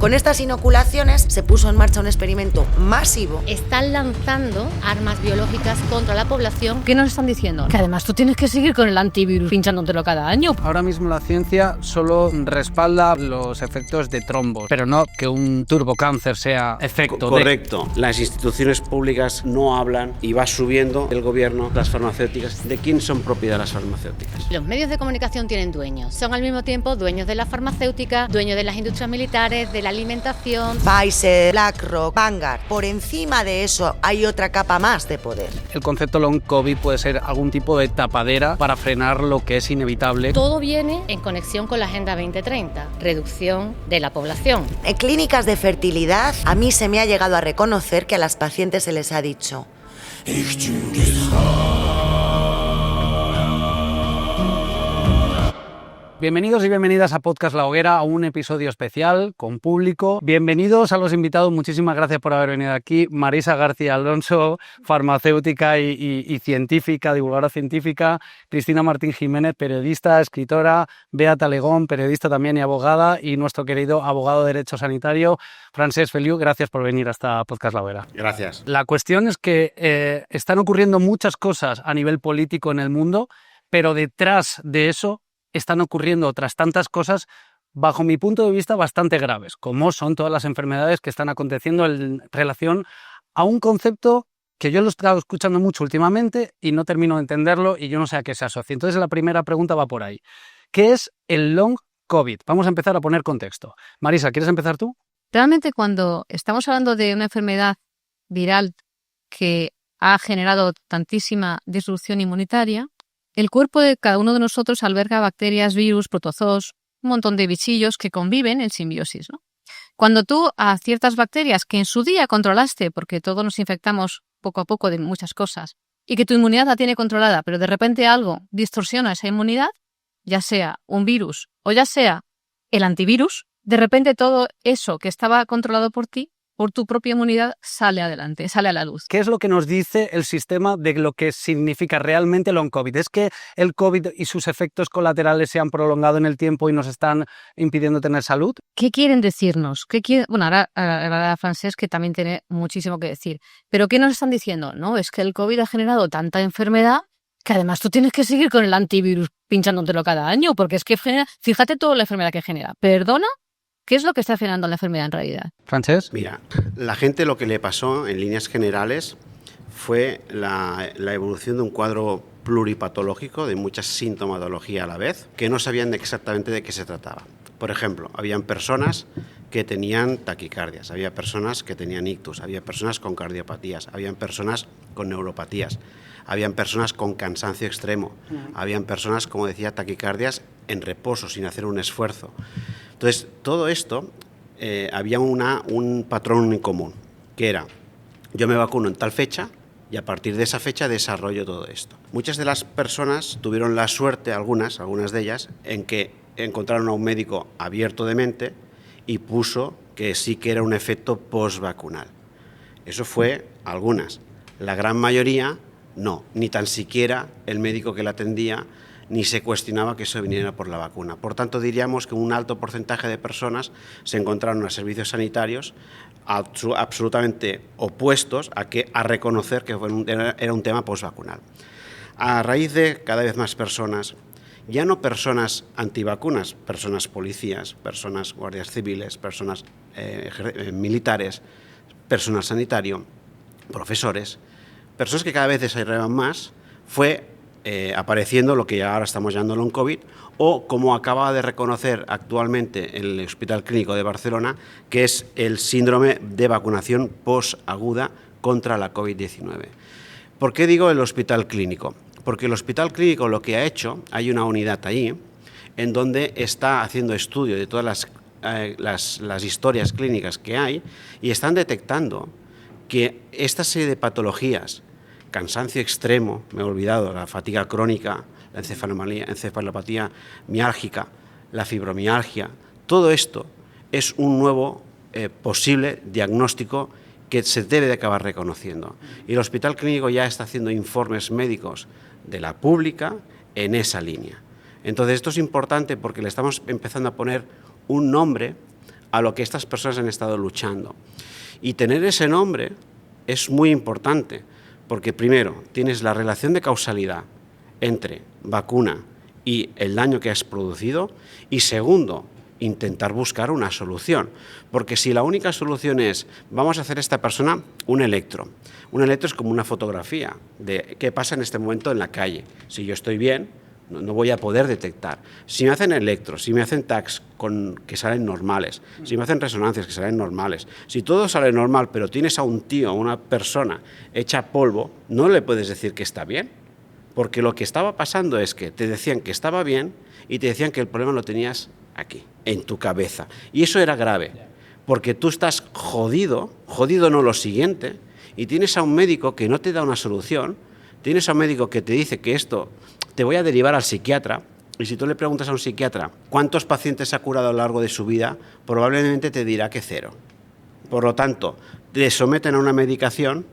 Con estas inoculaciones se puso en marcha un experimento masivo. Están lanzando armas biológicas contra la población. ¿Qué nos están diciendo? Que además tú tienes que seguir con el antivirus pinchándotelo cada año. Ahora mismo la ciencia solo respalda los efectos de trombos, pero no que un turbocáncer sea efecto Correcto. Las instituciones públicas no hablan y va subiendo el gobierno, las farmacéuticas, de quién son propiedad las farmacéuticas. Los medios de comunicación tienen dueños. Son al mismo tiempo dueños de la farmacéutica, dueños de las industrias militares, de la alimentación. Pfizer, BlackRock, Vanguard. Por encima de eso hay otra capa más de poder. El concepto long COVID puede ser algún tipo de tapadera para frenar lo que es inevitable. Todo viene en conexión con la Agenda 2030, reducción de la población. En clínicas de fertilidad, a mí se me ha llegado a reconocer que a las pacientes se les ha dicho: Bienvenidos y bienvenidas a Podcast La Hoguera, a un episodio especial con público. Bienvenidos a los invitados, muchísimas gracias por haber venido aquí. Marisa García Alonso, farmacéutica y científica, divulgadora científica. Cristina Martín Jiménez, periodista, escritora. Beata Legón, periodista también y abogada. Y nuestro querido abogado de Derecho Sanitario, Francesc Feliu. Gracias por venir hasta Podcast La Hoguera. Gracias. La cuestión es que están ocurriendo muchas cosas a nivel político en el mundo, pero detrás de eso están ocurriendo otras tantas cosas, bajo mi punto de vista, bastante graves, como son todas las enfermedades que están aconteciendo en relación a un concepto que yo lo he estado escuchando mucho últimamente y no termino de entenderlo y yo no sé a qué se asocia. Entonces la primera pregunta va por ahí. ¿Qué es el long COVID? Vamos a empezar a poner contexto. Marisa, ¿quieres empezar tú? Realmente cuando estamos hablando de una enfermedad viral que ha generado tantísima disrupción inmunitaria, el cuerpo de cada uno de nosotros alberga bacterias, virus, protozoos, un montón de bichillos que conviven en simbiosis, ¿no? Cuando tú a ciertas bacterias que en su día controlaste, porque todos nos infectamos poco a poco de muchas cosas, y que tu inmunidad la tiene controlada, pero de repente algo distorsiona esa inmunidad, ya sea un virus o ya sea el antivirus, de repente todo eso que estaba controlado por ti, por tu propia inmunidad, sale adelante, sale a la luz. ¿Qué es lo que nos dice el sistema de lo que significa realmente long COVID? ¿Es que el COVID y sus efectos colaterales se han prolongado en el tiempo y nos están impidiendo tener salud? ¿Qué quieren decirnos? Bueno, ahora Francesc, que también tiene muchísimo que decir. ¿Pero qué nos están diciendo? No, es que el COVID ha generado tanta enfermedad que además tú tienes que seguir con el antivirus pinchándotelo cada año, porque es que fíjate toda la enfermedad que genera. ¿Perdona? ¿Qué es lo que está generando la enfermedad en realidad? Francesc. Mira, la gente lo que le pasó en líneas generales fue la evolución de un cuadro pluripatológico, de mucha sintomatología a la vez, que no sabían exactamente de qué se trataba. Por ejemplo, habían personas que tenían taquicardias, había personas que tenían ictus, había personas con cardiopatías, habían personas con neuropatías, habían personas con cansancio extremo, habían personas, como decía, taquicardias en reposo, sin hacer un esfuerzo. Entonces, todo esto había un patrón en común, que era: yo me vacuno en tal fecha y a partir de esa fecha desarrollo todo esto. Muchas de las personas tuvieron la suerte, algunas de ellas, en que encontraron a un médico abierto de mente y puso que sí que era un efecto postvacunal. Eso fue algunas. La gran mayoría no, ni tan siquiera el médico que la atendía ni se cuestionaba que eso viniera por la vacuna. Por tanto, diríamos que un alto porcentaje de personas se encontraron en los servicios sanitarios absolutamente opuestos a reconocer que era un tema postvacunal. A raíz de cada vez más personas, ya no personas antivacunas, personas policías, personas guardias civiles, personas militares, personal sanitario, profesores, personas que cada vez desarrollaban más, fue apareciendo lo que ahora estamos llamando long COVID, o como acaba de reconocer actualmente el Hospital Clínico de Barcelona, que es el síndrome de vacunación posaguda contra la COVID-19. ¿Por qué digo el Hospital Clínico? Porque el Hospital Clínico lo que ha hecho, hay una unidad allí, en donde está haciendo estudio de todas las historias clínicas que hay, y están detectando que esta serie de patologías, cansancio extremo, me he olvidado, la fatiga crónica, la encefalopatía miálgica, la fibromialgia, todo esto es un nuevo posible diagnóstico que se debe de acabar reconociendo. Y el Hospital Clínico ya está haciendo informes médicos de la pública en esa línea. Entonces esto es importante porque le estamos empezando a poner un nombre a lo que estas personas han estado luchando. Y tener ese nombre es muy importante, porque primero tienes la relación de causalidad entre vacuna y el daño que has producido, y segundo, intentar buscar una solución, porque si la única solución es vamos a hacer a esta persona un electro es como una fotografía de qué pasa en este momento en la calle. Si yo estoy bien, no voy a poder detectar. Si me hacen electros, si me hacen tags que salen normales, si me hacen resonancias que salen normales, si todo sale normal, pero tienes a un tío, a una persona hecha polvo, no le puedes decir que está bien, porque lo que estaba pasando es que te decían que estaba bien y te decían que el problema lo tenías aquí, en tu cabeza. Y eso era grave, porque tú estás jodido no lo siguiente, y tienes a un médico que no te da una solución, tienes a un médico que te dice que esto te voy a derivar al psiquiatra, y si tú le preguntas a un psiquiatra cuántos pacientes ha curado a lo largo de su vida, probablemente te dirá que 0. Por lo tanto, te someten a una medicación,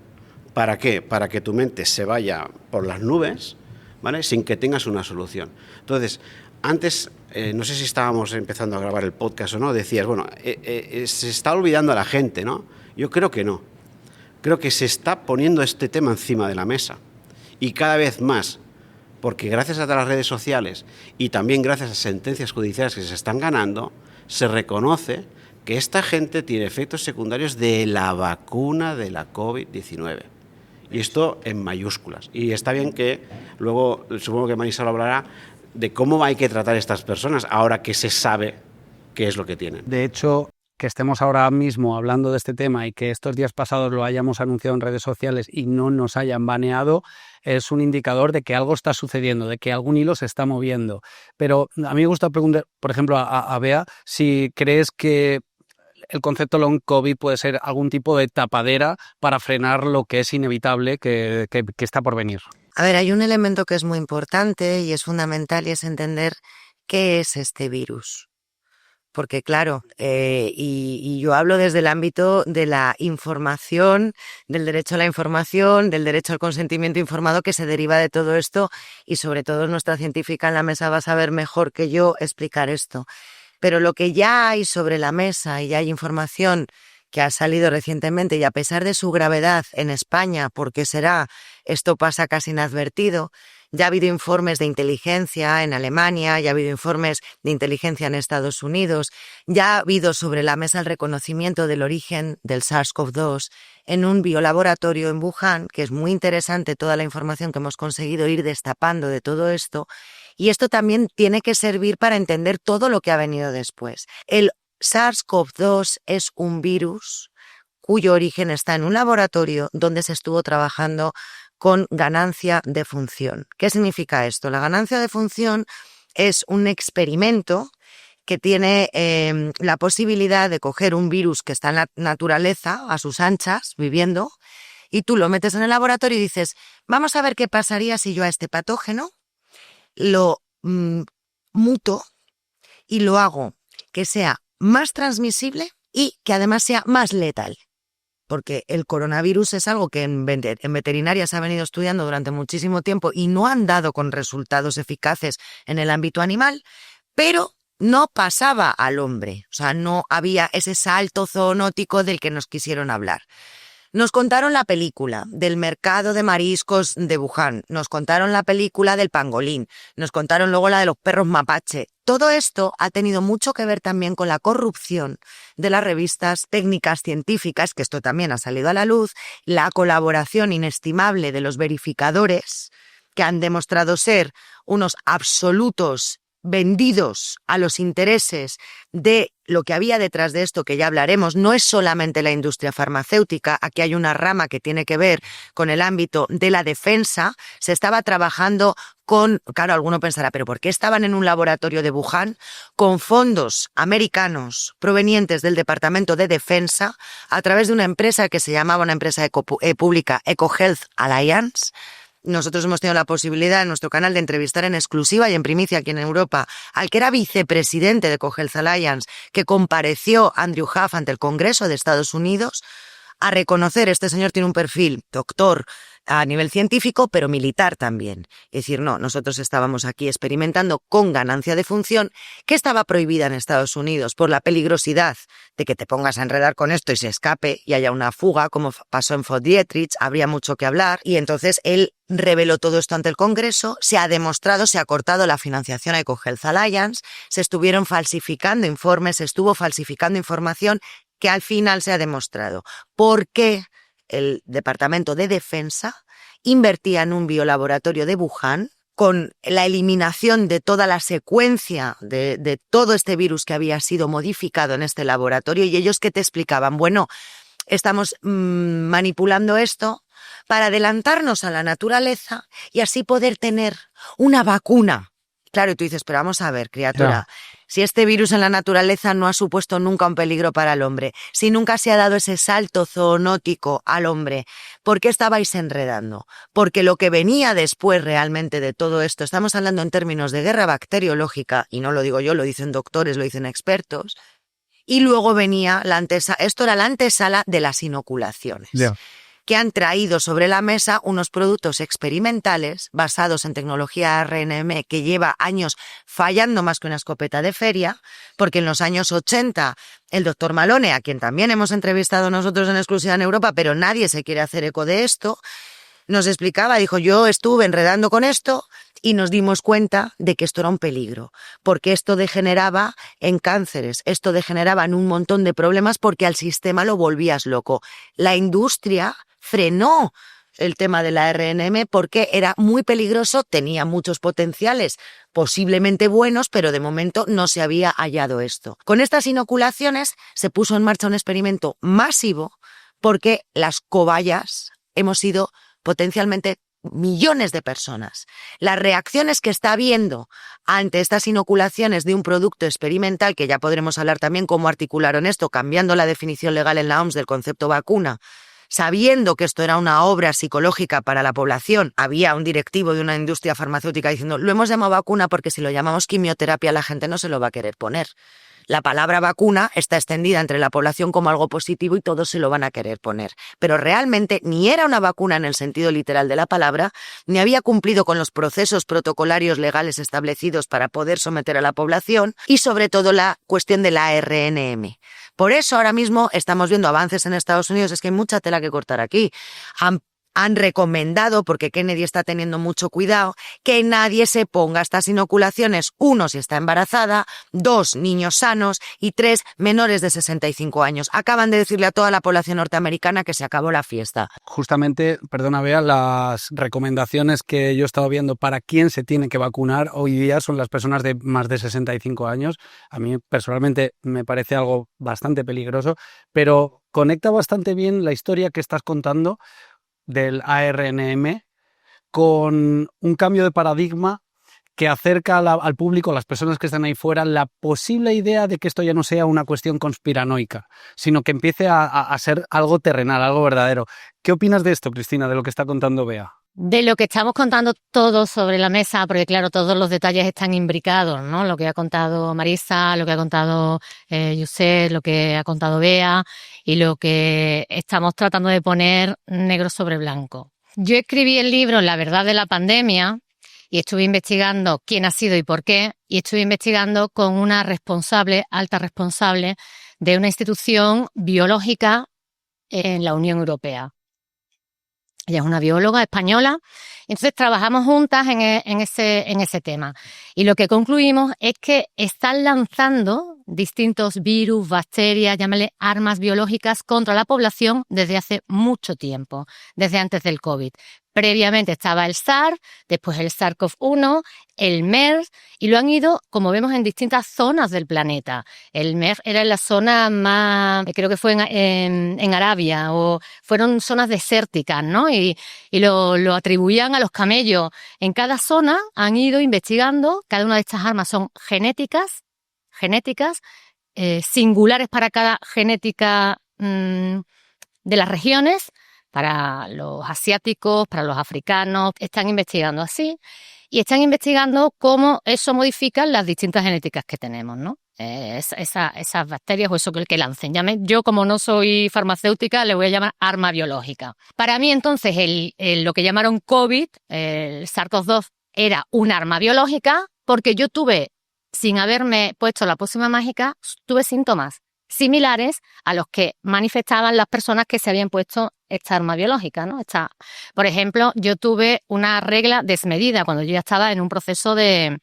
¿para qué? Para que tu mente se vaya por las nubes, ¿vale? Sin que tengas una solución. Entonces, antes, no sé si estábamos empezando a grabar el podcast o no, decías, bueno, se está olvidando a la gente, ¿no? Yo creo que no. Creo que se está poniendo este tema encima de la mesa, y cada vez más, porque gracias a las redes sociales y también gracias a sentencias judiciales que se están ganando, se reconoce que esta gente tiene efectos secundarios de la vacuna de la COVID-19. Y esto en mayúsculas. Y está bien que luego, supongo que Marisol hablará de cómo hay que tratar a estas personas ahora que se sabe qué es lo que tienen. De hecho, que estemos ahora mismo hablando de este tema y que estos días pasados lo hayamos anunciado en redes sociales y no nos hayan baneado, es un indicador de que algo está sucediendo, de que algún hilo se está moviendo. Pero a mí me gusta preguntar, por ejemplo, a Bea, si crees que el concepto long COVID puede ser algún tipo de tapadera para frenar lo que es inevitable que está por venir. A ver, hay un elemento que es muy importante y es fundamental, y es entender qué es este virus. Porque claro, y yo hablo desde el ámbito de la información, del derecho a la información, del derecho al consentimiento informado que se deriva de todo esto, y sobre todo nuestra científica en la mesa va a saber mejor que yo explicar esto. Pero lo que ya hay sobre la mesa, y ya hay información que ha salido recientemente, y a pesar de su gravedad en España, ¿por qué será? Esto pasa casi inadvertido. Ya ha habido informes de inteligencia en Alemania, ya ha habido informes de inteligencia en Estados Unidos, ya ha habido sobre la mesa el reconocimiento del origen del SARS-CoV-2 en un biolaboratorio en Wuhan, que es muy interesante toda la información que hemos conseguido ir destapando de todo esto, y esto también tiene que servir para entender todo lo que ha venido después. El SARS-CoV-2 es un virus cuyo origen está en un laboratorio donde se estuvo trabajando con ganancia de función. ¿Qué significa esto? La ganancia de función es un experimento que tiene la posibilidad de coger un virus que está en la naturaleza, a sus anchas, viviendo, y tú lo metes en el laboratorio y dices, vamos a ver qué pasaría si yo a este patógeno lo muto y lo hago que sea más transmisible y que además sea más letal. Porque el coronavirus es algo que en veterinaria se ha venido estudiando durante muchísimo tiempo y no han dado con resultados eficaces en el ámbito animal, pero no pasaba al hombre. O sea, no había ese salto zoonótico del que nos quisieron hablar. Nos contaron la película del mercado de mariscos de Wuhan, nos contaron la película del pangolín, nos contaron luego la de los perros mapache. Todo esto ha tenido mucho que ver también con la corrupción de las revistas técnicas científicas, que esto también ha salido a la luz, la colaboración inestimable de los verificadores, que han demostrado ser unos absolutos vendidos a los intereses de lo que había detrás de esto, que ya hablaremos. No es solamente la industria farmacéutica, aquí hay una rama que tiene que ver con el ámbito de la defensa. Se estaba trabajando con, claro, alguno pensará, ¿pero por qué estaban en un laboratorio de Wuhan con fondos americanos provenientes del Departamento de Defensa a través de una empresa que se llamaba una empresa pública EcoHealth Alliance? Nosotros hemos tenido la posibilidad en nuestro canal de entrevistar en exclusiva y en primicia aquí en Europa al que era vicepresidente de EcoHealth Alliance, que compareció Andrew Huff ante el Congreso de Estados Unidos a reconocer, este señor tiene un perfil doctor a nivel científico, pero militar también. Es decir, no, nosotros estábamos aquí experimentando con ganancia de función, que estaba prohibida en Estados Unidos por la peligrosidad de que te pongas a enredar con esto y se escape y haya una fuga, como pasó en Fort Detrick, habría mucho que hablar. Y entonces él reveló todo esto ante el Congreso, se ha demostrado, se ha cortado la financiación a EcoHealth Alliance, se estuvieron falsificando informes, se estuvo falsificando información que al final se ha demostrado. ¿Por qué el Departamento de Defensa invertía en un biolaboratorio de Wuhan con la eliminación de toda la secuencia de todo este virus que había sido modificado en este laboratorio? Y ellos que te explicaban, bueno, estamos manipulando esto para adelantarnos a la naturaleza y así poder tener una vacuna. Claro, y tú dices, pero vamos a ver, criatura, si este virus en la naturaleza no ha supuesto nunca un peligro para el hombre, si nunca se ha dado ese salto zoonótico al hombre, ¿por qué estabais enredando? Porque lo que venía después realmente de todo esto, estamos hablando en términos de guerra bacteriológica, y no lo digo yo, lo dicen doctores, lo dicen expertos, y luego venía la antesala, esto era la antesala de las inoculaciones. Que han traído sobre la mesa unos productos experimentales basados en tecnología ARNM que lleva años fallando más que una escopeta de feria, porque en los años 80 el doctor Malone, a quien también hemos entrevistado nosotros en exclusiva en Europa, pero nadie se quiere hacer eco de esto, nos explicaba, dijo, yo estuve enredando con esto y nos dimos cuenta de que esto era un peligro, porque esto degeneraba en cánceres, esto degeneraba en un montón de problemas porque al sistema lo volvías loco. La industria frenó el tema de la RNM porque era muy peligroso, tenía muchos potenciales posiblemente buenos, pero de momento no se había hallado esto. Con estas inoculaciones se puso en marcha un experimento masivo porque las cobayas hemos sido potencialmente millones de personas. Las reacciones que está habiendo ante estas inoculaciones de un producto experimental, que ya podremos hablar también cómo articularon esto, cambiando la definición legal en la OMS del concepto vacuna, sabiendo que esto era una obra psicológica para la población. Había un directivo de una industria farmacéutica diciendo, lo hemos llamado vacuna porque si lo llamamos quimioterapia la gente no se lo va a querer poner. La palabra vacuna está extendida entre la población como algo positivo y todos se lo van a querer poner. Pero realmente ni era una vacuna en el sentido literal de la palabra, ni había cumplido con los procesos protocolarios legales establecidos para poder someter a la población y sobre todo la cuestión de la RNM. Por eso ahora mismo estamos viendo avances en Estados Unidos, es que hay mucha tela que cortar aquí. Han recomendado, porque Kennedy está teniendo mucho cuidado, que nadie se ponga estas inoculaciones. 1, si está embarazada, 2, niños sanos y 3, menores de 65 años. Acaban de decirle a toda la población norteamericana que se acabó la fiesta. Justamente, perdona Bea, las recomendaciones que yo he estado viendo para quién se tiene que vacunar hoy día son las personas de más de 65 años. A mí personalmente me parece algo bastante peligroso, pero conecta bastante bien la historia que estás contando del ARNM con un cambio de paradigma que acerca al público, a las personas que están ahí fuera, la posible idea de que esto ya no sea una cuestión conspiranoica, sino que empiece a ser algo terrenal, algo verdadero. ¿Qué opinas de esto, Cristina, de lo que está contando Bea? De lo que estamos contando todos sobre la mesa, porque claro, todos los detalles están imbricados, ¿no? Lo que ha contado Marisa, lo que ha contado Josep, lo que ha contado Bea y lo que estamos tratando de poner negro sobre blanco. Yo escribí el libro La verdad de la pandemia y estuve investigando quién ha sido y por qué, y estuve investigando con una responsable, alta responsable, de una institución biológica en la Unión Europea. Ella es una bióloga española, entonces trabajamos juntas en ese tema. Y lo que concluimos es que están lanzando distintos virus, bacterias, llámale armas biológicas contra la población desde hace mucho tiempo, desde antes del COVID. Previamente estaba el SARS, después el SARS-CoV-1, el MERS, y lo han ido, como vemos, en distintas zonas del planeta. El MERS era en la zona más, creo que fue en Arabia, o fueron zonas desérticas, ¿no? Y lo atribuían a los camellos. En cada zona han ido investigando, cada una de estas armas son genéticas, singulares para cada genética de las regiones. Para los asiáticos, para los africanos, están investigando así y están investigando cómo eso modifica las distintas genéticas que tenemos, ¿no? esas bacterias o eso que lancen. Yo, como no soy farmacéutica, le voy a llamar arma biológica. Para mí, entonces, lo que llamaron COVID, el SARS-CoV-2, era un arma biológica porque yo tuve, sin haberme puesto la pócima mágica, tuve síntomas similares a los que manifestaban las personas que se habían puesto esta arma biológica, ¿no? Por ejemplo, yo tuve una regla desmedida cuando yo ya estaba en un proceso de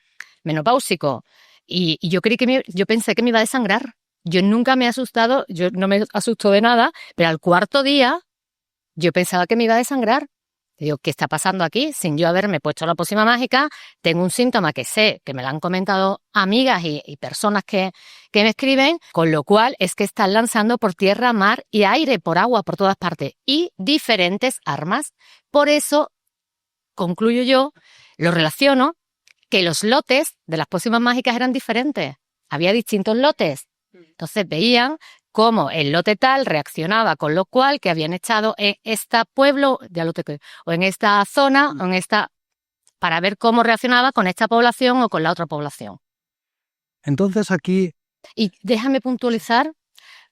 menopáusico y yo pensé que me iba a desangrar. Yo nunca me he asustado, yo no me asustó de nada, pero al cuarto día yo pensaba que me iba a desangrar. Digo, ¿qué está pasando aquí? Sin yo haberme puesto la pócima mágica, tengo un síntoma que sé, que me lo han comentado amigas y personas que me escriben, con lo cual es que están lanzando por tierra, mar y aire, por agua, por todas partes, y diferentes armas. Por eso, concluyo yo, lo relaciono, que los lotes de las pócimas mágicas eran diferentes. Había distintos lotes. Entonces veían cómo el lote tal reaccionaba con lo cual que habían echado en este pueblo, o en esta zona, para ver cómo reaccionaba con esta población o con la otra población. Entonces aquí... Y déjame puntualizar,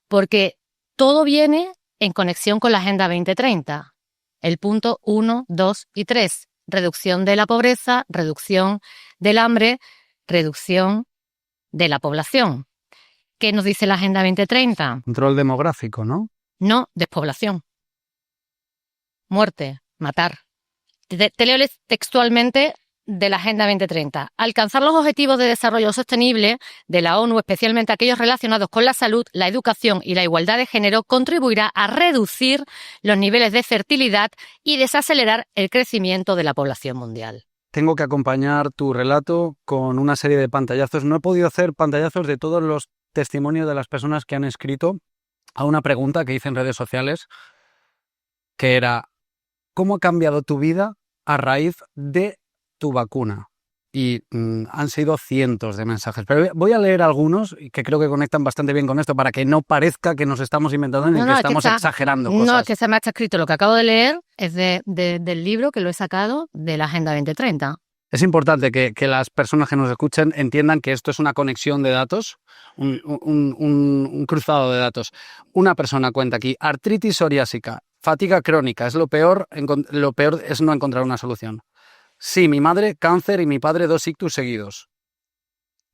porque todo viene en conexión con la Agenda 2030. El punto 1, 2 y 3. Reducción de la pobreza, reducción del hambre, reducción de la población. ¿Qué nos dice la Agenda 2030? Control demográfico, ¿no? No, despoblación. Muerte, matar. Te leo textualmente de la Agenda 2030. Alcanzar los objetivos de desarrollo sostenible de la ONU, especialmente aquellos relacionados con la salud, la educación y la igualdad de género, contribuirá a reducir los niveles de fertilidad y desacelerar el crecimiento de la población mundial. Tengo que acompañar tu relato con una serie de pantallazos. No he podido hacer pantallazos de todos los testimonios de las personas que han escrito a una pregunta que hice en redes sociales, que era: ¿cómo ha cambiado tu vida a raíz de tu vacuna? Y han sido cientos de mensajes. Pero voy a leer algunos que creo que conectan bastante bien con esto para que no parezca que nos estamos inventando ni que estamos exagerando cosas. No, es que se me ha escrito. Lo que acabo de leer es del libro que lo he sacado de la Agenda 2030. Es importante que las personas que nos escuchen entiendan que esto es una conexión de datos, un cruzado de datos. Una persona cuenta aquí: artritis psoriásica, fatiga crónica, lo peor es no encontrar una solución. Sí, mi madre, cáncer, y mi padre 2 ictus seguidos.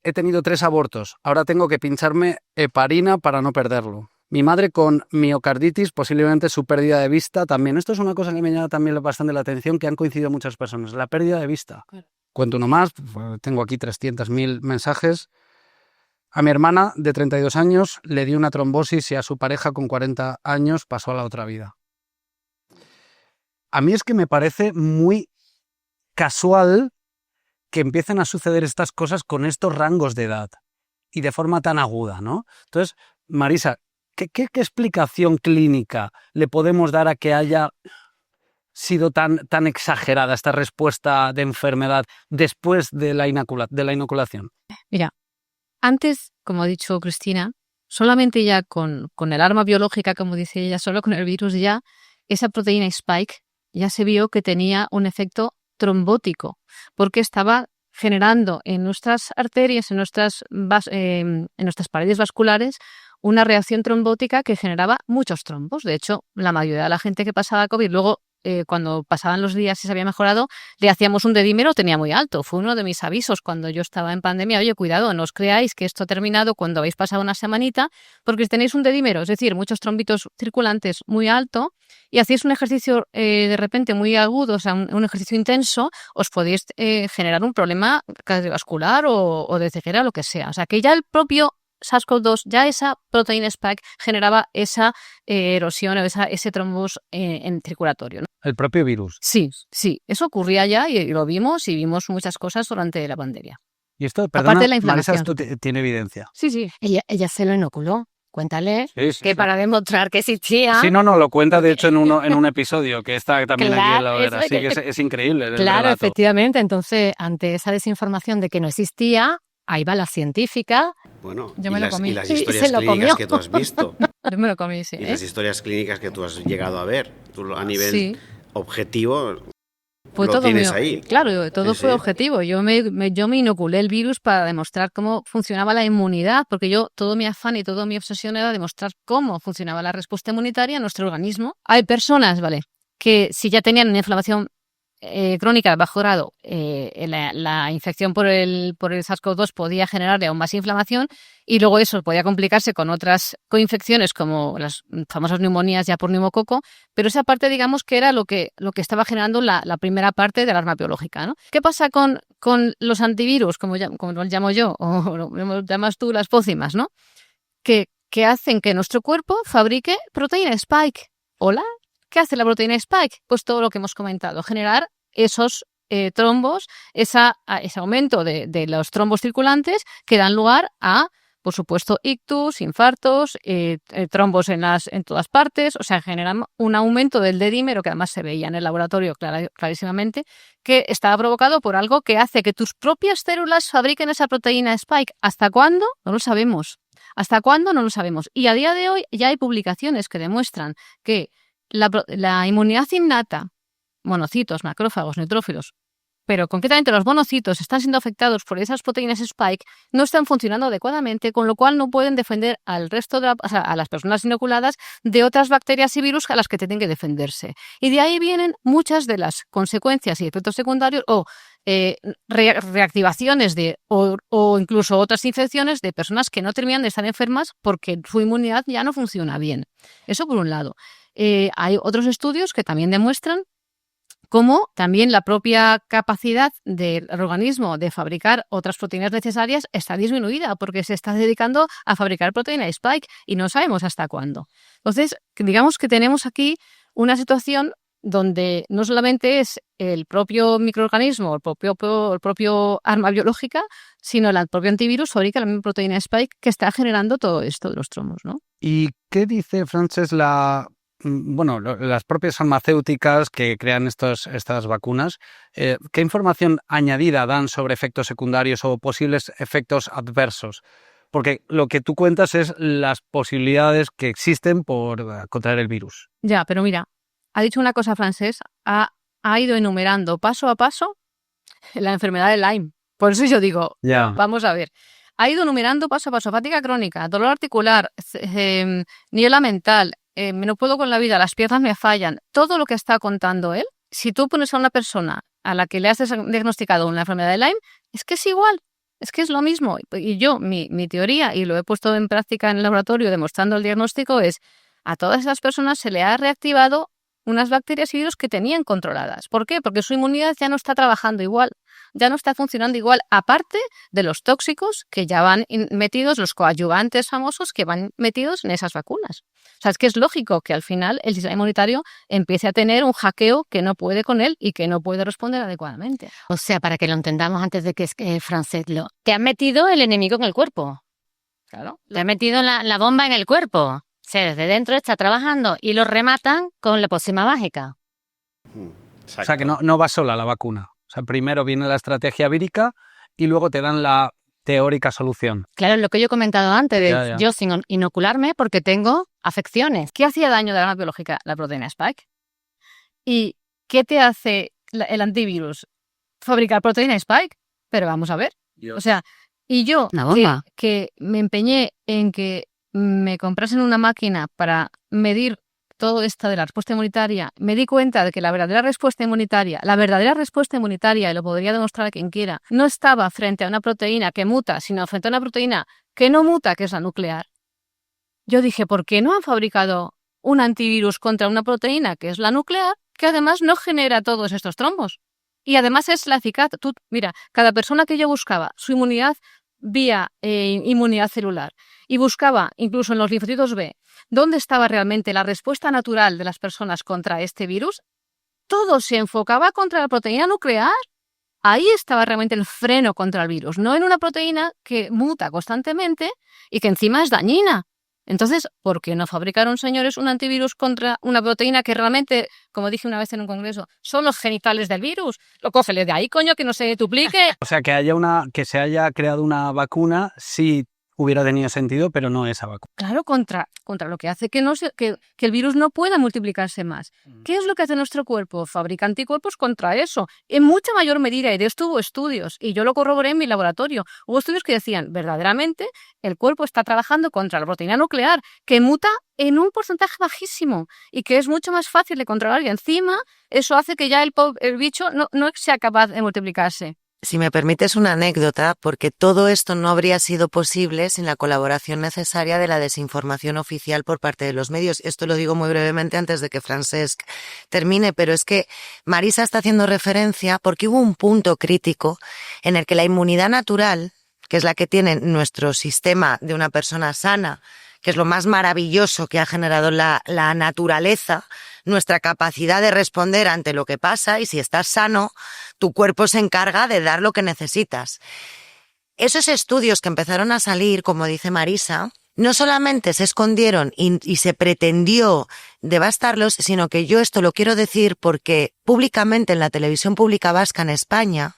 He tenido 3 abortos, ahora tengo que pincharme heparina para no perderlo. Mi madre con miocarditis, posiblemente su pérdida de vista también. Esto es una cosa que me llama también bastante la atención, que han coincidido muchas personas. La pérdida de vista. Claro. Cuento uno más, tengo aquí 300.000 mensajes. A mi hermana de 32 años le dio una trombosis y a su pareja con 40 años pasó a la otra vida. A mí es que me parece muy casual que empiecen a suceder estas cosas con estos rangos de edad y de forma tan aguda, ¿no? Entonces, Marisa, ¿Qué explicación clínica le podemos dar a que haya sido tan exagerada esta respuesta de enfermedad después de la inoculación? Mira, antes, como ha dicho Cristina, solamente ya con el arma biológica, como dice ella, solo con el virus ya, esa proteína Spike ya se vio que tenía un efecto trombótico, porque estaba generando en nuestras arterias, en nuestras paredes vasculares, una reacción trombótica que generaba muchos trombos. De hecho, la mayoría de la gente que pasaba COVID, luego cuando pasaban los días y se había mejorado, le hacíamos un dedímero, tenía muy alto. Fue uno de mis avisos cuando yo estaba en pandemia: oye, cuidado, no os creáis que esto ha terminado cuando habéis pasado una semanita, porque tenéis un dedímero, es decir, muchos trombitos circulantes muy alto, y hacéis un ejercicio de repente muy agudo, o sea, un ejercicio intenso, os podéis generar un problema cardiovascular o de ceguera, lo que sea. O sea, que ya el propio SARS-CoV-2, ya esa proteína Spike generaba esa erosión o ese trombos en circulatorio, ¿no? El propio virus. Sí, eso ocurría ya y lo vimos, y vimos muchas cosas durante la pandemia. Y esto, perdona, aparte de la inflamación. Marisa, esto tiene evidencia. Sí. Ella se lo inoculó. Cuéntale que para demostrar que existía... Sí, no, lo cuenta de hecho en un episodio, que está también aquí en la hoguera. Así que es increíble el Claro, relato. Efectivamente. Entonces, ante esa desinformación de que no existía, ahí va la científica. Bueno, yo me lo comí. Y las historias clínicas que tú has visto. Yo me lo comí, sí. Y las historias clínicas que tú has llegado a ver. Tú a nivel objetivo, Fue lo todo tienes mío. ahí. Claro, todo Sí, fue sí. objetivo. Yo me inoculé el virus para demostrar cómo funcionaba la inmunidad, porque todo mi afán y toda mi obsesión era demostrar cómo funcionaba la respuesta inmunitaria en nuestro organismo. Hay personas, ¿vale?, que si ya tenían una inflamación crónica de bajo grado, la infección por el SARS-CoV-2 podía generarle aún más inflamación y luego eso podía complicarse con otras coinfecciones como las famosas neumonías ya por neumococo, pero esa parte, digamos, que era lo que estaba generando la primera parte de la arma biológica, ¿no? ¿Qué pasa con los antivirus, como los llamo yo, o lo llamas tú, las pócimas, ¿no? Que hacen que nuestro cuerpo fabrique proteína Spike. ¿Hola? ¿Qué hace la proteína Spike? Pues todo lo que hemos comentado, generar esos trombos, ese aumento de los trombos circulantes que dan lugar a, por supuesto, ictus, infartos, trombos en todas partes, o sea, generan un aumento del D-dímero que además se veía en el laboratorio clarísimamente, que estaba provocado por algo que hace que tus propias células fabriquen esa proteína Spike. ¿Hasta cuándo? No lo sabemos. ¿Hasta cuándo? No lo sabemos. Y a día de hoy ya hay publicaciones que demuestran que la inmunidad innata, monocitos, macrófagos, neutrófilos, pero concretamente los monocitos están siendo afectados por esas proteínas Spike, no están funcionando adecuadamente, con lo cual no pueden defender al resto a las personas inoculadas de otras bacterias y virus a las que tienen que defenderse. Y de ahí vienen muchas de las consecuencias y efectos secundarios o reactivaciones o incluso otras infecciones de personas que no terminan de estar enfermas porque su inmunidad ya no funciona bien. Eso por un lado. Hay otros estudios que también demuestran cómo también la propia capacidad del organismo de fabricar otras proteínas necesarias está disminuida porque se está dedicando a fabricar proteína Spike y no sabemos hasta cuándo. Entonces, digamos que tenemos aquí una situación donde no solamente es el propio microorganismo, el propio arma biológica, sino el propio antivirus fabrica la misma proteína Spike que está generando todo esto de los trombos, ¿no? ¿Y qué dice, Frances, las propias farmacéuticas que crean estas vacunas? ¿Qué información añadida dan sobre efectos secundarios o posibles efectos adversos? Porque lo que tú cuentas es las posibilidades que existen por contraer el virus. Ya, pero mira, ha dicho una cosa, Frances, ha ido enumerando paso a paso la enfermedad de Lyme. Por eso yo digo, vamos a ver. Ha ido enumerando paso a paso fatiga crónica, dolor articular, niebla mental, me no puedo con la vida, las piernas me fallan. Todo lo que está contando él, si tú pones a una persona a la que le has diagnosticado una enfermedad de Lyme, es que es igual, es que es lo mismo. Y yo, mi teoría, y lo he puesto en práctica en el laboratorio demostrando el diagnóstico, es a todas esas personas se le ha reactivado unas bacterias y virus que tenían controladas. ¿Por qué? Porque su inmunidad ya no está trabajando igual, ya no está funcionando igual, aparte de los tóxicos que ya van metidos, los coadyuvantes famosos que van metidos en esas vacunas. O sea, es que es lógico que al final el sistema inmunitario empiece a tener un hackeo que no puede con él y que no puede responder adecuadamente. O sea, para que lo entendamos antes de que Frances te ha metido el enemigo en el cuerpo. Claro. Te ha metido la bomba en el cuerpo. O sea, desde dentro está trabajando y lo rematan con la pócima mágica. Exacto. O sea, que no va sola la vacuna. O sea, primero viene la estrategia vírica y luego te dan la teórica solución. Claro, lo que yo he comentado antes, Ya. yo sin inocularme porque tengo afecciones. ¿Qué hacía daño de la arma biológica? La proteína Spike. ¿Y qué te hace el antivirus? Fabricar proteína Spike. Pero vamos a ver. Dios. O sea, y yo Una bomba. que me empeñé en que me comprasen una máquina para medir todo esto de la respuesta inmunitaria, me di cuenta de que la verdadera respuesta inmunitaria, y lo podría demostrar a quien quiera, no estaba frente a una proteína que muta, sino frente a una proteína que no muta, que es la nuclear. Yo dije, ¿por qué no han fabricado un antivirus contra una proteína que es la nuclear, que además no genera todos estos trombos? Y además es la eficaz. Tú, mira, cada persona que yo buscaba su inmunidad vía inmunidad celular y buscaba incluso en los linfocitos B dónde estaba realmente la respuesta natural de las personas contra este virus, todo se enfocaba contra la proteína nuclear. Ahí estaba realmente el freno contra el virus, no en una proteína que muta constantemente y que encima es dañina. Entonces, ¿por qué no fabricaron, señores, un antivirus contra una proteína que realmente, como dije una vez en un congreso, son los genitales del virus? Lo cógele de ahí, coño, que no se duplique. O sea, que se haya creado una vacuna si hubiera tenido sentido, pero no esa vacuna. Claro, contra lo que hace que el virus no pueda multiplicarse más. ¿Qué es lo que hace nuestro cuerpo? Fabrica anticuerpos contra eso, en mucha mayor medida, y de esto hubo estudios, y yo lo corroboré en mi laboratorio. Hubo estudios que decían, verdaderamente, el cuerpo está trabajando contra la proteína nuclear, que muta en un porcentaje bajísimo, y que es mucho más fácil de controlar, y encima eso hace que ya el bicho no sea capaz de multiplicarse. Si me permites una anécdota, porque todo esto no habría sido posible sin la colaboración necesaria de la desinformación oficial por parte de los medios. Esto lo digo muy brevemente antes de que Francesc termine, pero es que Marisa está haciendo referencia porque hubo un punto crítico en el que la inmunidad natural, que es la que tiene nuestro sistema de una persona sana, que es lo más maravilloso que ha generado la naturaleza, nuestra capacidad de responder ante lo que pasa, y si estás sano, tu cuerpo se encarga de dar lo que necesitas. Esos estudios que empezaron a salir, como dice Marisa, no solamente se escondieron y se pretendió devastarlos, sino que yo esto lo quiero decir porque públicamente en la televisión pública vasca en España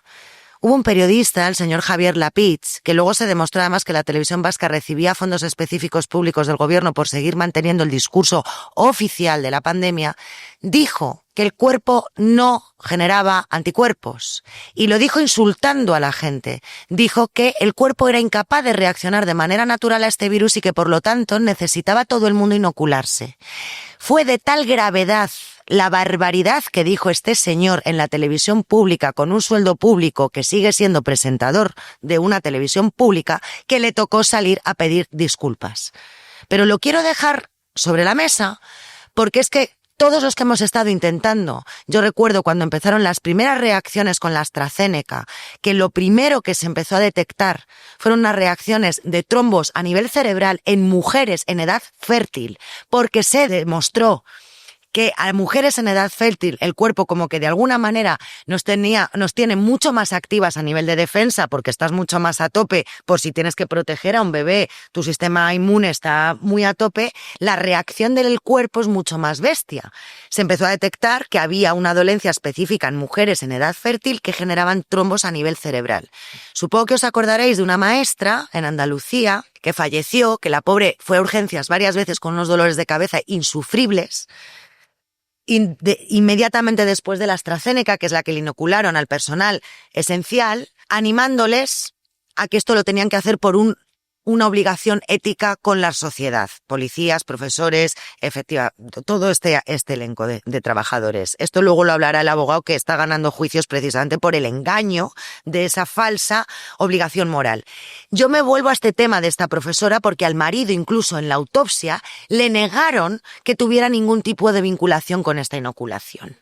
hubo un periodista, el señor Javier Lapitz, que luego se demostró además que la televisión vasca recibía fondos específicos públicos del gobierno por seguir manteniendo el discurso oficial de la pandemia, dijo que el cuerpo no generaba anticuerpos. Y lo dijo insultando a la gente. Dijo que el cuerpo era incapaz de reaccionar de manera natural a este virus y que por lo tanto necesitaba todo el mundo inocularse. Fue de tal gravedad la barbaridad que dijo este señor en la televisión pública con un sueldo público, que sigue siendo presentador de una televisión pública, que le tocó salir a pedir disculpas. Pero lo quiero dejar sobre la mesa porque es que todos los que hemos estado intentando, yo recuerdo cuando empezaron las primeras reacciones con la AstraZeneca, que lo primero que se empezó a detectar fueron unas reacciones de trombos a nivel cerebral en mujeres en edad fértil, porque se demostró que a mujeres en edad fértil el cuerpo como que de alguna manera nos tiene mucho más activas a nivel de defensa, porque estás mucho más a tope por si tienes que proteger a un bebé, tu sistema inmune está muy a tope, la reacción del cuerpo es mucho más bestia. Se empezó a detectar que había una dolencia específica en mujeres en edad fértil que generaban trombos a nivel cerebral. Supongo que os acordaréis de una maestra en Andalucía que falleció, que la pobre fue a urgencias varias veces con unos dolores de cabeza insufribles, inmediatamente después de la AstraZeneca, que es la que le inocularon al personal esencial, animándoles a que esto lo tenían que hacer por una obligación ética con la sociedad. Policías, profesores, todo este elenco de trabajadores. Esto luego lo hablará el abogado que está ganando juicios precisamente por el engaño de esa falsa obligación moral. Yo me vuelvo a este tema de esta profesora porque al marido, incluso en la autopsia, le negaron que tuviera ningún tipo de vinculación con esta inoculación.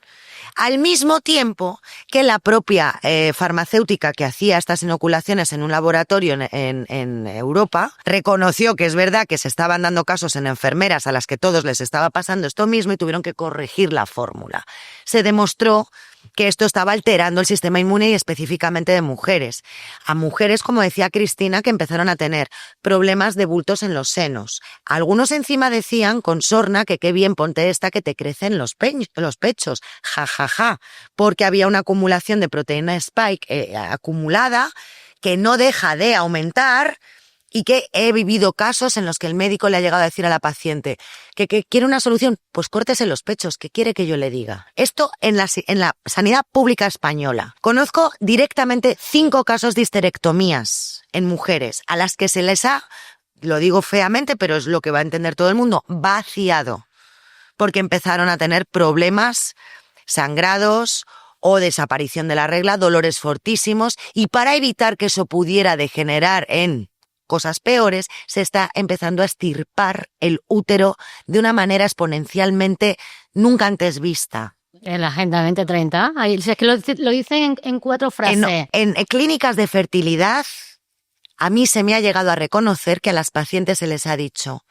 Al mismo tiempo que la propia farmacéutica que hacía estas inoculaciones en un laboratorio en Europa reconoció que es verdad que se estaban dando casos en enfermeras a las que todos les estaba pasando esto mismo y tuvieron que corregir la fórmula. Se demostró que esto estaba alterando el sistema inmune y específicamente de mujeres. A mujeres, como decía Cristina, que empezaron a tener problemas de bultos en los senos. Algunos encima decían con sorna que qué bien ponte esta que te crecen los pechos. Ja, porque había una acumulación de proteína spike acumulada que no deja de aumentar. Y que he vivido casos en los que el médico le ha llegado a decir a la paciente que quiere una solución, pues córtese los pechos, ¿qué quiere que yo le diga? Esto en la sanidad pública española. Conozco directamente 5 casos de histerectomías en mujeres a las que se les ha, lo digo feamente, pero es lo que va a entender todo el mundo, vaciado. Porque empezaron a tener problemas, sangrados o desaparición de la regla, dolores fortísimos, y para evitar que eso pudiera degenerar en cosas peores, se está empezando a extirpar el útero de una manera exponencialmente nunca antes vista. En la Agenda 2030, ahí, es que lo dicen en 4 frases. En clínicas de fertilidad, a mí se me ha llegado a reconocer que a las pacientes se les ha dicho: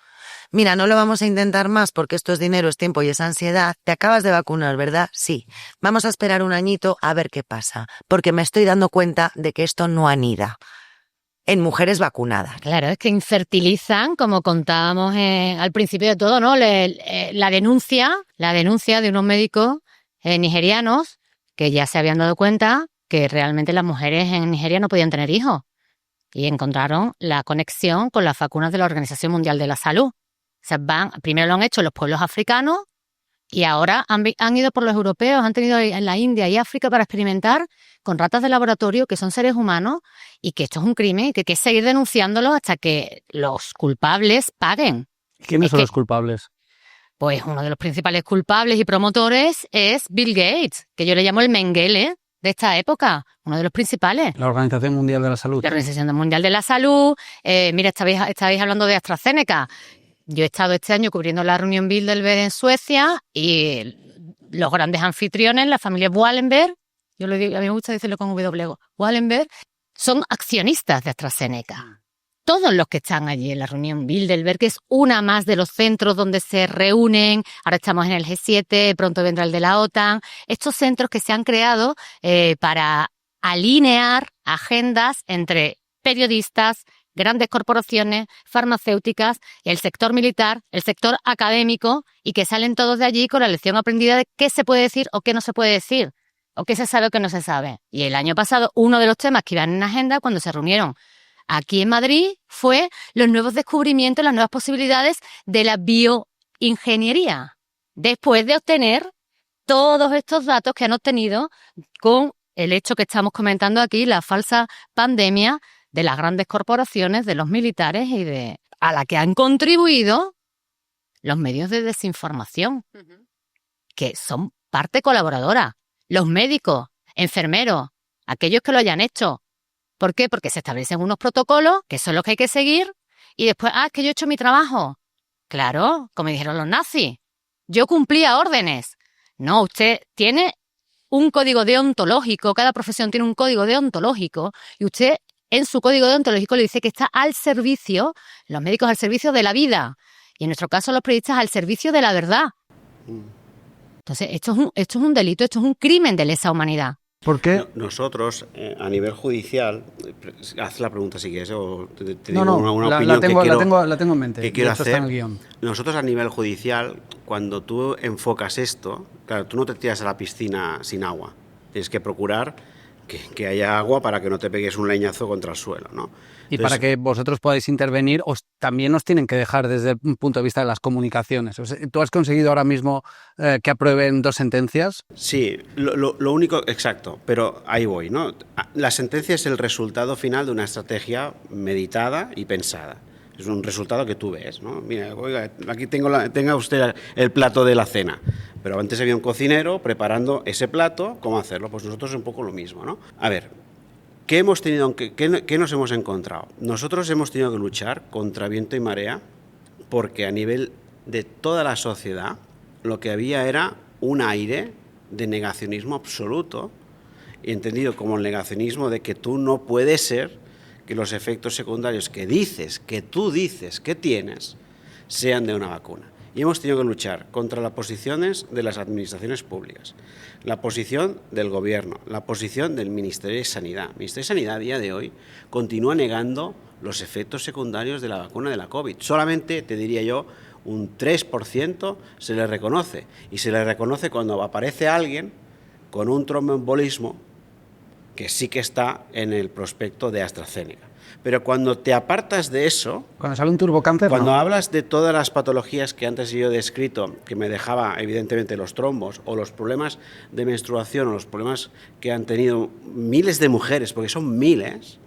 mira, no lo vamos a intentar más porque esto es dinero, es tiempo y es ansiedad. Te acabas de vacunar, ¿verdad? Sí. Vamos a esperar un añito a ver qué pasa, porque me estoy dando cuenta de que esto no anida en mujeres vacunadas. Claro, es que infertilizan, como contábamos al principio de todo, ¿no? La denuncia de unos médicos nigerianos que ya se habían dado cuenta que realmente las mujeres en Nigeria no podían tener hijos. y encontraron la conexión con las vacunas de la Organización Mundial de la Salud. O sea, primero lo han hecho los pueblos africanos y ahora han ido por los europeos, han tenido en la India y África para experimentar con ratas de laboratorio que son seres humanos y que esto es un crimen y que hay que seguir denunciándolo hasta que los culpables paguen. ¿Quiénes son los culpables? Pues uno de los principales culpables y promotores es Bill Gates, que yo le llamo el Mengele de esta época, uno de los principales. La Organización Mundial de la Salud. La Organización Mundial de la Salud. Mira, estabais hablando de AstraZeneca. Yo he estado este año cubriendo la reunión Bilderberg en Suecia y los grandes anfitriones, la familia Wallenberg, yo lo digo, a mí me gusta decirlo con W, Wallenberg, son accionistas de AstraZeneca. Todos los que están allí en la reunión Bilderberg, que es una más de los centros donde se reúnen, ahora estamos en el G7, pronto vendrá el de la OTAN, estos centros que se han creado para alinear agendas entre periodistas, grandes corporaciones, farmacéuticas, el sector militar, el sector académico, y que salen todos de allí con la lección aprendida de qué se puede decir o qué no se puede decir, o qué se sabe o qué no se sabe. Y el año pasado, uno de los temas que iban en agenda cuando se reunieron aquí en Madrid fue los nuevos descubrimientos, las nuevas posibilidades de la bioingeniería, después de obtener todos estos datos que han obtenido con el hecho que estamos comentando aquí, la falsa pandemia de las grandes corporaciones, de los militares y a la que han contribuido los medios de desinformación, que son parte colaboradora, los médicos, enfermeros, aquellos que lo hayan hecho. ¿Por qué? Porque se establecen unos protocolos que son los que hay que seguir y después, es que yo he hecho mi trabajo. Claro, como dijeron los nazis, yo cumplía órdenes. No, usted tiene un código deontológico, cada profesión tiene un código deontológico y usted en su código deontológico le dice que está al servicio, los médicos al servicio de la vida y en nuestro caso los periodistas al servicio de la verdad. Entonces, esto es un delito, esto es un crimen de lesa humanidad. ¿Por qué? Nosotros, a nivel judicial, haz la pregunta si quieres, o te No, digo no, una opinión la tengo en mente. que quiero De hecho, está hacer. en el guión. Nosotros a nivel judicial, cuando tú enfocas esto, claro, tú no te tiras a la piscina sin agua. Tienes que procurar que haya agua para que no te pegues un leñazo contra el suelo, ¿no? Y Entonces, para que vosotros podáis intervenir, también os tienen que dejar desde el punto de vista de las comunicaciones. O sea, ¿tú has conseguido ahora mismo que aprueben 2 sentencias? Sí, lo único, exacto, pero ahí voy, ¿no? La sentencia es el resultado final de una estrategia meditada y pensada. Es un resultado que tú ves, ¿no? Mira, oiga, aquí tenga usted el plato de la cena, pero antes había un cocinero preparando ese plato, ¿cómo hacerlo? Pues nosotros es un poco lo mismo, ¿no? A ver, ¿qué nos hemos encontrado? Nosotros hemos tenido que luchar contra viento y marea porque a nivel de toda la sociedad lo que había era un aire de negacionismo absoluto, entendido como el negacionismo de que tú no puedes ser que los efectos secundarios que tú dices que tienes sean de una vacuna. Y hemos tenido que luchar contra las posiciones de las administraciones públicas, la posición del Gobierno, la posición del Ministerio de Sanidad. El Ministerio de Sanidad a día de hoy continúa negando los efectos secundarios de la vacuna de la COVID. Solamente, te diría yo, un 3% se le reconoce. Y se le reconoce cuando aparece alguien con un tromboembolismo que sí que está en el prospecto de AstraZeneca. Pero cuando te apartas de eso, Cuando sale un turbocáncer, cuando no. hablas de todas las patologías que antes yo he descrito, que me dejaba evidentemente los trombos o los problemas de menstruación o los problemas que han tenido miles de mujeres, porque son miles,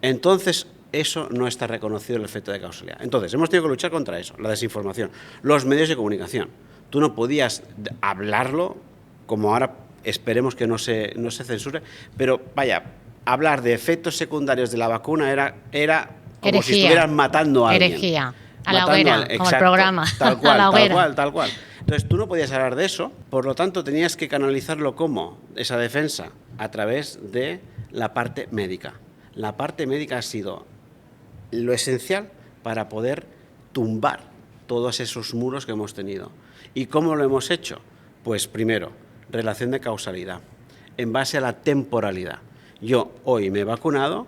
entonces eso no está reconocido el efecto de causalidad. Entonces hemos tenido que luchar contra eso, la desinformación, los medios de comunicación. Tú no podías hablarlo como ahora. Esperemos que no se censure, pero vaya, hablar de efectos secundarios de la vacuna era como Herejía. si estuvieran matando a alguien. Herejía. A la Matando hoguera, a alguien. como el Exacto, programa. Tal cual, A la hoguera. tal cual. Entonces tú no podías hablar de eso, por lo tanto tenías que canalizarlo como esa defensa a través de la parte médica. La parte médica ha sido lo esencial para poder tumbar todos esos muros que hemos tenido. ¿Y cómo lo hemos hecho? Pues primero, relación de causalidad, en base a la temporalidad. Yo hoy me he vacunado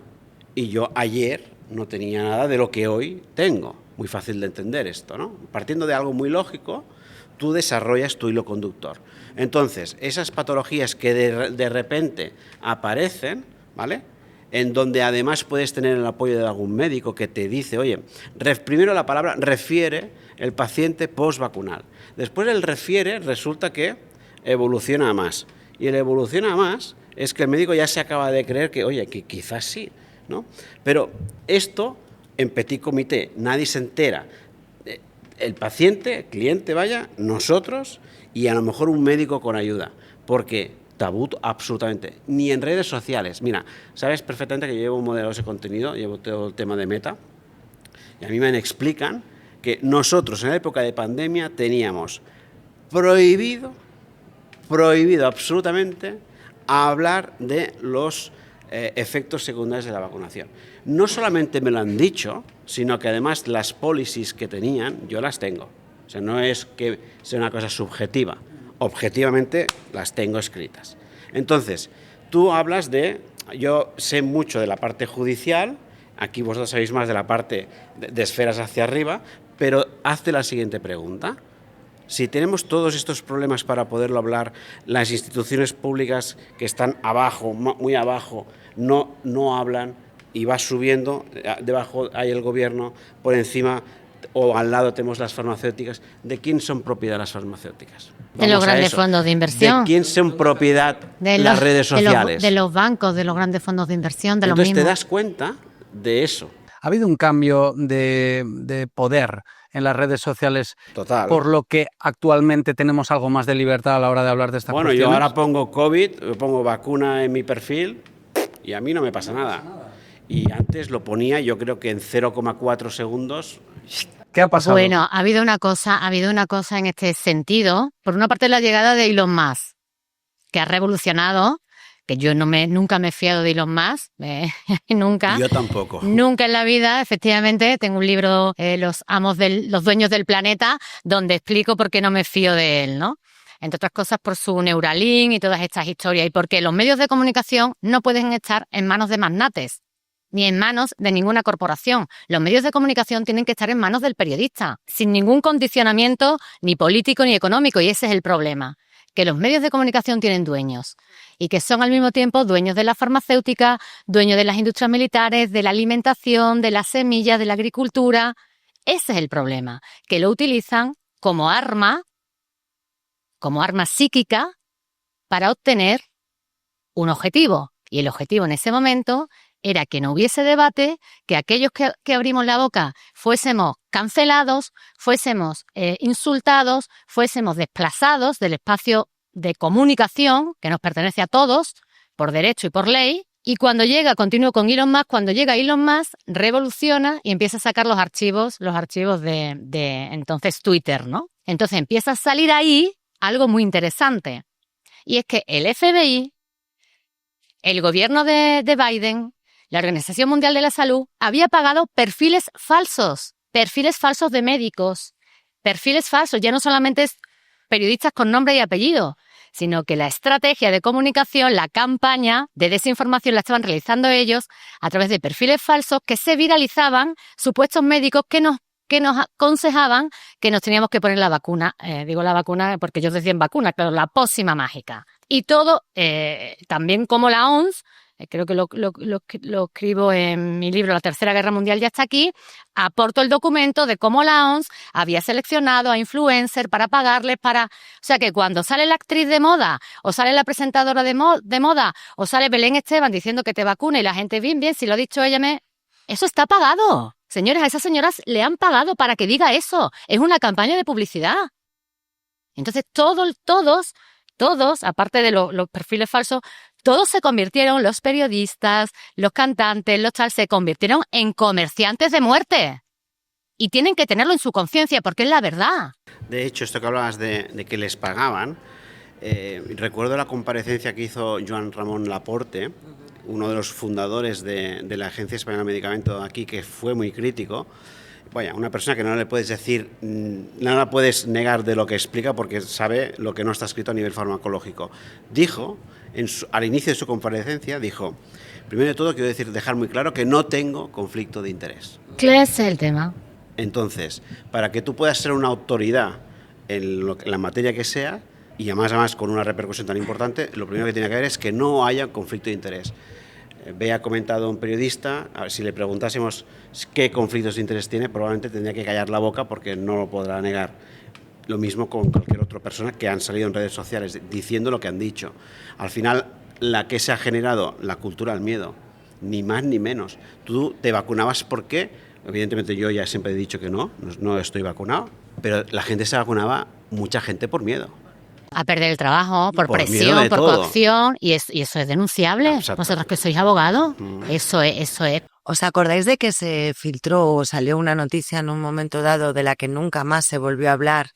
y yo ayer no tenía nada de lo que hoy tengo. Muy fácil de entender esto, ¿no? Partiendo de algo muy lógico, tú desarrollas tu hilo conductor. Entonces, esas patologías que de repente aparecen, ¿vale? en donde además puedes tener el apoyo de algún médico que te dice, oye, primero la palabra refiere el paciente postvacunal. Después el refiere resulta que evoluciona a más. Y el evoluciona a más es que el médico ya se acaba de creer que, oye, que quizás sí, ¿no? Pero esto, en petit comité, nadie se entera. El paciente, el cliente, vaya, nosotros y a lo mejor un médico con ayuda. Porque tabú absolutamente. Ni en redes sociales. Mira, sabes perfectamente que yo llevo un modelo de contenido, llevo todo el tema de Meta, y a mí me explican que nosotros en la época de pandemia teníamos prohibido absolutamente hablar de los efectos secundarios de la vacunación. No solamente me lo han dicho, sino que además las policies que tenían, yo las tengo. O sea, no es que sea una cosa subjetiva. Objetivamente las tengo escritas. Entonces, tú hablas de... Yo sé mucho de la parte judicial, aquí vosotros sabéis más de la parte de esferas hacia arriba, pero hazte la siguiente pregunta. Si tenemos todos estos problemas para poderlo hablar, las instituciones públicas que están abajo, muy abajo, no hablan y va subiendo, debajo hay el gobierno, por encima o al lado tenemos las farmacéuticas. ¿De quién son propiedad las farmacéuticas? De los grandes fondos de inversión. ¿De quién son propiedad las redes sociales? De los bancos, de los grandes fondos de inversión, de los mismos. Entonces te das cuenta de eso. Ha habido un cambio de poder en las redes sociales. Total. Por lo que actualmente tenemos algo más de libertad a la hora de hablar de esta cuestión. Bueno, yo ahora pongo COVID, pongo vacuna en mi perfil y a mí no me pasa nada. Y antes lo ponía, yo creo que en 0,4 segundos. ¿Qué ha pasado? Bueno, ha habido una cosa en este sentido. Por una parte, la llegada de Elon Musk, que ha revolucionado, que yo nunca me he fiado de Elon Musk, nunca. Yo tampoco. Nunca en la vida, efectivamente. Tengo un libro, los dueños del planeta, donde explico por qué no me fío de él, ¿no? Entre otras cosas por su Neuralink y todas estas historias, y porque los medios de comunicación no pueden estar en manos de magnates, ni en manos de ninguna corporación. Los medios de comunicación tienen que estar en manos del periodista, sin ningún condicionamiento ni político ni económico, y ese es el problema, que los medios de comunicación tienen dueños y que son al mismo tiempo dueños de la farmacéutica, dueños de las industrias militares, de la alimentación, de las semillas, de la agricultura. Ese es el problema, que lo utilizan como arma psíquica para obtener un objetivo. Y el objetivo en ese momento era que no hubiese debate, que aquellos que abrimos la boca fuésemos cancelados, fuésemos insultados, fuésemos desplazados del espacio de comunicación que nos pertenece a todos, por derecho y por ley. Y cuando continúo con Elon Musk, cuando llega Elon Musk, revoluciona y empieza a sacar los archivos de entonces Twitter, ¿no? Entonces empieza a salir ahí algo muy interesante. Y es que el FBI, el gobierno de Biden, la Organización Mundial de la Salud, había pagado perfiles falsos de médicos, perfiles falsos, ya no solamente es periodistas con nombre y apellido, sino que la estrategia de comunicación, la campaña de desinformación la estaban realizando ellos a través de perfiles falsos que se viralizaban, supuestos médicos que nos aconsejaban que nos teníamos que poner la vacuna, digo la vacuna porque ellos decían vacuna, claro, la pócima mágica. Y todo, también como la OMS, creo que lo escribo en mi libro La Tercera Guerra Mundial ya está aquí, aporto el documento de cómo la OMS había seleccionado a influencers para pagarles O sea que cuando sale la actriz de moda, o sale la presentadora de moda, o sale Belén Esteban diciendo que te vacune y la gente, bien, si lo ha dicho ella, eso está pagado. Señores, a esas señoras le han pagado para que diga eso. Es una campaña de publicidad. Entonces todos, aparte de los perfiles falsos, todos se convirtieron, los periodistas, los cantantes, se convirtieron en comerciantes de muerte. Y tienen que tenerlo en su conciencia porque es la verdad. De hecho, esto que hablabas de que les pagaban, recuerdo la comparecencia que hizo Joan Ramón Laporte, uno de los fundadores de la Agencia Española de Medicamentos aquí, que fue muy crítico. Vaya, una persona que no le puedes decir, no la puedes negar de lo que explica porque sabe lo que no está escrito a nivel farmacológico. Dijo, al inicio de su comparecencia, dijo, primero de todo quiero dejar muy claro que no tengo conflicto de interés. ¿Qué es el tema? Entonces, para que tú puedas ser una autoridad en la materia que sea, y además con una repercusión tan importante, lo primero que tiene que haber es que no haya conflicto de interés. Bea ha comentado a un periodista, a ver, si le preguntásemos qué conflictos de interés tiene, probablemente tendría que callar la boca porque no lo podrá negar. Lo mismo con cualquier otra persona que han salido en redes sociales diciendo lo que han dicho. Al final, la que se ha generado la cultura del miedo, ni más ni menos. Tú te vacunabas porque, evidentemente yo ya siempre he dicho que no estoy vacunado, pero la gente se vacunaba, mucha gente por miedo. A perder el trabajo, por miedo presión, de por todo. coacción, y eso es denunciable. Exacto. Vosotros que sois abogados, eso es. ¿Os acordáis de que se filtró o salió una noticia en un momento dado de la que nunca más se volvió a hablar?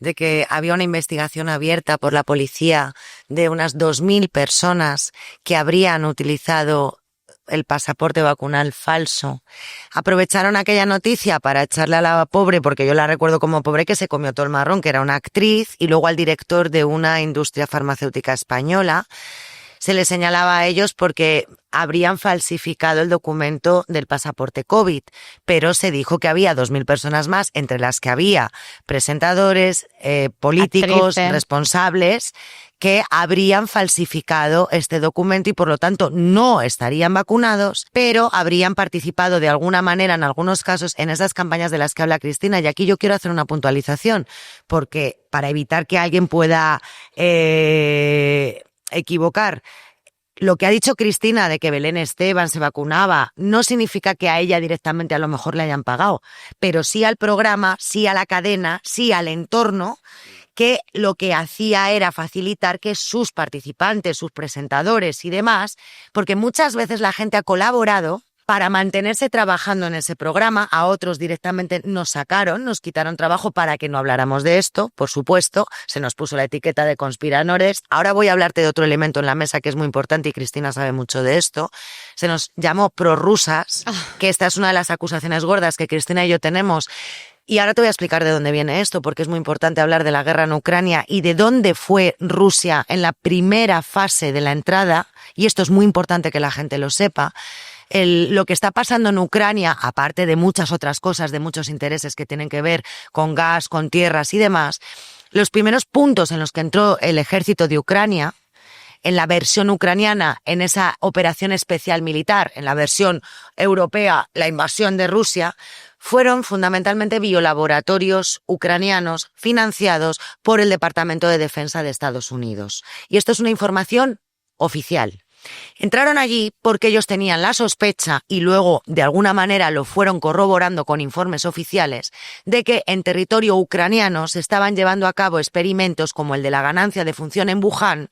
De que había una investigación abierta por la policía de unas 2.000 personas que habrían utilizado el pasaporte vacunal falso. Aprovecharon aquella noticia para echarle a la pobre, porque yo la recuerdo como pobre, que se comió todo el marrón, que era una actriz, y luego al director de una industria farmacéutica española. Se les señalaba a ellos porque habrían falsificado el documento del pasaporte COVID, pero se dijo que había 2.000 personas más, entre las que había presentadores, políticos, actrices, responsables, que habrían falsificado este documento y por lo tanto no estarían vacunados, pero habrían participado de alguna manera en algunos casos en esas campañas de las que habla Cristina. Y aquí yo quiero hacer una puntualización, porque para evitar que alguien pueda equivocar, lo que ha dicho Cristina de que Belén Esteban se vacunaba no significa que a ella directamente a lo mejor le hayan pagado, pero sí al programa, sí a la cadena, sí al entorno, que lo que hacía era facilitar que sus participantes, sus presentadores y demás, porque muchas veces la gente ha colaborado para mantenerse trabajando en ese programa. A otros directamente nos sacaron, nos quitaron trabajo para que no habláramos de esto, por supuesto, se nos puso la etiqueta de conspiradores. Ahora voy a hablarte de otro elemento en la mesa que es muy importante y Cristina sabe mucho de esto. Se nos llamó prorrusas, que esta es una de las acusaciones gordas que Cristina y yo tenemos. Y ahora te voy a explicar de dónde viene esto, porque es muy importante hablar de la guerra en Ucrania y de dónde fue Rusia en la primera fase de la entrada, y esto es muy importante que la gente lo sepa. Lo que está pasando en Ucrania, aparte de muchas otras cosas, de muchos intereses que tienen que ver con gas, con tierras y demás, los primeros puntos en los que entró el ejército de Ucrania, en la versión ucraniana, en esa operación especial militar, en la versión europea, la invasión de Rusia, fueron fundamentalmente biolaboratorios ucranianos financiados por el Departamento de Defensa de Estados Unidos. Y esto es una información oficial. Entraron allí porque ellos tenían la sospecha, y luego de alguna manera lo fueron corroborando con informes oficiales, de que en territorio ucraniano se estaban llevando a cabo experimentos como el de la ganancia de función en Wuhan,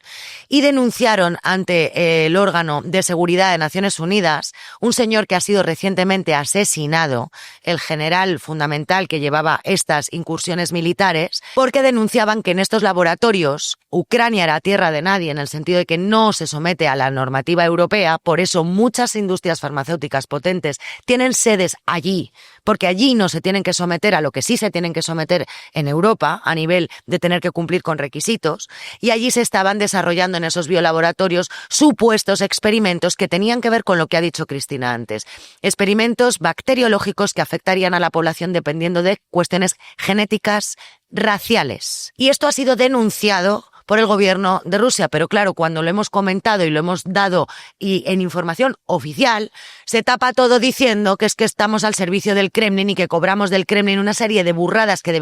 y denunciaron ante el órgano de seguridad de Naciones Unidas un señor que ha sido recientemente asesinado, el general fundamental que llevaba estas incursiones militares, porque denunciaban que en estos laboratorios Ucrania era tierra de nadie, en el sentido de que no se somete a la normativa europea. Por eso muchas industrias farmacéuticas potentes tienen sedes allí, porque allí no se tienen que someter a lo que sí se tienen que someter en Europa a nivel de tener que cumplir con requisitos, y allí se estaban desarrollando en esos biolaboratorios supuestos experimentos que tenían que ver con lo que ha dicho Cristina antes, experimentos bacteriológicos que afectarían a la población dependiendo de cuestiones genéticas, raciales. Y esto ha sido denunciado por el gobierno de Rusia, pero claro, cuando lo hemos comentado y lo hemos dado y en información oficial, se tapa todo diciendo que es que estamos al servicio del Kremlin y que cobramos del Kremlin una serie de burradas que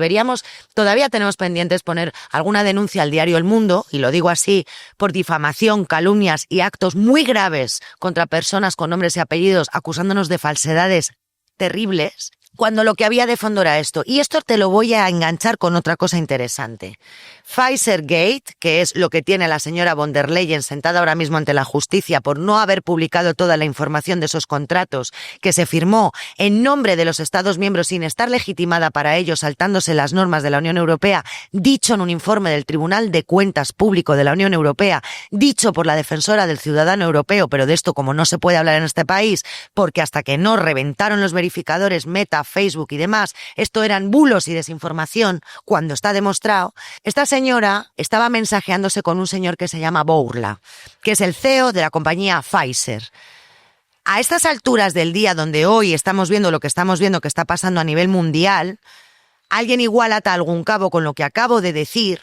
todavía tenemos pendientes poner alguna denuncia al diario El Mundo, y lo digo así, por difamación, calumnias y actos muy graves contra personas con nombres y apellidos acusándonos de falsedades terribles, cuando lo que había de fondo era esto. Y esto te lo voy a enganchar con otra cosa interesante. Pfizergate, que es lo que tiene la señora von der Leyen sentada ahora mismo ante la justicia por no haber publicado toda la información de esos contratos que se firmó en nombre de los Estados miembros sin estar legitimada para ello, saltándose las normas de la Unión Europea, dicho en un informe del Tribunal de Cuentas Público de la Unión Europea, dicho por la defensora del ciudadano europeo, pero de esto como no se puede hablar en este país, porque hasta que no reventaron los verificadores Meta, Facebook y demás, esto eran bulos y desinformación, cuando está demostrado. Esta señora estaba mensajeándose con un señor que se llama Bourla, que es el CEO de la compañía Pfizer. A estas alturas del día, donde hoy estamos viendo lo que estamos viendo que está pasando a nivel mundial, alguien igual ata algún cabo con lo que acabo de decir,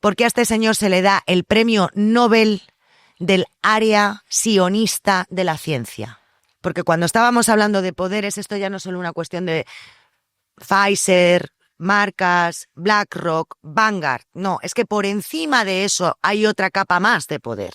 porque a este señor se le da el premio Nobel del área sionista de la ciencia. Porque cuando estábamos hablando de poderes, esto ya no es solo una cuestión de Pfizer, marcas, BlackRock, Vanguard. No, es que por encima de eso hay otra capa más de poder.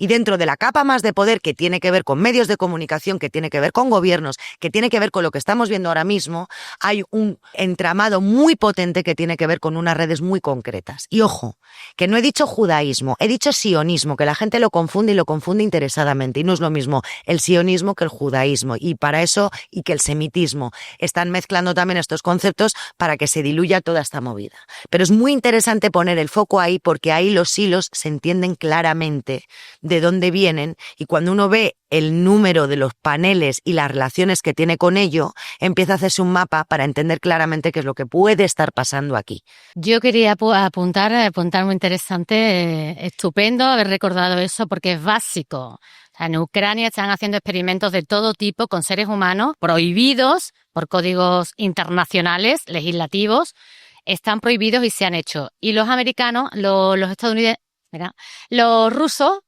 Y dentro de la capa más de poder, que tiene que ver con medios de comunicación, que tiene que ver con gobiernos, que tiene que ver con lo que estamos viendo ahora mismo, hay un entramado muy potente que tiene que ver con unas redes muy concretas. Y ojo, que no he dicho judaísmo, he dicho sionismo, que la gente lo confunde y lo confunde interesadamente. Y no es lo mismo el sionismo que el judaísmo. Y para eso, y que el semitismo. Están mezclando también estos conceptos para que se diluya toda esta movida. Pero es muy interesante poner el foco ahí, porque ahí los hilos se entienden claramente de dónde vienen, y cuando uno ve el número de los paneles y las relaciones que tiene con ello, empieza a hacerse un mapa para entender claramente qué es lo que puede estar pasando aquí. Yo quería apuntar muy interesante, estupendo haber recordado eso, porque es básico. O sea, en Ucrania están haciendo experimentos de todo tipo con seres humanos prohibidos por códigos internacionales, legislativos, están prohibidos y se han hecho. Y los americanos, los estadounidenses, mira, los rusos,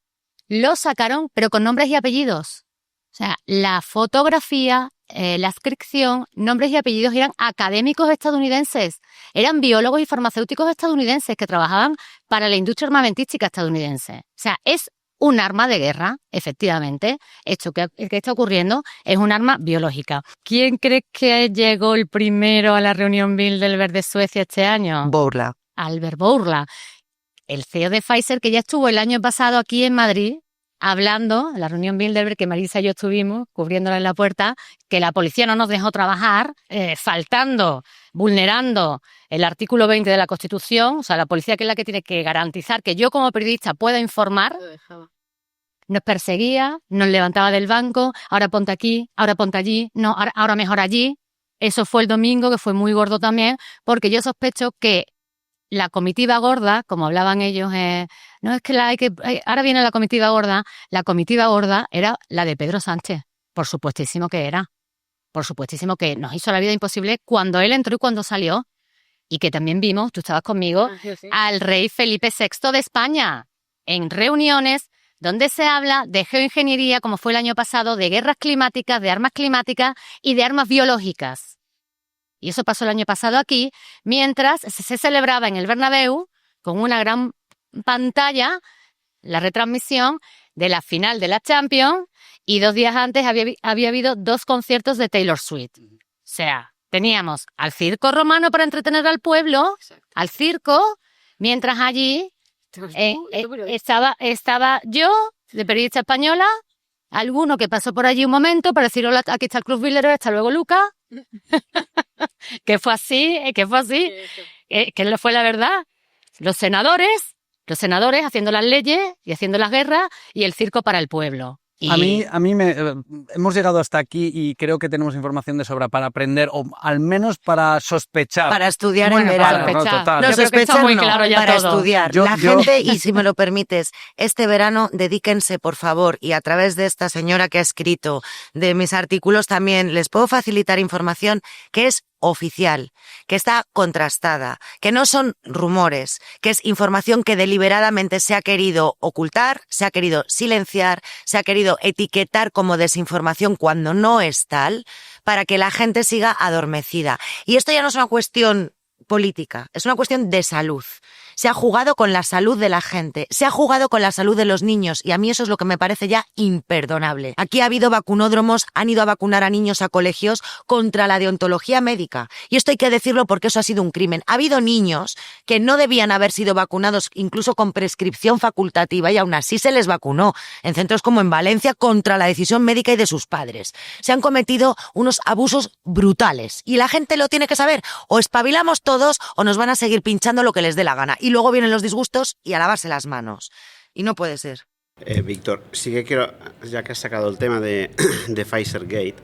los sacaron, pero con nombres y apellidos. O sea, la fotografía, la inscripción, nombres y apellidos eran académicos estadounidenses, eran biólogos y farmacéuticos estadounidenses que trabajaban para la industria armamentística estadounidense. O sea, es un arma de guerra, efectivamente. Esto que está ocurriendo es un arma biológica. ¿Quién cree que llegó el primero a la reunión Bilderberg de Suecia este año? Bourla. Albert Bourla, el CEO de Pfizer, que ya estuvo el año pasado aquí en Madrid hablando, en la reunión Bilderberg, que Marisa y yo estuvimos cubriéndola en la puerta, que la policía no nos dejó trabajar, faltando, vulnerando el artículo 20 de la Constitución. O sea, la policía, que es la que tiene que garantizar que yo como periodista pueda informar, nos perseguía, nos levantaba del banco, ahora ponte aquí, ahora ponte allí, no, ahora mejor allí. Eso fue el domingo, que fue muy gordo también, porque yo sospecho que la comitiva gorda, como hablaban ellos, no es que ahora viene la comitiva gorda era la de Pedro Sánchez. Por supuestísimo que era. Por supuestísimo que nos hizo la vida imposible cuando él entró y cuando salió. Y que también vimos, tú estabas conmigo, sí, al rey Felipe VI de España en reuniones donde se habla de geoingeniería, como fue el año pasado, de guerras climáticas, de armas climáticas y de armas biológicas. Y eso pasó el año pasado aquí, mientras se celebraba en el Bernabéu, con una gran pantalla, la retransmisión de la final de la Champions, y 2 días antes había habido 2 conciertos de Taylor Swift. O sea, teníamos al circo romano para entretener al pueblo, al circo, mientras allí estaba yo, de periodista española, alguno que pasó por allí un momento para decir, hola, aquí está el Club Bilderberg, hasta luego, Luca. que fue así, que fue la verdad. Los senadores haciendo las leyes y haciendo las guerras, y el circo para el pueblo. A mí hemos llegado hasta aquí y creo que tenemos información de sobra para aprender, o al menos para sospechar. Para estudiar en verano. No, sospechar muy claro ya para todo. Estudiar. Gente, y si me lo permites, este verano dedíquense, por favor, y a través de esta señora que ha escrito, de mis artículos también, les puedo facilitar información que es oficial, que está contrastada, que no son rumores, que es información que deliberadamente se ha querido ocultar, se ha querido silenciar, se ha querido etiquetar como desinformación cuando no es tal, para que la gente siga adormecida. Y esto ya no es una cuestión política, es una cuestión de salud. Se ha jugado con la salud de la gente, se ha jugado con la salud de los niños, y a mí eso es lo que me parece ya imperdonable. Aquí ha habido vacunódromos, han ido a vacunar a niños a colegios contra la deontología médica, y esto hay que decirlo porque eso ha sido un crimen. Ha habido niños que no debían haber sido vacunados, incluso con prescripción facultativa, y aún así se les vacunó en centros como en Valencia contra la decisión médica y de sus padres. Se han cometido unos abusos brutales, y la gente lo tiene que saber. O espabilamos todos o nos van a seguir pinchando lo que les dé la gana. Y luego vienen los disgustos y a lavarse las manos. Y no puede ser. Víctor, sí que quiero, ya que has sacado el tema de Pfizer Gate,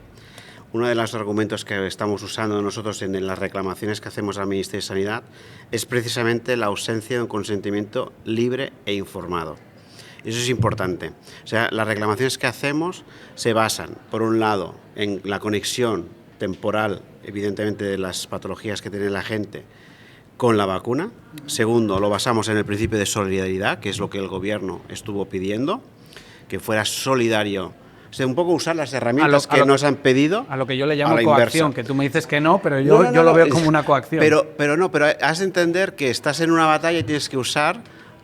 uno de los argumentos que estamos usando nosotros en las reclamaciones que hacemos al Ministerio de Sanidad es precisamente la ausencia de un consentimiento libre e informado. Eso es importante. O sea, las reclamaciones que hacemos se basan, por un lado, en la conexión temporal, evidentemente, de las patologías que tiene la gente con la vacuna. Segundo, lo basamos en el principio de solidaridad, que es lo que el gobierno estuvo pidiendo. que fuera solidario. O sea, un poco usar las herramientas que nos han pedido. A lo que yo le llamo inversa. coacción, que tú me dices que no, pero yo lo veo como una coacción. Pero has de entender que estás en una batalla y tienes que usar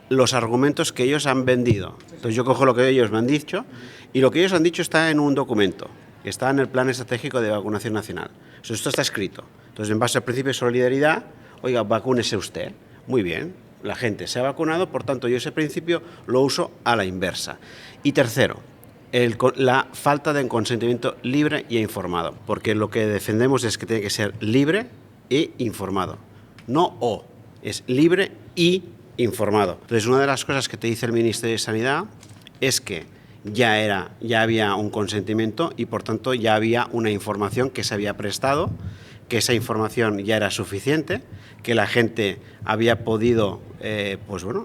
los argumentos que ellos han vendido. Entonces yo cojo lo que ellos me han dicho y lo que ellos han dicho está en un documento, que está en el Plan Estratégico de Vacunación Nacional. O sea, esto está escrito. Entonces, en base al principio de solidaridad, oiga, vacúnese usted. Muy bien, la gente se ha vacunado, por tanto yo ese principio lo uso a la inversa. Y tercero, la falta de consentimiento libre e informado, porque lo que defendemos es que tiene que ser libre e informado, no o, es libre y informado. Entonces, una de las cosas que te dice el Ministerio de Sanidad es que ya había un consentimiento y, por tanto, ya había una información que se había prestado, que esa información ya era suficiente, que la gente había podido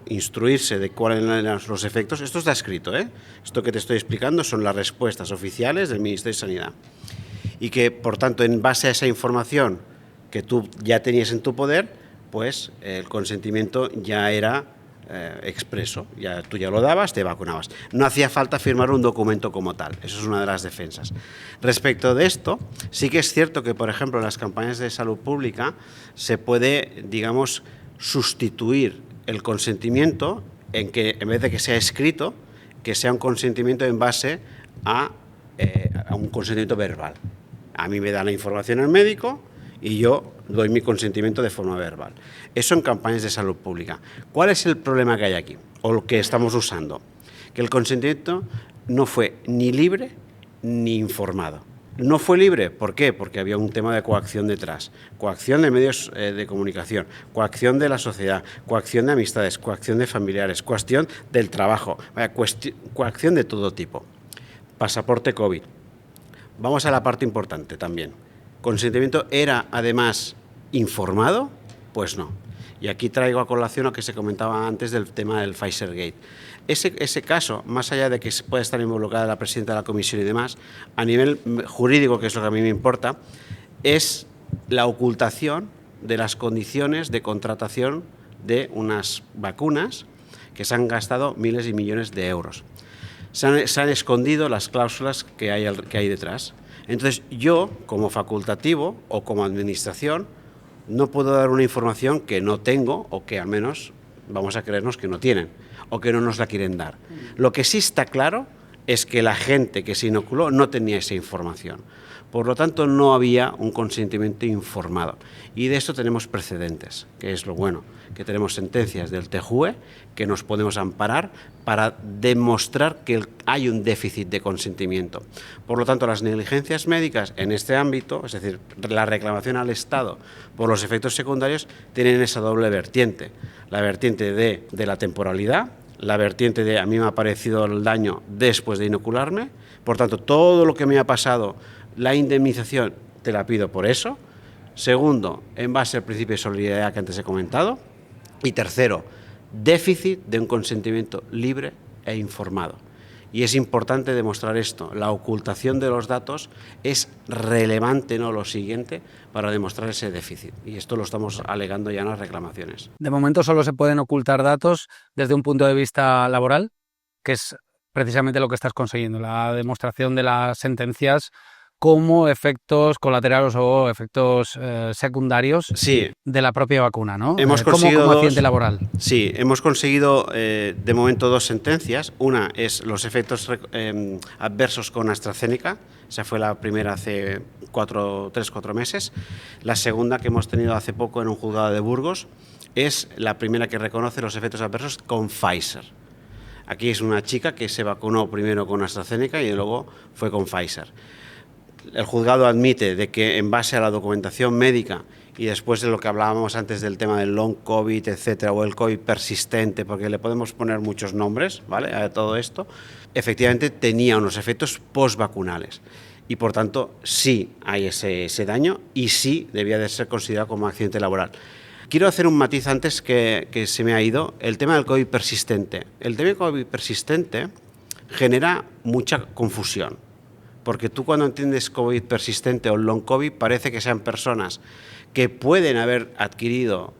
instruirse de cuáles eran los efectos. Esto está escrito, ¿eh? Esto que te estoy explicando son las respuestas oficiales del Ministerio de Sanidad. Y que, por tanto, en base a esa información que tú ya tenías en tu poder, pues el consentimiento ya era expreso, tú ya lo dabas, te vacunabas. No hacía falta firmar un documento como tal, eso es una de las defensas. Respecto de esto, sí que es cierto que, por ejemplo, en las campañas de salud pública se puede, digamos, sustituir el consentimiento en que, en vez de que sea escrito, que sea un consentimiento en base a un consentimiento verbal. A mí me da la información el médico y yo doy mi consentimiento de forma verbal. Eso en campañas de salud pública. ¿Cuál es el problema que hay aquí? O lo que estamos usando. Que el consentimiento no fue ni libre ni informado. No fue libre, ¿por qué? Porque había un tema de coacción detrás. Coacción de medios de comunicación, coacción de la sociedad, coacción de amistades, coacción de familiares, coacción del trabajo, coacción de todo tipo. Pasaporte COVID. Vamos a la parte importante también. ¿Consentimiento era, además, informado? Pues no. Y aquí traigo a colación lo que se comentaba antes del tema del Pfizer Gate. Ese caso, más allá de que pueda estar involucrada la presidenta de la comisión y demás, a nivel jurídico, que es lo que a mí me importa, es la ocultación de las condiciones de contratación de unas vacunas que se han gastado miles y millones de euros. Se han escondido las cláusulas que hay detrás. Entonces, yo, como facultativo o como administración, no puedo dar una información que no tengo o que al menos vamos a creernos que no tienen o que no nos la quieren dar. Lo que sí está claro es que la gente que se inoculó no tenía esa información. Por lo tanto, no había un consentimiento informado. Y de esto tenemos precedentes, que es lo bueno, que tenemos sentencias del TJUE que nos podemos amparar para demostrar que hay un déficit de consentimiento. Por lo tanto, las negligencias médicas en este ámbito, es decir, la reclamación al Estado por los efectos secundarios, tienen esa doble vertiente. La vertiente de la temporalidad, la vertiente de a mí me ha aparecido el daño después de inocularme, por tanto, todo lo que me ha pasado, la indemnización te la pido por eso. Segundo, en base al principio de solidaridad que antes he comentado. Y tercero, déficit de un consentimiento libre e informado. Y es importante demostrar esto. La ocultación de los datos es relevante, ¿no?, lo siguiente, para demostrar ese déficit. Y esto lo estamos alegando ya en las reclamaciones. De momento solo se pueden ocultar datos desde un punto de vista laboral, que es precisamente lo que estás consiguiendo, la demostración de las sentencias como efectos colaterales o efectos secundarios de la propia vacuna, ¿no? Hemos conseguido como accidente laboral. Sí, hemos conseguido de momento 2 sentencias. Una es los efectos adversos con AstraZeneca. Esa fue la primera hace 3-4 meses. La segunda, que hemos tenido hace poco en un juzgado de Burgos, es la primera que reconoce los efectos adversos con Pfizer. Aquí es una chica que se vacunó primero con AstraZeneca y luego fue con Pfizer. El juzgado admite de que en base a la documentación médica y después de lo que hablábamos antes del tema del long COVID, etcétera, o el COVID persistente, porque le podemos poner muchos nombres, ¿vale?, a todo esto, efectivamente tenía unos efectos postvacunales y por tanto sí hay ese daño y sí debía de ser considerado como accidente laboral. Quiero hacer un matiz antes que se me ha ido, el tema del COVID persistente. El tema del COVID persistente genera mucha confusión. Porque tú cuando entiendes COVID persistente o long COVID parece que sean personas que pueden haber adquirido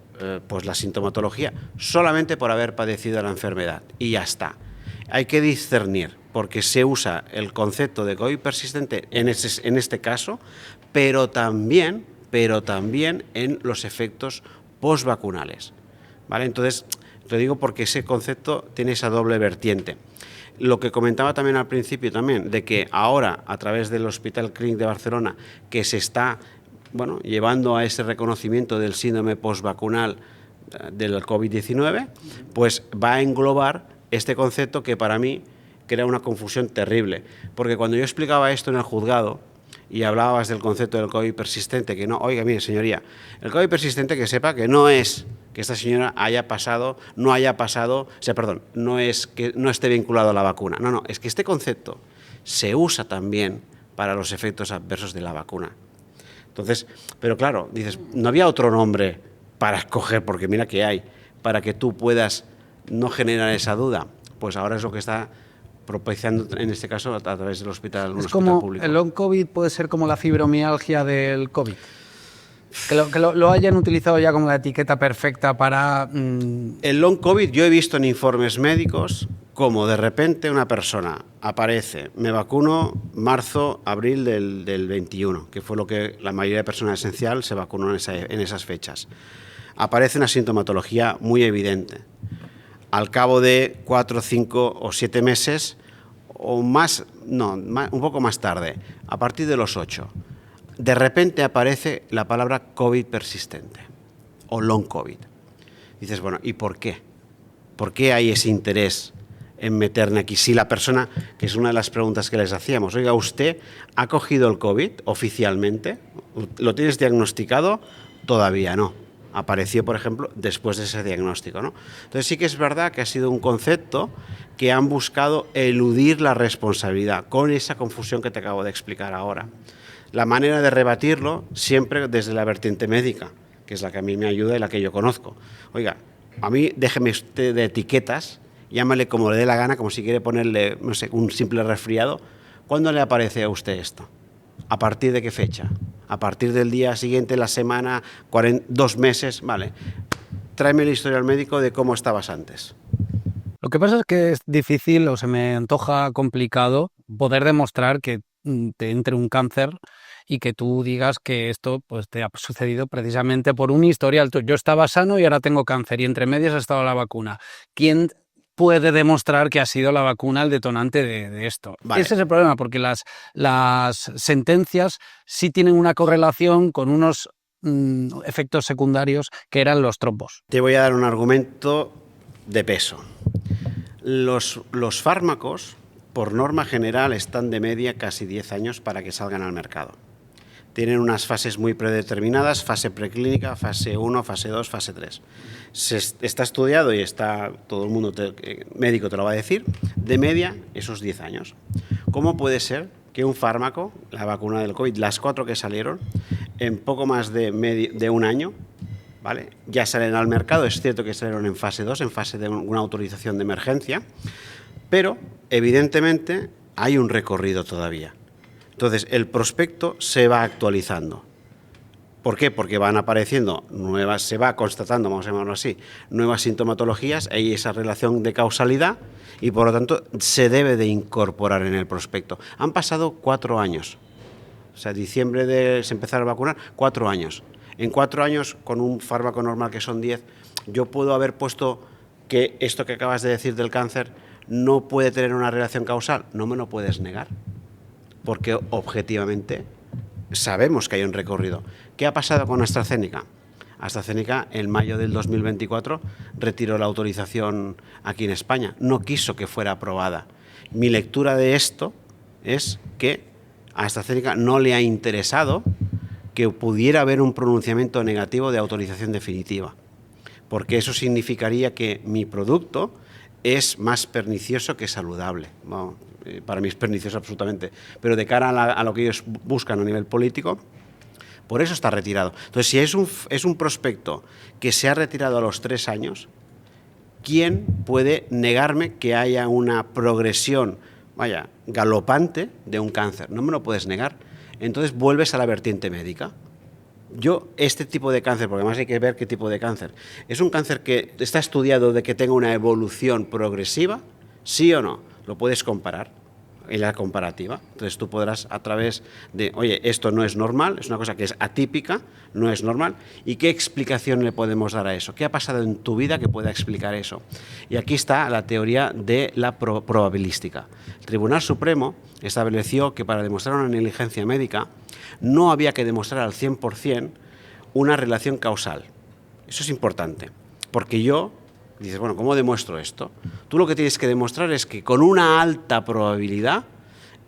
pues la sintomatología solamente por haber padecido la enfermedad y ya está. Hay que discernir, porque se usa el concepto de COVID persistente en este caso, pero también en los efectos postvacunales, ¿vale? Entonces, te digo porque ese concepto tiene esa doble vertiente. Lo que comentaba también al principio también, de que ahora, a través del Hospital Clínic de Barcelona, que se está llevando a ese reconocimiento del síndrome postvacunal del COVID-19, pues va a englobar este concepto que para mí crea una confusión terrible. Porque cuando yo explicaba esto en el juzgado y hablabas del concepto del COVID persistente, que no, oiga, mire, señoría, el COVID persistente, que sepa que no es que esta señora no es que no esté vinculado a la vacuna. No, es que este concepto se usa también para los efectos adversos de la vacuna. Entonces, pero claro, dices, no había otro nombre para escoger, porque mira que hay, para que tú puedas no generar esa duda. Pues ahora es lo que está propiciando, en este caso, a través del hospital, un hospital público. ¿El long COVID puede ser como la fibromialgia del COVID? Que lo hayan utilizado ya como la etiqueta perfecta para... El long COVID, yo he visto en informes médicos como de repente una persona aparece, me vacuno marzo, abril del 21, que fue lo que la mayoría de personal esencial se vacunó en esas fechas. Aparece una sintomatología muy evidente. Al cabo de 4, 5 o 7 meses, o más, un poco más tarde, a partir de los 8, de repente aparece la palabra COVID persistente o long COVID. Dices, bueno, ¿y por qué? ¿Por qué hay ese interés en meterme aquí? Si la persona, que es una de las preguntas que les hacíamos, oiga, ¿usted ha cogido el COVID oficialmente? ¿Lo tienes diagnosticado? Todavía no. Apareció, por ejemplo, después de ese diagnóstico, ¿no? Entonces sí que es verdad que ha sido un concepto que han buscado eludir la responsabilidad con esa confusión que te acabo de explicar ahora. La manera de rebatirlo siempre desde la vertiente médica, que es la que a mí me ayuda y la que yo conozco. Oiga, a mí déjeme usted de etiquetas, llámale como le dé la gana, como si quiere ponerle, no sé, un simple resfriado. ¿Cuándo le aparece a usted esto? ¿A partir de qué fecha? ¿A partir del día siguiente, la semana, 2 meses? Vale. Tráeme el historial médico de cómo estabas antes. Lo que pasa es que es difícil o se me antoja complicado poder demostrar que te entre un cáncer y que tú digas que esto pues te ha sucedido precisamente por un historial. Yo estaba sano y ahora tengo cáncer y entre medias ha estado la vacuna. ¿Quién puede demostrar que ha sido la vacuna el detonante de esto? Vale. Ese es el problema, porque las sentencias sí tienen una correlación con unos efectos secundarios que eran los trombos. Te voy a dar un argumento de peso. Los fármacos, por norma general, están de media casi 10 años para que salgan al mercado. Tienen unas fases muy predeterminadas, fase preclínica, fase 1, fase 2, fase 3. Está estudiado y está todo el mundo médico te lo va a decir, de media esos 10 años. ¿Cómo puede ser que un fármaco, la vacuna del COVID, las 4 que salieron, en poco más de un año, ¿vale?, ya salen al mercado? Es cierto que salieron en fase 2, en fase de una autorización de emergencia, pero evidentemente hay un recorrido todavía. Entonces, el prospecto se va actualizando. ¿Por qué? Porque van apareciendo nuevas, se va constatando, vamos a llamarlo así, nuevas sintomatologías, hay esa relación de causalidad y por lo tanto se debe de incorporar en el prospecto. Han pasado 4 años, o sea, diciembre se empezaron a vacunar, 4 años. En 4 años, con un fármaco normal que son 10, yo puedo haber puesto que esto que acabas de decir del cáncer no puede tener una relación causal. No me lo puedes negar, porque objetivamente sabemos que hay un recorrido. ¿Qué ha pasado con AstraZeneca? AstraZeneca en mayo del 2024 retiró la autorización aquí en España. No quiso que fuera aprobada. Mi lectura de esto es que a AstraZeneca no le ha interesado que pudiera haber un pronunciamiento negativo de autorización definitiva, porque eso significaría que mi producto es más pernicioso que saludable. Bueno, para mí es pernicioso absolutamente, pero de cara a lo que ellos buscan a nivel político, por eso está retirado. Entonces, si es un prospecto que se ha retirado a los 3 años, ¿quién puede negarme que haya una progresión, galopante de un cáncer? No me lo puedes negar. Entonces vuelves a la vertiente médica. Yo, este tipo de cáncer, porque además hay que ver qué tipo de cáncer, es un cáncer que está estudiado de que tenga una evolución progresiva, ¿Sí o no? Lo puedes comparar en la comparativa. Entonces tú podrás a través de, oye, esto no es normal, es una cosa que es atípica, no es normal, ¿y qué explicación le podemos dar a eso? ¿Qué ha pasado en tu vida que pueda explicar eso? Y aquí está la teoría de la probabilística. El Tribunal Supremo estableció que para demostrar una negligencia médica no había que demostrar al 100% una relación causal. Eso es importante, porque dices, bueno, ¿cómo demuestro esto? Tú lo que tienes que demostrar es que con una alta probabilidad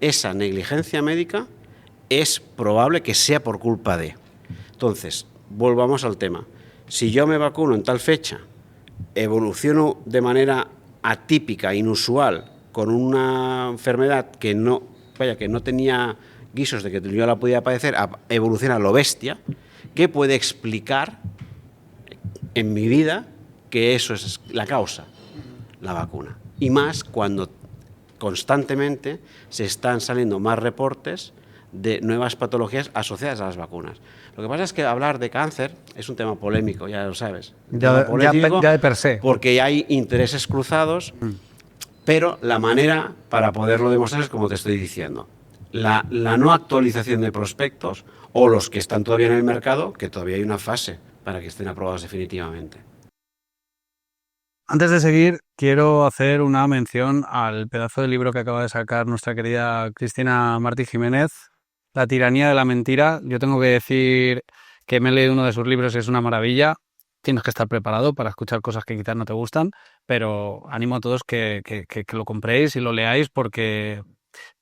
esa negligencia médica es probable que sea por culpa de. Entonces, volvamos al tema. Si yo me vacuno en tal fecha, evoluciono de manera atípica, inusual, con una enfermedad que no tenía guisos de que yo la podía padecer, evoluciona a lo bestia, ¿qué puede explicar en mi vida que eso es la causa? La vacuna. Y más cuando constantemente se están saliendo más reportes de nuevas patologías asociadas a las vacunas. Lo que pasa es que hablar de cáncer es un tema polémico, ya lo sabes. Ya de per se. Porque hay intereses cruzados, pero la manera para poderlo demostrar es como te estoy diciendo. La no actualización de prospectos o los que están todavía en el mercado, que todavía hay una fase para que estén aprobados definitivamente. Antes de seguir, quiero hacer una mención al pedazo de libro que acaba de sacar nuestra querida Cristina Martí Jiménez, La tiranía de la mentira. Yo tengo que decir que me he leído uno de sus libros y es una maravilla. Tienes que estar preparado para escuchar cosas que quizás no te gustan, pero animo a todos que lo compréis y lo leáis porque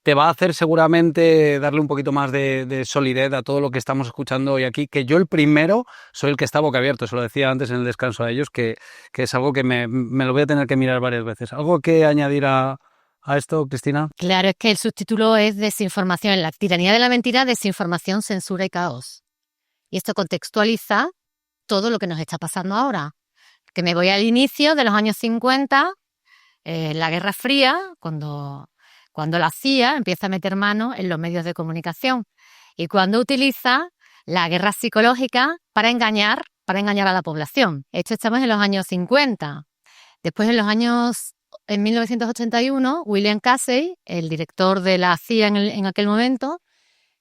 te va a hacer seguramente darle un poquito más de solidez a todo lo que estamos escuchando hoy aquí, que yo el primero soy el que está boca abierto, se lo decía antes en el descanso a ellos, que es algo que me lo voy a tener que mirar varias veces. ¿Algo que añadir a esto, Cristina? Claro, es que el subtítulo es Desinformación, la tiranía de la mentira, desinformación, censura y caos. Y esto contextualiza todo lo que nos está pasando ahora. Que me voy al inicio de los años 50, la Guerra Fría, cuando la CIA empieza a meter mano en los medios de comunicación y cuando utiliza la guerra psicológica para engañar a la población. Esto estamos en los años 50. Después, en 1981, William Casey, el director de la CIA en aquel momento,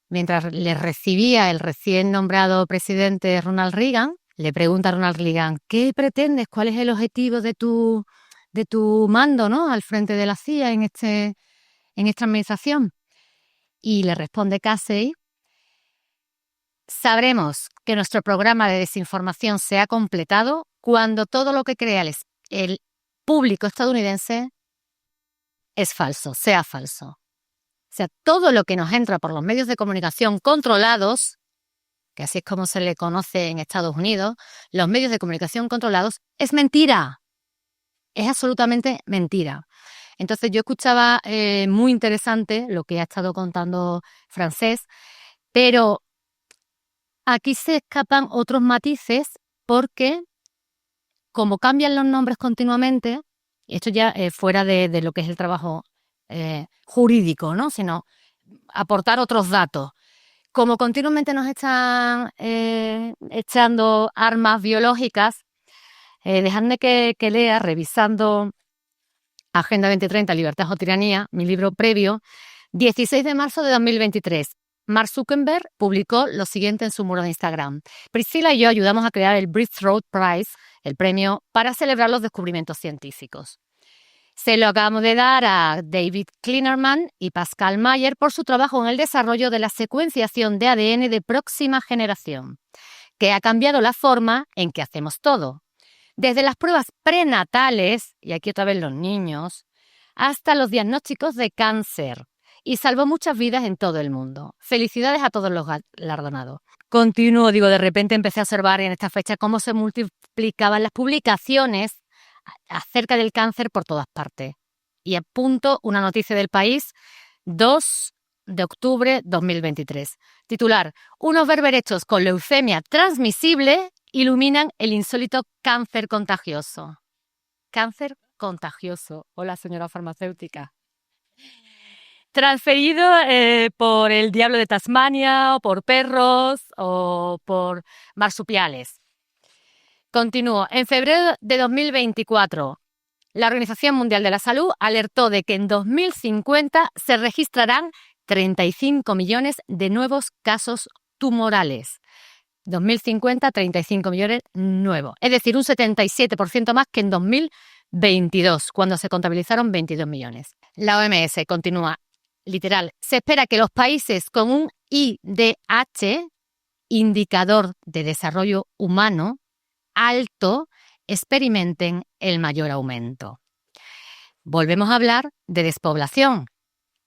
mientras le recibía el recién nombrado presidente Ronald Reagan, le pregunta a Ronald Reagan, ¿qué pretendes? ¿Cuál es el objetivo de tu mando, ¿no?, al frente de la CIA en esta administración? Y le responde Casey, sabremos que nuestro programa de desinformación se ha completado cuando todo lo que crea el público estadounidense es falso, sea falso. O sea, todo lo que nos entra por los medios de comunicación controlados, que así es como se le conoce en Estados Unidos, los medios de comunicación controlados, es mentira. Es absolutamente mentira. Entonces yo escuchaba muy interesante lo que ha estado contando Francesc, pero aquí se escapan otros matices porque como cambian los nombres continuamente, y esto ya fuera de lo que es el trabajo jurídico, ¿no?, sino aportar otros datos. Como continuamente nos están echando armas biológicas, dejadme que lea, revisando Agenda 2030, Libertad o Tiranía, mi libro previo, 16 de marzo de 2023. Mark Zuckerberg publicó lo siguiente en su muro de Instagram. Priscila y yo ayudamos a crear el Breakthrough Prize, el premio para celebrar los descubrimientos científicos. Se lo acabamos de dar a David Kleinerman y Pascal Mayer por su trabajo en el desarrollo de la secuenciación de ADN de próxima generación, que ha cambiado la forma en que hacemos todo. Desde las pruebas prenatales, y aquí otra vez los niños, hasta los diagnósticos de cáncer, y salvó muchas vidas en todo el mundo. Felicidades a todos los galardonados. Continúo, de repente empecé a observar en esta fecha cómo se multiplicaban las publicaciones acerca del cáncer por todas partes. Y apunto una noticia del País, 2 de octubre 2023. Titular, unos berberechos con leucemia transmisible iluminan el insólito cáncer contagioso. Cáncer contagioso. Hola, señora farmacéutica. Transferido por el diablo de Tasmania, o por perros, o por marsupiales. Continúo. En febrero de 2024, La Organización Mundial de la Salud alertó de que en 2050 se registrarán 35 millones de nuevos casos tumorales. 2050, 35 millones nuevos. Es decir, un 77% más que en 2022, cuando se contabilizaron 22 millones. La OMS continúa, literal, se espera que los países con un IDH, Indicador de Desarrollo Humano, alto, experimenten el mayor aumento. Volvemos a hablar de despoblación,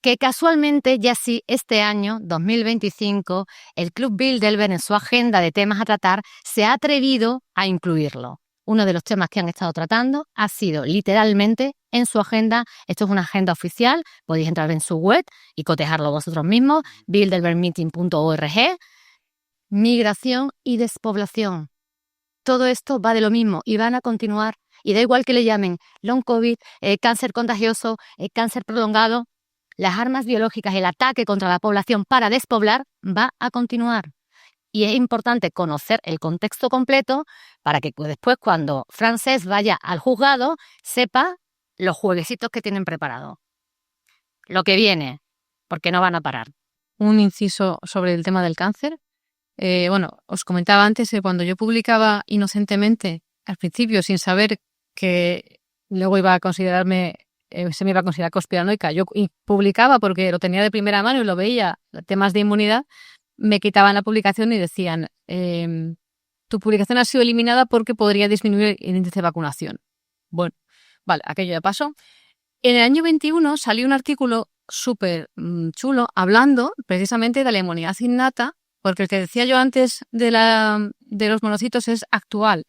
que casualmente ya sí este año, 2025, el Club Bilderberg en su agenda de temas a tratar se ha atrevido a incluirlo. Uno de los temas que han estado tratando ha sido literalmente en su agenda, esto es una agenda oficial, podéis entrar en su web y cotejarlo vosotros mismos, bilderbergmeeting.org, migración y despoblación. Todo esto va de lo mismo y van a continuar, y da igual que le llamen long COVID, cáncer contagioso, cáncer prolongado, las armas biológicas, el ataque contra la población para despoblar va a continuar. Y es importante conocer el contexto completo para que después, cuando Frances vaya al juzgado, sepa los jueguecitos que tienen preparados. Lo que viene, porque no van a parar. Un inciso sobre el tema del cáncer. Os comentaba antes que cuando yo publicaba inocentemente, al principio, sin saber que luego iba a considerarme, se me iba a considerar conspiranoica, yo publicaba porque lo tenía de primera mano y lo veía, temas de inmunidad, me quitaban la publicación y decían, tu publicación ha sido eliminada porque podría disminuir el índice de vacunación. Bueno, vale, aquello ya pasó. En el año 21 salió un artículo súper chulo hablando precisamente de la inmunidad innata, porque el que decía yo antes de los monocitos es actual,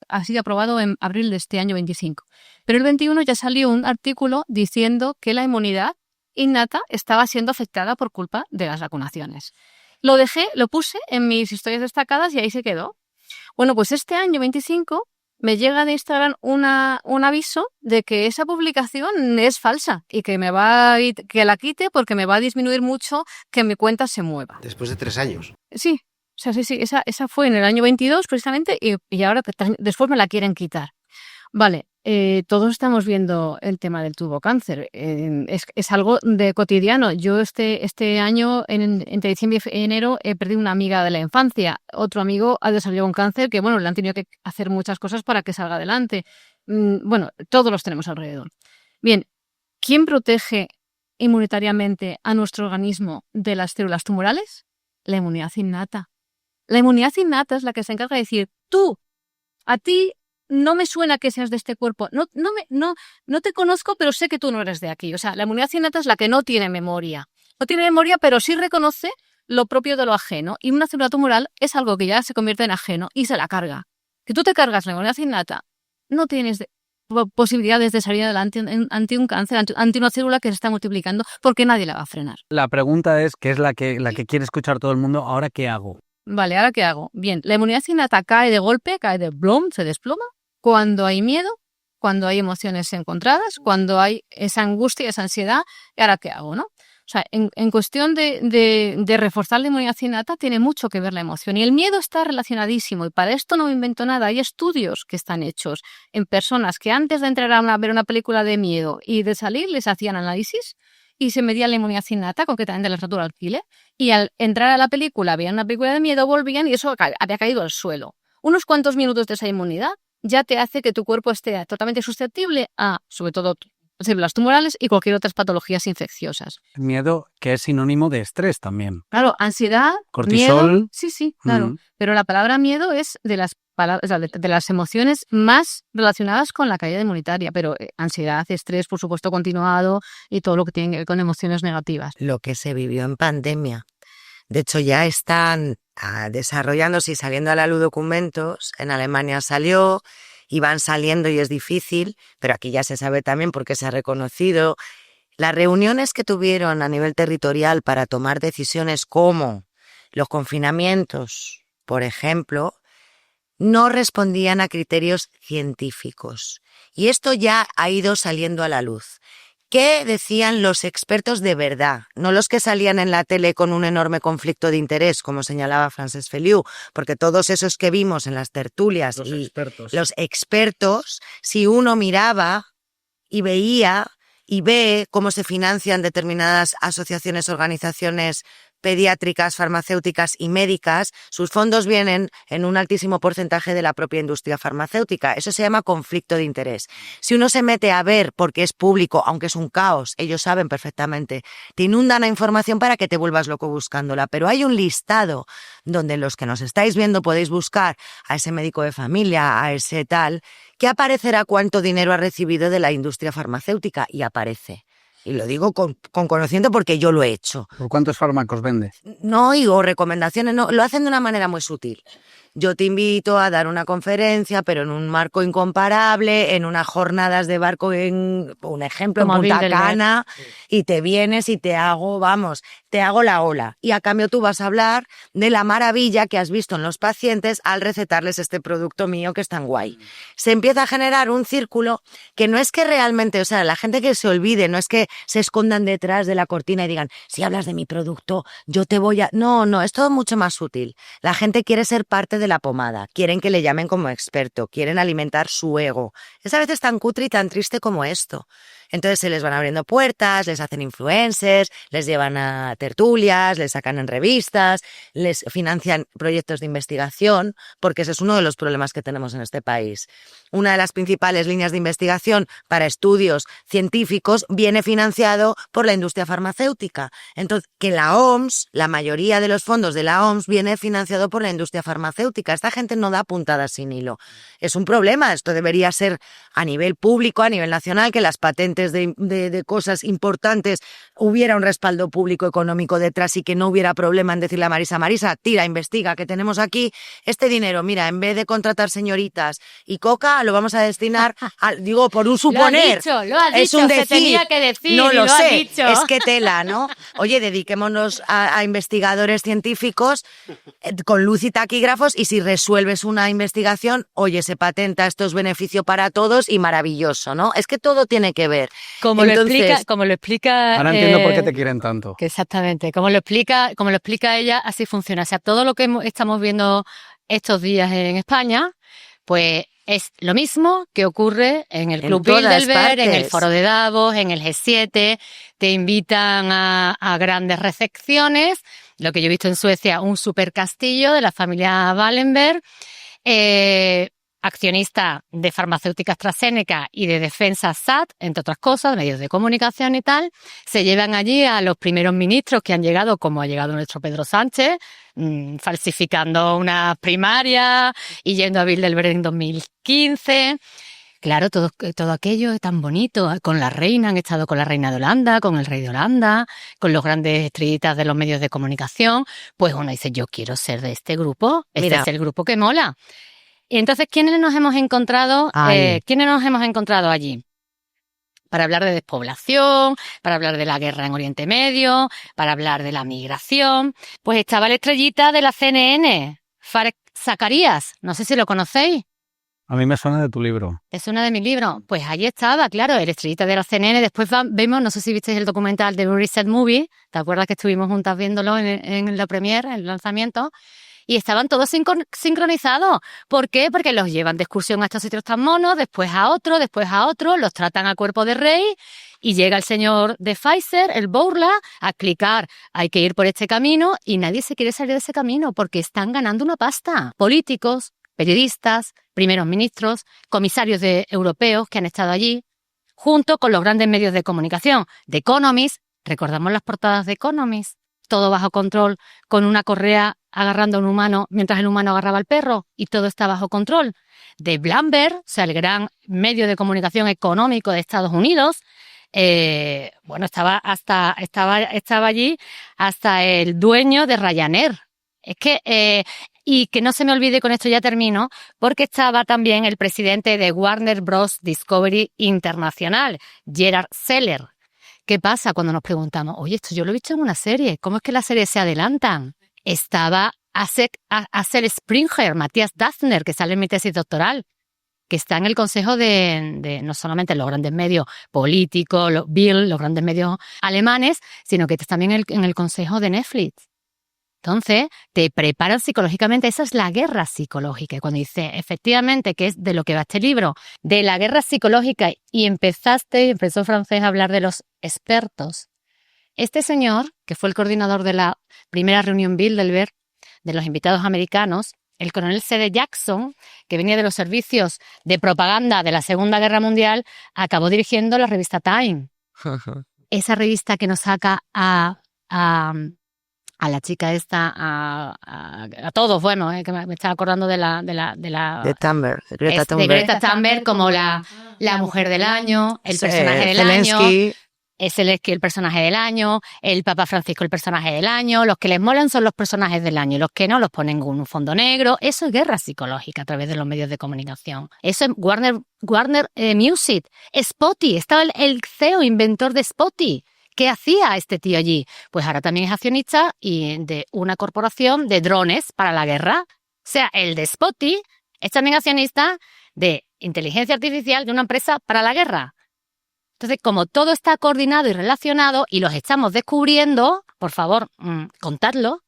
ha sido aprobado en abril de este año 25. Pero el 21 ya salió un artículo diciendo que la inmunidad innata estaba siendo afectada por culpa de las vacunaciones. Lo puse en mis historias destacadas y ahí se quedó. Bueno, pues este año 25 me llega de Instagram un aviso de que esa publicación es falsa y que que la quite porque me va a disminuir mucho que mi cuenta se mueva. Después de 3 años. Sí, esa fue en el año 22 precisamente y ahora después me la quieren quitar. Vale, todos estamos viendo el tema del tubocáncer. Es algo de cotidiano. Yo este año, entre diciembre y enero, he perdido una amiga de la infancia. Otro amigo ha desarrollado un cáncer que, le han tenido que hacer muchas cosas para que salga adelante. Todos los tenemos alrededor. Bien, ¿quién protege inmunitariamente a nuestro organismo de las células tumorales? La inmunidad innata. La inmunidad innata es la que se encarga de decir, a ti no me suena que seas de este cuerpo, no te conozco, pero sé que tú no eres de aquí. O sea, la inmunidad innata es la que no tiene memoria. No tiene memoria, pero sí reconoce lo propio de lo ajeno. Y una célula tumoral es algo que ya se convierte en ajeno y se la carga. Que tú te cargas la inmunidad innata, no tienes posibilidades de salir adelante ante un cáncer, ante una célula que se está multiplicando, porque nadie la va a frenar. La pregunta es, que es la que quiere escuchar todo el mundo, ¿ahora qué hago? Vale, ¿ahora qué hago? Bien, la inmunidad innata cae de golpe, cae de blom, se desploma, cuando hay miedo, cuando hay emociones encontradas, cuando hay esa angustia, esa ansiedad, ¿y ahora qué hago, no? O sea, en cuestión de reforzar la inmunidad innata tiene mucho que ver la emoción. Y el miedo está relacionadísimo. Y para esto no me invento nada. Hay estudios que están hechos en personas que antes de entrar a ver una película de miedo y de salir les hacían análisis y se medía la inmunidad innata, concretamente la estatura del kile. Y al entrar a la película, veían una película de miedo, volvían y eso había caído al suelo. Unos cuantos minutos de esa inmunidad ya te hace que tu cuerpo esté totalmente susceptible a, sobre todo, células tumorales y cualquier otras patologías infecciosas. Miedo, que es sinónimo de estrés también. Claro, ansiedad, cortisol. Miedo, sí, claro. Pero la palabra miedo es de las emociones más relacionadas con la caída inmunitaria, pero ansiedad, estrés, por supuesto, continuado y todo lo que tiene que ver con emociones negativas. Lo que se vivió en pandemia. De hecho, ya están desarrollándose y saliendo a la luz documentos. En Alemania salió, y van saliendo y es difícil, pero aquí ya se sabe también porque se ha reconocido. Las reuniones que tuvieron a nivel territorial para tomar decisiones como los confinamientos, por ejemplo, no respondían a criterios científicos. Y esto ya ha ido saliendo a la luz. ¿Qué decían los expertos de verdad? No los que salían en la tele con un enorme conflicto de interés, como señalaba Frances Feliu, porque todos esos que vimos en las tertulias los expertos, si uno miraba y veía y ve cómo se financian determinadas asociaciones, organizaciones pediátricas, farmacéuticas y médicas, sus fondos vienen en un altísimo porcentaje de la propia industria farmacéutica. Eso se llama conflicto de interés. Si uno se mete a ver, porque es público, aunque es un caos, ellos saben perfectamente, te inundan a información para que te vuelvas loco buscándola, pero hay un listado donde los que nos estáis viendo podéis buscar a ese médico de familia, a ese tal, que aparecerá cuánto dinero ha recibido de la industria farmacéutica, y aparece. Y lo digo con conocimiento porque yo lo he hecho. ¿Por cuántos fármacos vende? No oigo recomendaciones, no, lo hacen de una manera muy sutil. Yo te invito a dar una conferencia, pero en un marco incomparable, en unas jornadas de barco, en un ejemplo, Como en Punta Bilderberg. Cana, y te vienes y te hago la ola. Y a cambio tú vas a hablar de la maravilla que has visto en los pacientes al recetarles este producto mío que es tan guay. Se empieza a generar un círculo que no es que realmente, o sea, la gente que se olvide, no es que se escondan detrás de la cortina y digan, si hablas de mi producto, yo te voy a... No, es todo mucho más sutil. La gente quiere ser parte de la pomada, quieren que le llamen como experto, quieren alimentar su ego. Es a veces tan cutre y tan triste como esto. Entonces se les van abriendo puertas, les hacen influencers, les llevan a tertulias, les sacan en revistas, les financian proyectos de investigación, porque ese es uno de los problemas que tenemos en este país. Una de las principales líneas de investigación para estudios científicos viene financiado por la industria farmacéutica. Entonces, que la OMS, la mayoría de los fondos de la OMS viene financiado por la industria farmacéutica. Esta gente no da puntadas sin hilo. Es un problema. Esto debería ser a nivel público, a nivel nacional, que las patentes de cosas importantes hubiera un respaldo público económico detrás y que no hubiera problema en decirle a Marisa, tira, investiga, que tenemos aquí este dinero. Mira, en vez de contratar señoritas y coca, lo vamos a destinar, digo, por un suponer. Lo has es dicho, un se decir. tenía que decir, No y lo lo has sé, dicho. es que tela, ¿no? Oye, dediquémonos a investigadores científicos con luz y taquígrafos, y si resuelves una investigación, oye, se patenta, esto es beneficio para todos y maravilloso, ¿no? Es que todo tiene que ver. Como lo explica. Ahora entiendo por qué te quieren tanto. Que exactamente, como lo explica ella, así funciona. O sea, todo lo que estamos viendo estos días en España, pues es lo mismo que ocurre en el Club Bilderberg, en el Foro de Davos, en el G7. Te invitan a grandes recepciones. Lo que yo he visto en Suecia, un super castillo de la familia Wallenberg. Accionista de farmacéutica AstraZeneca y de defensa SAT, entre otras cosas, medios de comunicación y tal. Se llevan allí a los primeros ministros que han llegado, como ha llegado nuestro Pedro Sánchez, falsificando unas primarias y yendo a Bilderberg en 2015. Claro, todo aquello es tan bonito. Con la reina, han estado con la reina de Holanda, con el rey de Holanda, con los grandes estrellitas de los medios de comunicación. Pues uno dice, yo quiero ser de este grupo, este es el grupo que mola. Y entonces, ¿quiénes nos hemos encontrado allí? Para hablar de despoblación, para hablar de la guerra en Oriente Medio, para hablar de la migración. Pues estaba la estrellita de la CNN, Fareed Zakarías. No sé si lo conocéis. A mí me suena de tu libro. Es una de mis libros. Pues allí estaba, claro, el estrellita de la CNN. Después vemos, no sé si visteis el documental de Reset Movie. ¿Te acuerdas que estuvimos juntas viéndolo en la premiere, en el lanzamiento? Y estaban todos sincronizados. ¿Por qué? Porque los llevan de excursión a estos sitios tan monos, después a otro, los tratan a cuerpo de rey, y llega el señor de Pfizer, el Bourla, a explicar, hay que ir por este camino, y nadie se quiere salir de ese camino porque están ganando una pasta. Políticos, periodistas, primeros ministros, comisarios europeos que han estado allí, junto con los grandes medios de comunicación. The Economist, recordamos las portadas de Economist, todo bajo control, con una correa agarrando a un humano mientras el humano agarraba al perro, y todo está bajo control. De Bloomberg, o sea, el gran medio de comunicación económico de Estados Unidos, estaba allí hasta el dueño de Ryanair. Es que, y que no se me olvide, con esto ya termino, porque estaba también el presidente de Warner Bros. Discovery Internacional, Gerard Seller. ¿Qué pasa cuando nos preguntamos, oye, esto yo lo he visto en una serie, ¿cómo es que las series se adelantan? Estaba Axel Springer, Matthias Döpfner, que sale en mi tesis doctoral, que está en el consejo de no solamente los grandes medios políticos, los grandes medios alemanes, sino que está también en el consejo de Netflix. Entonces, te preparan psicológicamente, esa es la guerra psicológica. Y cuando dice, efectivamente, que es de lo que va este libro, de la guerra psicológica, y empezó Francés a hablar de los expertos. Este señor, que fue el coordinador de la primera reunión Bilderberg, de los invitados americanos, el coronel C.D. Jackson, que venía de los servicios de propaganda de la Segunda Guerra Mundial, acabó dirigiendo la revista Time. Esa revista que nos saca a la chica esta, a todos, bueno, que me estaba acordando de Thunberg, Greta de Greta Thunberg como la mujer del año, el personaje del Zelensky. año. Es Zelensky el personaje del año, el Papa Francisco el personaje del año, los que les molan son los personajes del año, y los que no los ponen con un fondo negro. Eso es guerra psicológica a través de los medios de comunicación. Eso es Warner Music, Spotify, estaba el CEO, inventor de Spotify. ¿Qué hacía este tío allí? Pues ahora también es accionista y de una corporación de drones para la guerra. O sea, el de Spotify es también accionista de inteligencia artificial de una empresa para la guerra. Entonces, como todo está coordinado y relacionado y los estamos descubriendo, por favor, contadlo,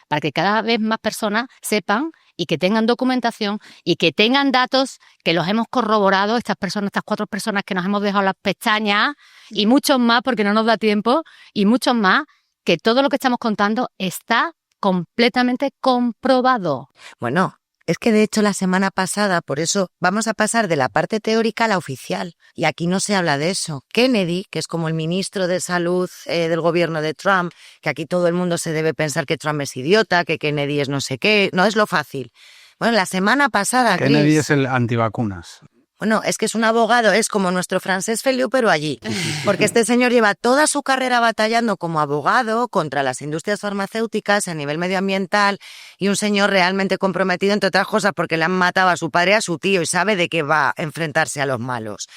para que cada vez más personas sepan y que tengan documentación y que tengan datos que los hemos corroborado, estas 4 personas que nos hemos dejado las pestañas y muchos más, porque no nos da tiempo, y muchos más, que todo lo que estamos contando está completamente comprobado. Bueno, es que de hecho la semana pasada, por eso vamos a pasar de la parte teórica a la oficial. Y aquí no se habla de eso. Kennedy, que es como el ministro de salud del gobierno de Trump, que aquí todo el mundo se debe pensar que Trump es idiota, que Kennedy es no sé qué, no es lo fácil. Bueno, la semana pasada, Kennedy Chris, es el antivacunas. Bueno, es que es un abogado, es como nuestro Francesc Feliu, pero allí. Porque este señor lleva toda su carrera batallando como abogado contra las industrias farmacéuticas a nivel medioambiental, y un señor realmente comprometido, entre otras cosas, porque le han matado a su padre y a su tío y sabe de qué va a enfrentarse a los malos.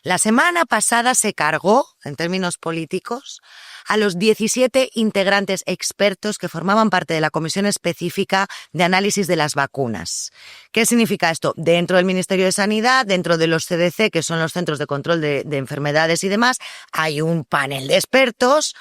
La semana pasada se cargó, en términos políticos, a los 17 integrantes expertos que formaban parte de la Comisión Específica de Análisis de las Vacunas. ¿Qué significa esto? Dentro del Ministerio de Sanidad, dentro de los CDC, que son los Centros de Control de Enfermedades y demás, hay un panel de expertos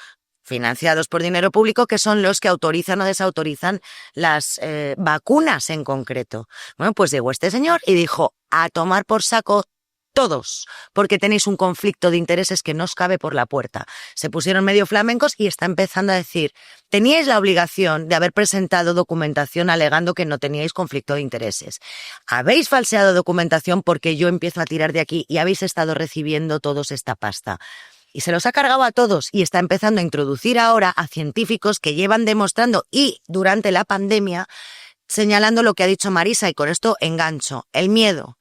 financiados por dinero público que son los que autorizan o desautorizan las vacunas en concreto. Bueno, pues llegó este señor y dijo, a tomar por saco todos, porque tenéis un conflicto de intereses que no os cabe por la puerta. Se pusieron medio flamencos y está empezando a decir, teníais la obligación de haber presentado documentación alegando que no teníais conflicto de intereses. Habéis falseado documentación porque yo empiezo a tirar de aquí y habéis estado recibiendo todos esta pasta. Y se los ha cargado a todos y está empezando a introducir ahora a científicos que llevan demostrando y durante la pandemia señalando lo que ha dicho Marisa, y con esto engancho, el miedo.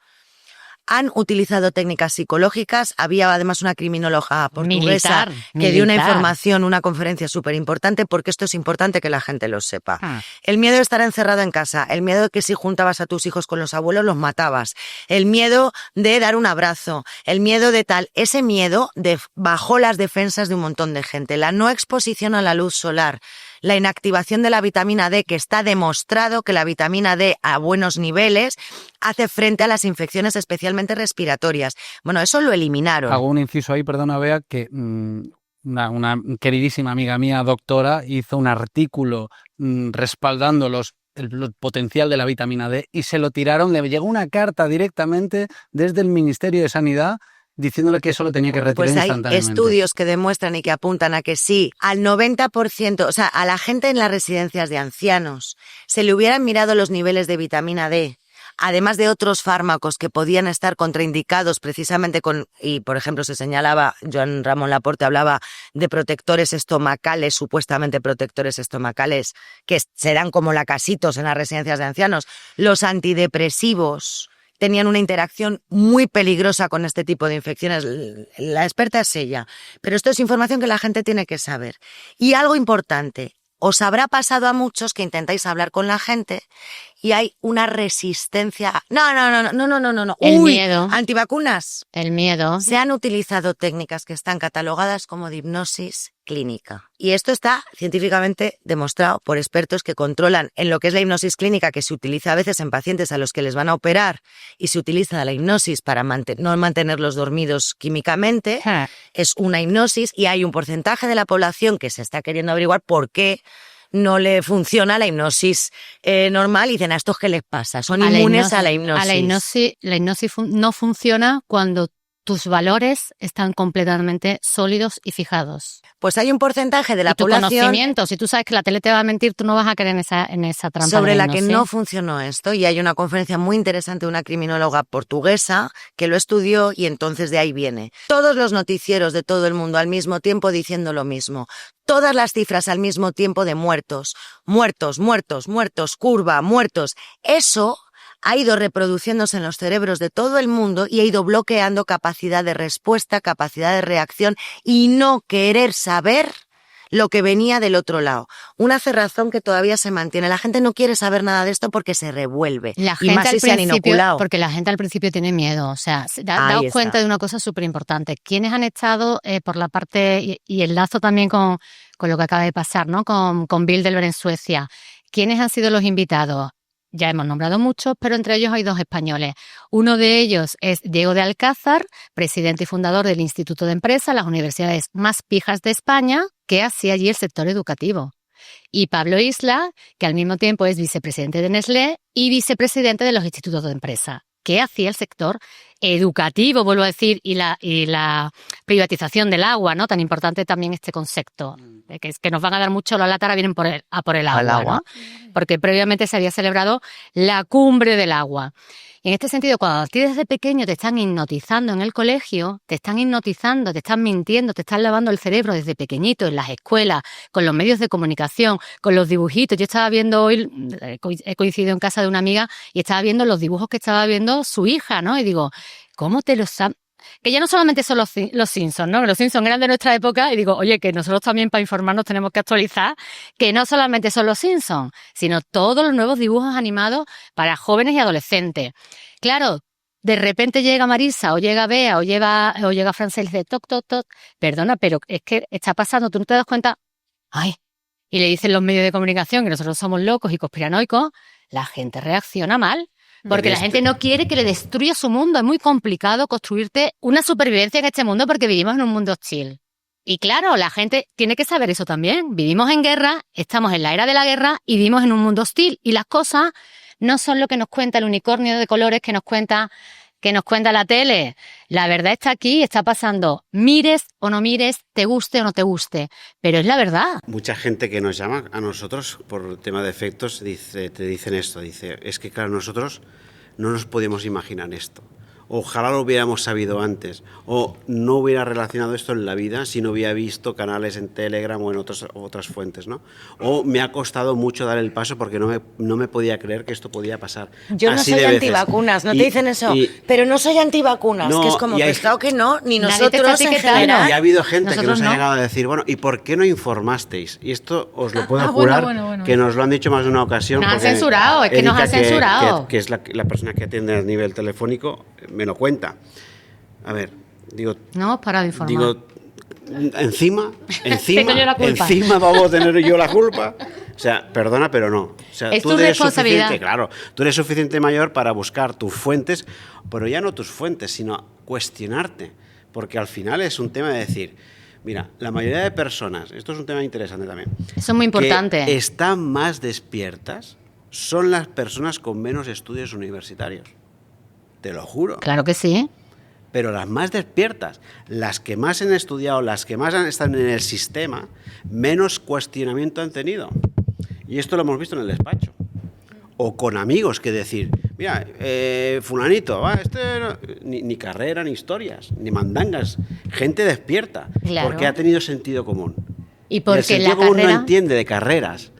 Han utilizado técnicas psicológicas. Había además una criminóloga portuguesa que dio una información, una conferencia súper importante, porque esto es importante que la gente lo sepa. El miedo de estar encerrado en casa, el miedo de que si juntabas a tus hijos con los abuelos los matabas, el miedo de dar un abrazo, el miedo de tal, ese miedo bajó las defensas de un montón de gente. La no exposición a la luz solar, la inactivación de la vitamina D, que está demostrado que la vitamina D a buenos niveles hace frente a las infecciones especialmente respiratorias. Bueno, eso lo eliminaron. Hago un inciso ahí, perdona Bea, que una queridísima amiga mía, doctora, hizo un artículo respaldando el potencial de la vitamina D y se lo tiraron, le llegó una carta directamente desde el Ministerio de Sanidad diciéndole que eso lo tenía que retirar instantáneamente. Pues hay estudios que demuestran y que apuntan a que sí, al 90%, o sea, a la gente en las residencias de ancianos se le hubieran mirado los niveles de vitamina D, además de otros fármacos que podían estar contraindicados precisamente y por ejemplo se señalaba, Joan Ramón Laporte hablaba de protectores estomacales, supuestamente protectores estomacales, que serán como lacasitos en las residencias de ancianos, los antidepresivos tenían una interacción muy peligrosa con este tipo de infecciones. La experta es ella, pero esto es información que la gente tiene que saber. Y algo importante, os habrá pasado a muchos que intentáis hablar con la gente y hay una resistencia. No. El miedo. Antivacunas. El miedo. Se han utilizado técnicas que están catalogadas como de hipnosis clínica. Y esto está científicamente demostrado por expertos que controlan en lo que es la hipnosis clínica, que se utiliza a veces en pacientes a los que les van a operar y se utiliza la hipnosis para no mantenerlos dormidos químicamente. Es una hipnosis y hay un porcentaje de la población que se está queriendo averiguar por qué no le funciona la hipnosis normal y dicen, ¿a estos qué les pasa? Son inmunes a la hipnosis. La hipnosis no funciona cuando tus valores están completamente sólidos y fijados. Pues hay un porcentaje de la y tu población... conocimiento, si tú sabes que la tele te va a mentir, tú no vas a caer en esa trampa. Sobre de la que hipnosis. no funcionó esto, y hay una conferencia muy interesante de una criminóloga portuguesa que lo estudió y entonces de ahí viene. Todos los noticieros de todo el mundo al mismo tiempo diciendo lo mismo. Todas las cifras al mismo tiempo de muertos. Muertos, muertos, muertos, curva, muertos. Eso ha ido reproduciéndose en los cerebros de todo el mundo y ha ido bloqueando capacidad de respuesta, capacidad de reacción y no querer saber lo que venía del otro lado. Una cerrazón que todavía se mantiene. La gente no quiere saber nada de esto porque se revuelve. La y gente más si se han inoculado. porque la gente al principio tiene miedo. O sea, daos cuenta de una cosa súper importante. ¿Quiénes han estado por la parte, y enlazo también con lo que acaba de pasar, ¿no? Con Bilderberg en Suecia? ¿Quiénes han sido los invitados? Ya hemos nombrado muchos, pero entre ellos hay 2 españoles. Uno de ellos es Diego de Alcázar, presidente y fundador del Instituto de Empresa, las universidades más pijas de España, que hacía allí el sector educativo. Y Pablo Isla, que al mismo tiempo es vicepresidente de Nestlé y vicepresidente de los institutos de empresa, que hacía el sector educativo, vuelvo a decir, y la privatización del agua, ¿no? Tan importante también este concepto, que nos van a dar mucho la lata, ahora vienen a por el agua, ¿no? Porque previamente se había celebrado la cumbre del agua. Y en este sentido, cuando a ti desde pequeño te están hipnotizando en el colegio, te están hipnotizando, te están mintiendo, te están lavando el cerebro desde pequeñito en las escuelas, con los medios de comunicación, con los dibujitos. Yo estaba viendo hoy, he coincidido en casa de una amiga y estaba viendo los dibujos que estaba viendo su hija, ¿no? Y digo, ¿cómo te los han...? Que ya no solamente son los Simpsons, ¿no? Los Simpsons eran de nuestra época y digo, oye, que nosotros también para informarnos tenemos que actualizar, que no solamente son los Simpsons, sino todos los nuevos dibujos animados para jóvenes y adolescentes. Claro, de repente llega Marisa o llega Bea o llega Francel y dice, toc, toc, toc, perdona, pero es que está pasando, tú no te das cuenta, ay, y le dicen los medios de comunicación que nosotros somos locos y conspiranoicos, la gente reacciona mal. Porque la gente no quiere que le destruya su mundo. Es muy complicado construirte una supervivencia en este mundo porque vivimos en un mundo hostil. Y claro, la gente tiene que saber eso también. Vivimos en guerra, estamos en la era de la guerra y vivimos en un mundo hostil. Y las cosas no son lo que nos cuenta el unicornio de colores que nos cuenta la tele. La verdad está aquí, está pasando. Mires o no mires, te guste o no te guste. Pero es la verdad. Mucha gente que nos llama a nosotros por tema de efectos te dicen esto. Dice, es que claro, nosotros no nos podíamos imaginar esto. Ojalá lo hubiéramos sabido antes. O no hubiera relacionado esto en la vida si no hubiera visto canales en Telegram o en otras fuentes, ¿no? O me ha costado mucho dar el paso porque no me podía creer que esto podía pasar. Yo no soy antivacunas, no te dicen eso. Pero no soy antivacunas, no, que es como que claro que no, ni nosotros en general. Y ha habido gente que nos ha llegado a decir, bueno, ¿y por qué no informasteis? Y esto os lo puedo jurar, que nos lo han dicho más de una ocasión. Nos han censurado, es que nos han censurado. Que es la persona que atiende a nivel telefónico, me lo cuenta. A ver, digo... No, para de informar. Digo, encima vamos a tener yo la culpa. O sea, perdona, pero no. O sea, es tú tu eres responsabilidad. Suficiente, claro, tú eres suficiente mayor para buscar tus fuentes, pero ya no tus fuentes, sino cuestionarte. Porque al final es un tema de decir, mira, la mayoría de personas, esto es un tema interesante también. Eso es muy importante. Que están más despiertas son las personas con menos estudios universitarios. Te lo juro. Claro que sí. Pero las más despiertas, las que más han estudiado, las que más están en el sistema, menos cuestionamiento han tenido. Y esto lo hemos visto en el despacho. O con amigos que decir, mira, fulanito, ni carrera, ni historias, ni mandangas. Gente despierta, claro. Porque ha tenido sentido común. Y porque el sentido común no entiende de carreras.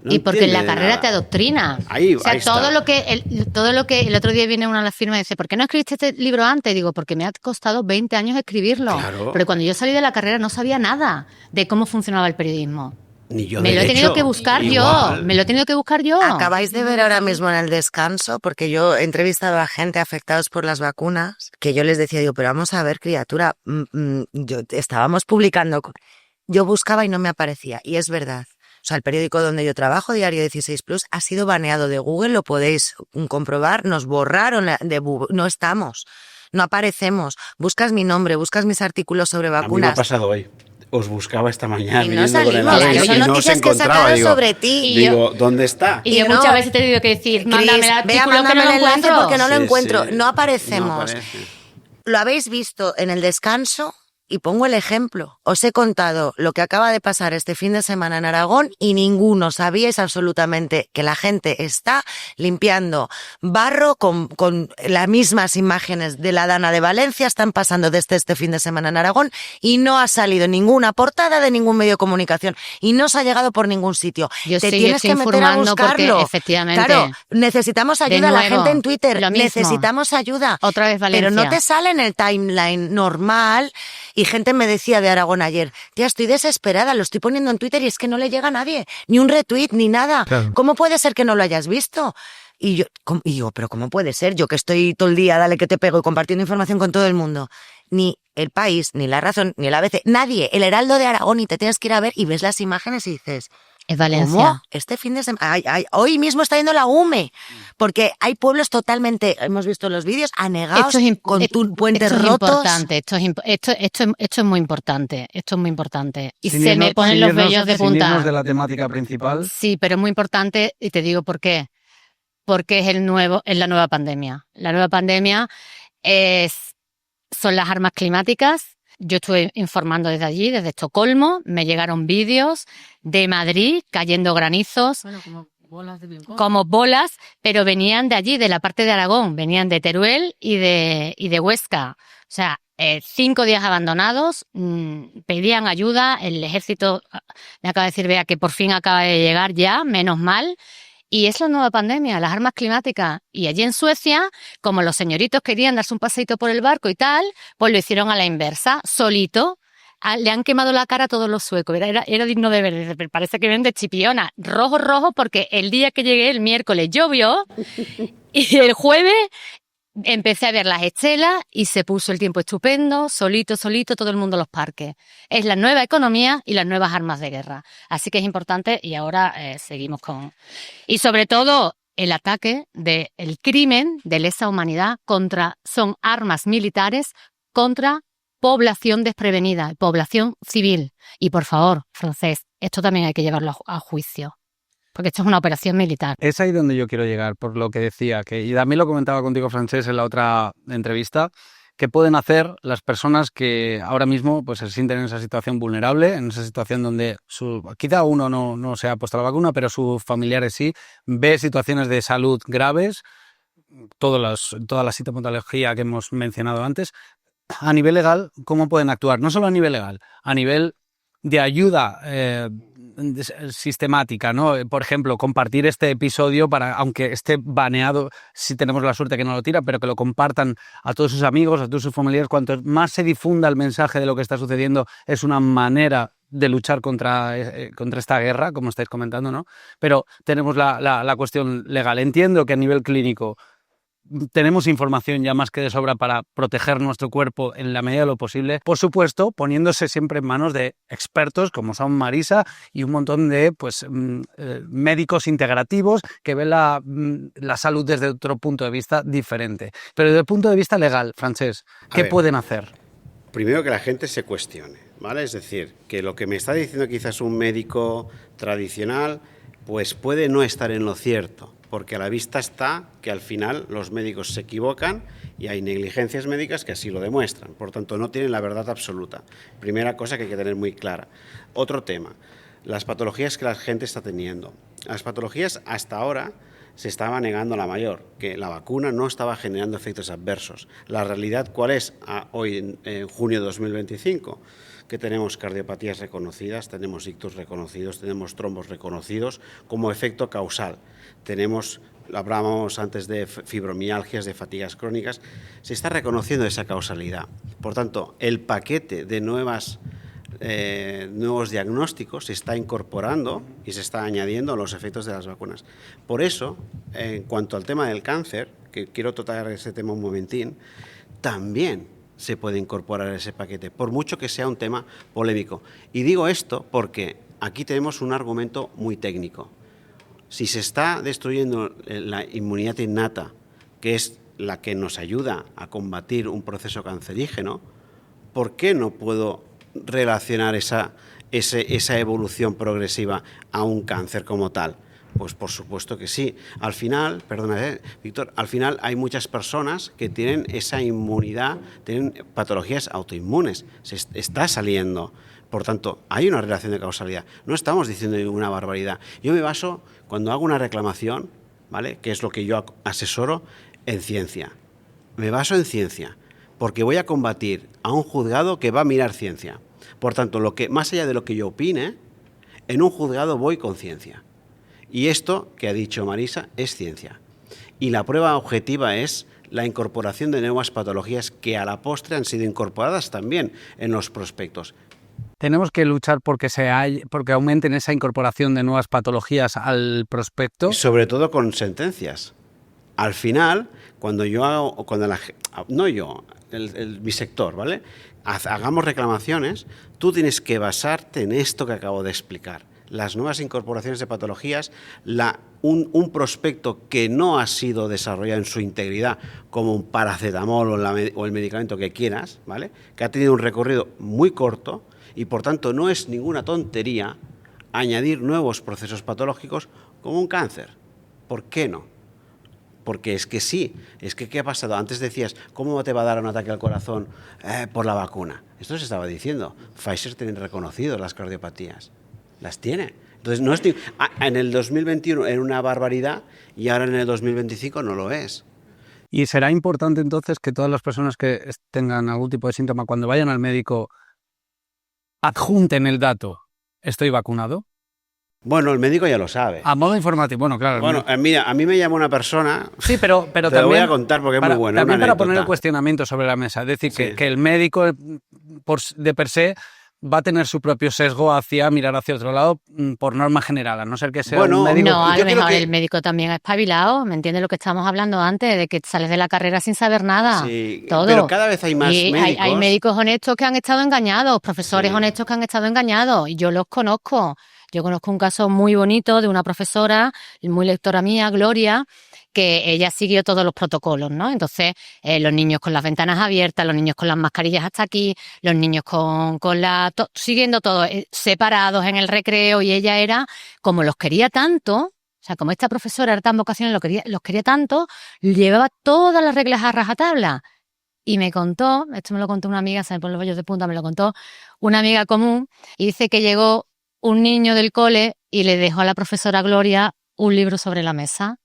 No y porque en la carrera te adoctrina. Ahí todo está. lo que el otro día viene una a la firma y dice, ¿por qué no escribiste este libro antes? Digo, porque me ha costado 20 años escribirlo. Claro. Pero cuando yo salí de la carrera no sabía nada de cómo funcionaba el periodismo. Ni yo, me lo he tenido que buscar yo. Acabáis de ver ahora mismo en el descanso, porque yo he entrevistado a gente afectados por las vacunas, que yo les decía, digo, pero vamos a ver, criatura, estábamos publicando, yo buscaba y no me aparecía, y es verdad. O sea, el periódico donde yo trabajo, Diario 16 Plus, ha sido baneado de Google, lo podéis comprobar, nos borraron no estamos, no aparecemos. Buscas mi nombre, buscas mis artículos sobre vacunas. A mí me ha pasado hoy. os buscaba esta mañana Y no viniendo con el salimos, avión que son y no os noticias que he encontraba. sacado Digo, sobre ti. digo, ¿dónde está? Y yo no, muchas veces te digo que decir, Cris, mándame el vea, artículo que no mándame lo el enlace encuentro. porque no lo Sí, encuentro, sí. no aparecemos. No aparece. Lo habéis visto en el descanso y pongo el ejemplo. Os he contado lo que acaba de pasar este fin de semana en Aragón y ninguno sabíais absolutamente que la gente está limpiando barro con las mismas imágenes de la Dana de Valencia. Están pasando desde este fin de semana en Aragón y no ha salido ninguna portada de ningún medio de comunicación y no se ha llegado por ningún sitio. Yo Te sí, tienes estoy que meter a informando porque buscarlo. efectivamente, Claro, necesitamos de ayuda a la nuevo, gente en Twitter. lo mismo. Necesitamos ayuda. Otra vez Valencia. Pero no te sale en el timeline normal. Y gente me decía de Aragón ayer, tía, estoy desesperada, lo estoy poniendo en Twitter y es que no le llega a nadie, ni un retweet, ni nada. Claro. ¿Cómo puede ser que no lo hayas visto? Y yo, pero ¿cómo puede ser? Yo que estoy todo el día, dale que te pego y compartiendo información con todo el mundo. Ni El País, ni La Razón, ni el ABC, nadie, el Heraldo de Aragón, y te tienes que ir a ver y ves las imágenes y dices, Es Valencia. ¿cómo? Este fin de semana, hoy mismo está yendo la UME, porque hay pueblos totalmente, hemos visto los vídeos, anegados, con puentes esto es rotos. importante, esto es muy importante, esto es muy importante. Y Sin se irnos- me ponen sin los irnos- vellos de sin irnos punta. de la temática principal. Sí, pero es muy importante y te digo por qué. Porque es la nueva pandemia. La nueva pandemia son las armas climáticas. Yo estuve informando desde allí, desde Estocolmo. Me llegaron vídeos de Madrid cayendo granizos. Bueno, como bolas de ping-pong. Como bolas, pero venían de allí, de la parte de Aragón, venían de Teruel y de Huesca. O sea, 5 días abandonados, pedían ayuda, el ejército, me acaba de decir Bea que por fin acaba de llegar ya, menos mal. Y es la nueva pandemia, las armas climáticas. Y allí en Suecia, como los señoritos querían darse un paseíto por el barco y tal, pues lo hicieron a la inversa, solito. Le han quemado la cara a todos los suecos. Era digno de ver. Parece que ven de Chipiona. Rojo, porque el día que llegué, el miércoles, llovió. Y el jueves empecé a ver las estelas y se puso el tiempo estupendo, solito, todo el mundo en los parques. Es la nueva economía y las nuevas armas de guerra. Así que es importante y ahora seguimos con... Y sobre todo, el ataque del crimen de lesa humanidad son armas militares contra población desprevenida, población civil. Y por favor, Francés, esto también hay que llevarlo a juicio, porque esto es una operación militar. Es ahí donde yo quiero llegar, por lo que decía, y también lo comentaba contigo, Francés, en la otra entrevista, que pueden hacer las personas que ahora mismo pues, se sienten en esa situación vulnerable, en esa situación donde quizá uno no se ha puesto la vacuna, pero sus familiares sí, ve situaciones de salud graves, toda la sintomatología que hemos mencionado antes. A nivel legal, ¿cómo pueden actuar? No solo a nivel legal, a nivel de ayuda sistemática, ¿no? Por ejemplo, compartir este episodio aunque esté baneado, si tenemos la suerte que no lo tira, pero que lo compartan a todos sus amigos, a todos sus familiares. Cuanto más se difunda el mensaje de lo que está sucediendo, es una manera de luchar contra esta guerra, como estáis comentando, ¿no? Pero tenemos la cuestión legal. Entiendo que a nivel clínico tenemos información ya más que de sobra para proteger nuestro cuerpo en la medida de lo posible, por supuesto, poniéndose siempre en manos de expertos como son Marisa y un montón de médicos integrativos que ven la salud desde otro punto de vista diferente. Pero desde el punto de vista legal, Francés, ¿qué pueden hacer? Primero, que la gente se cuestione, ¿vale? Es decir, que lo que me está diciendo quizás un médico tradicional, pues puede no estar en lo cierto, porque a la vista está que al final los médicos se equivocan y hay negligencias médicas que así lo demuestran. Por tanto, no tienen la verdad absoluta. Primera cosa que hay que tener muy clara. Otro tema, las patologías que la gente está teniendo. Las patologías hasta ahora se estaba negando la mayor, que la vacuna no estaba generando efectos adversos. La realidad, ¿cuál es hoy en junio de 2025? Que tenemos cardiopatías reconocidas, tenemos ictus reconocidos, tenemos trombos reconocidos como efecto causal. Hablábamos antes de fibromialgias, de fatigas crónicas, se está reconociendo esa causalidad. Por tanto, el paquete de nuevos diagnósticos se está incorporando y se está añadiendo a los efectos de las vacunas. Por eso, en cuanto al tema del cáncer, que quiero tocar ese tema un momentín, también se puede incorporar ese paquete, por mucho que sea un tema polémico. Y digo esto porque aquí tenemos un argumento muy técnico. Si se está destruyendo la inmunidad innata, que es la que nos ayuda a combatir un proceso cancerígeno, ¿por qué no puedo relacionar esa evolución progresiva a un cáncer como tal? Pues por supuesto que sí. Al final, perdona, Víctor, al final hay muchas personas que tienen esa inmunidad, tienen patologías autoinmunes. Se está saliendo. Por tanto, hay una relación de causalidad. No estamos diciendo ninguna barbaridad. Yo me baso, cuando hago una reclamación, ¿vale?, que es lo que yo asesoro, en ciencia. Me baso en ciencia, porque voy a combatir a un juzgado que va a mirar ciencia. Por tanto, más allá de lo que yo opine, en un juzgado voy con ciencia. Y esto que ha dicho Marisa es ciencia. Y la prueba objetiva es la incorporación de nuevas patologías que a la postre han sido incorporadas también en los prospectos. Tenemos que luchar porque aumenten esa incorporación de nuevas patologías al prospecto. Sobre todo con sentencias. Al final, mi sector, ¿vale?, hagamos reclamaciones, tú tienes que basarte en esto que acabo de explicar. Las nuevas incorporaciones de patologías, un prospecto que no ha sido desarrollado en su integridad, como un paracetamol o el medicamento que quieras, ¿vale?, que ha tenido un recorrido muy corto y por tanto no es ninguna tontería añadir nuevos procesos patológicos como un cáncer. ¿Por qué no? Porque es que sí, es que ¿qué ha pasado? Antes decías, ¿cómo te va a dar un ataque al corazón por la vacuna? Esto se estaba diciendo. Pfizer tiene reconocido las cardiopatías. Las tiene. Entonces, no es en el 2021 era una barbaridad y ahora en el 2025 no lo es. Y será importante entonces que todas las personas que tengan algún tipo de síntoma, cuando vayan al médico, adjunten el dato, ¿estoy vacunado? Bueno, el médico ya lo sabe. A modo informativo, bueno, claro. Bueno, mira, a mí me llama una persona... Sí, pero te también... lo voy a contar porque es muy bueno. También para poner el cuestionamiento sobre la mesa. Es decir, sí, que el médico de per se va a tener su propio sesgo hacia mirar hacia otro lado por norma general, a no ser que sea un médico... No, a lo mejor el médico también es espabilado, ¿me entiendes lo que estamos hablando antes? De que sales de la carrera sin saber nada. Sí, todo. Pero cada vez hay más médicos. Hay médicos honestos que han estado engañados, profesores honestos que han estado engañados, y yo los conozco. Yo conozco un caso muy bonito de una profesora, muy lectora mía, Gloria, que ella siguió todos los protocolos, ¿no? Entonces, los niños con las ventanas abiertas, los niños con las mascarillas hasta aquí, los niños siguiendo todo, separados en el recreo, y ella era, como los quería tanto, o sea, como esta profesora era tan vocacional, los quería tanto, llevaba todas las reglas a rajatabla. Y me contó, esto me lo contó una amiga, se me ponen los vellos de punta, me lo contó una amiga común, y dice que llegó un niño del cole y le dejó a la profesora Gloria un libro sobre la mesa.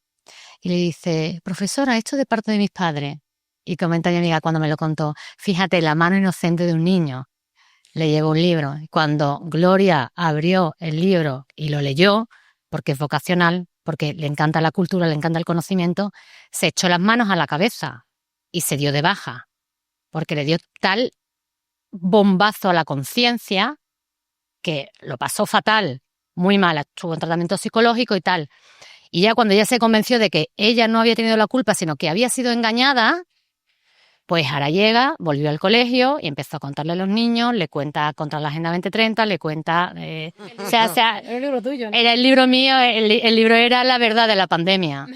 Y le dice, profesora, esto de parte de mis padres. Y comenta mi amiga cuando me lo contó, fíjate, la mano inocente de un niño. Le llevó un libro. Y cuando Gloria abrió el libro y lo leyó, porque es vocacional, porque le encanta la cultura, le encanta el conocimiento, se echó las manos a la cabeza y se dio de baja. Porque le dio tal bombazo a la conciencia que lo pasó fatal, muy mal, estuvo en tratamiento psicológico y tal. Y ya cuando ella se convenció de que ella no había tenido la culpa, sino que había sido engañada, pues ahora llega, volvió al colegio y empezó a contarle a los niños, le cuenta contra la Agenda 2030, le cuenta... el libro tuyo, ¿no? Era el libro mío, el libro era La verdad de la pandemia.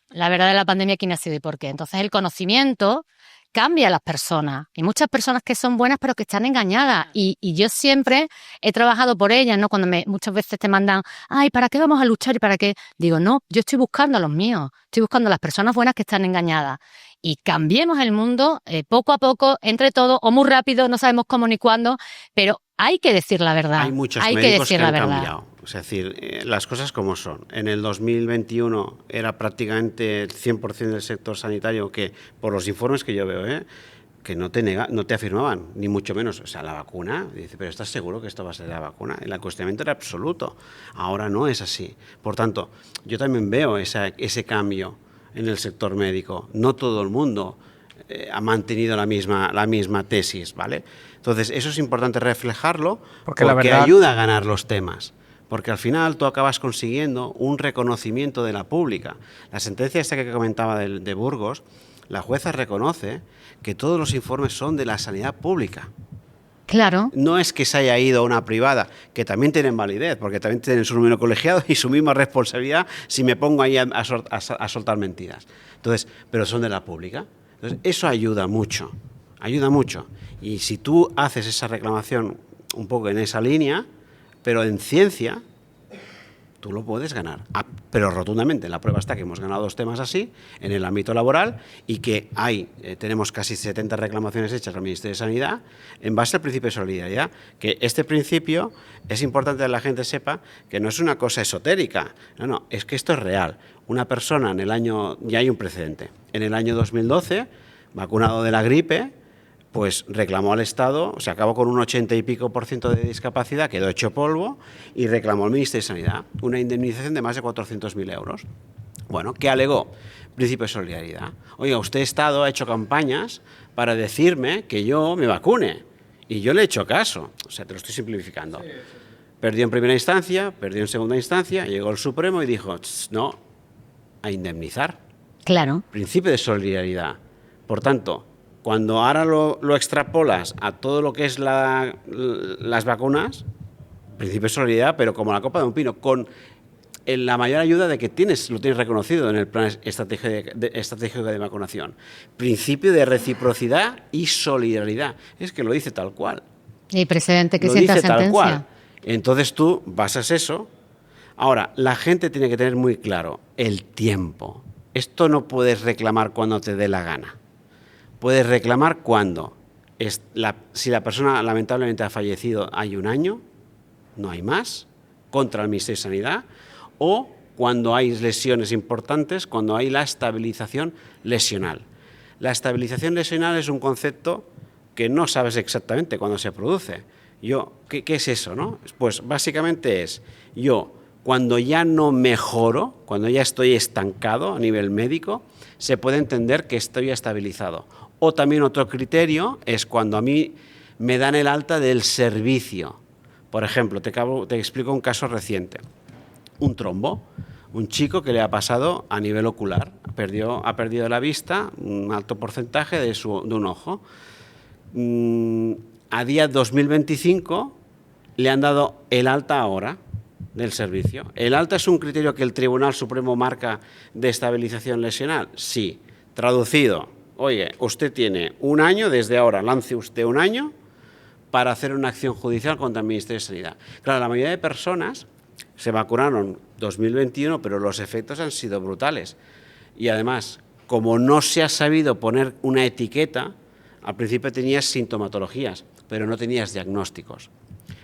La verdad de la pandemia, quién ha sido y por qué. Entonces el conocimiento cambia a las personas. Y muchas personas que son buenas pero que están engañadas. Y yo siempre he trabajado por ellas, ¿no? Cuando muchas veces te mandan, ay, ¿para qué vamos a luchar y para qué? Digo, no, yo estoy buscando a los míos. Estoy buscando a las personas buenas que están engañadas. Y cambiemos el mundo poco a poco, entre todos, o muy rápido, no sabemos cómo ni cuándo, pero hay que decir la verdad. Hay muchos médicos que han cambiado. Es decir, las cosas como son. En el 2021 era prácticamente el 100% del sector sanitario que, por los informes que yo veo, que no te afirmaban, ni mucho menos. O sea, la vacuna, dice, pero ¿estás seguro que esto va a ser la vacuna? El cuestionamiento era absoluto. Ahora no es así. Por tanto, yo también veo ese cambio en el sector médico. No todo el mundo ha mantenido la misma tesis, ¿vale? Entonces, eso es importante reflejarlo porque la verdad ayuda a ganar los temas. Porque al final tú acabas consiguiendo un reconocimiento de la pública. La sentencia esta que comentaba de Burgos, la jueza reconoce que todos los informes son de la sanidad pública. Claro. No es que se haya ido a una privada, que también tienen validez, porque también tienen su número colegiado y su misma responsabilidad si me pongo ahí a soltar mentiras. Entonces, pero son de la pública. Entonces, eso ayuda mucho. Y si tú haces esa reclamación un poco en esa línea, pero en ciencia tú lo puedes ganar. Pero rotundamente, la prueba está que hemos ganado 2 temas así en el ámbito laboral y que tenemos casi 70 reclamaciones hechas al Ministerio de Sanidad en base al principio de solidaridad. Que este principio es importante que la gente sepa que no es una cosa esotérica, no, es que esto es real. Una persona ya hay un precedente, en el año 2012, vacunado de la gripe, pues reclamó al Estado, se acabó con un 80 y pico % de discapacidad, quedó hecho polvo, y reclamó al Ministerio de Sanidad una indemnización de más de 400.000 euros. Bueno, ¿qué alegó? Principio de solidaridad. Oiga, usted, Estado, ha hecho campañas para decirme que yo me vacune, y yo le he hecho caso. O sea, te lo estoy simplificando. Perdió en primera instancia, perdió en segunda instancia, llegó el Supremo y dijo, no, a indemnizar. Claro. Principio de solidaridad. Por tanto, cuando ahora lo extrapolas a todo lo que es las vacunas, principio de solidaridad, pero como la copa de un pino, con la mayor ayuda de que lo tienes reconocido en el plan estratégico de vacunación. Principio de reciprocidad y solidaridad. Es que lo dice tal cual. Y precedente que lo sienta dice sentencia. Tal cual. Entonces tú basas eso. Ahora, la gente tiene que tener muy claro el tiempo. Esto no puedes reclamar cuando te dé la gana. Puedes reclamar cuando, si la persona lamentablemente ha fallecido, hay un año, no hay más, contra el Ministerio de Sanidad, o cuando hay lesiones importantes, cuando hay la estabilización lesional. La estabilización lesional es un concepto que no sabes exactamente cuándo se produce. ¿Qué es eso, no? Pues básicamente es, cuando ya no mejoro, cuando ya estoy estancado a nivel médico, se puede entender que estoy estabilizado. O también otro criterio es cuando a mí me dan el alta del servicio. Por ejemplo, te explico un caso reciente. Un trombo, un chico que le ha pasado a nivel ocular, ha perdido la vista, un alto porcentaje de un ojo. A día 2025 le han dado el alta ahora del servicio. ¿El alta es un criterio que el Tribunal Supremo marca de estabilización lesional? Sí. Traducido, oye, usted tiene un año, desde ahora lance usted un año para hacer una acción judicial contra el Ministerio de Sanidad. Claro, la mayoría de personas se vacunaron 2021, pero los efectos han sido brutales. Y además, como no se ha sabido poner una etiqueta, al principio tenías sintomatologías, pero no tenías diagnósticos.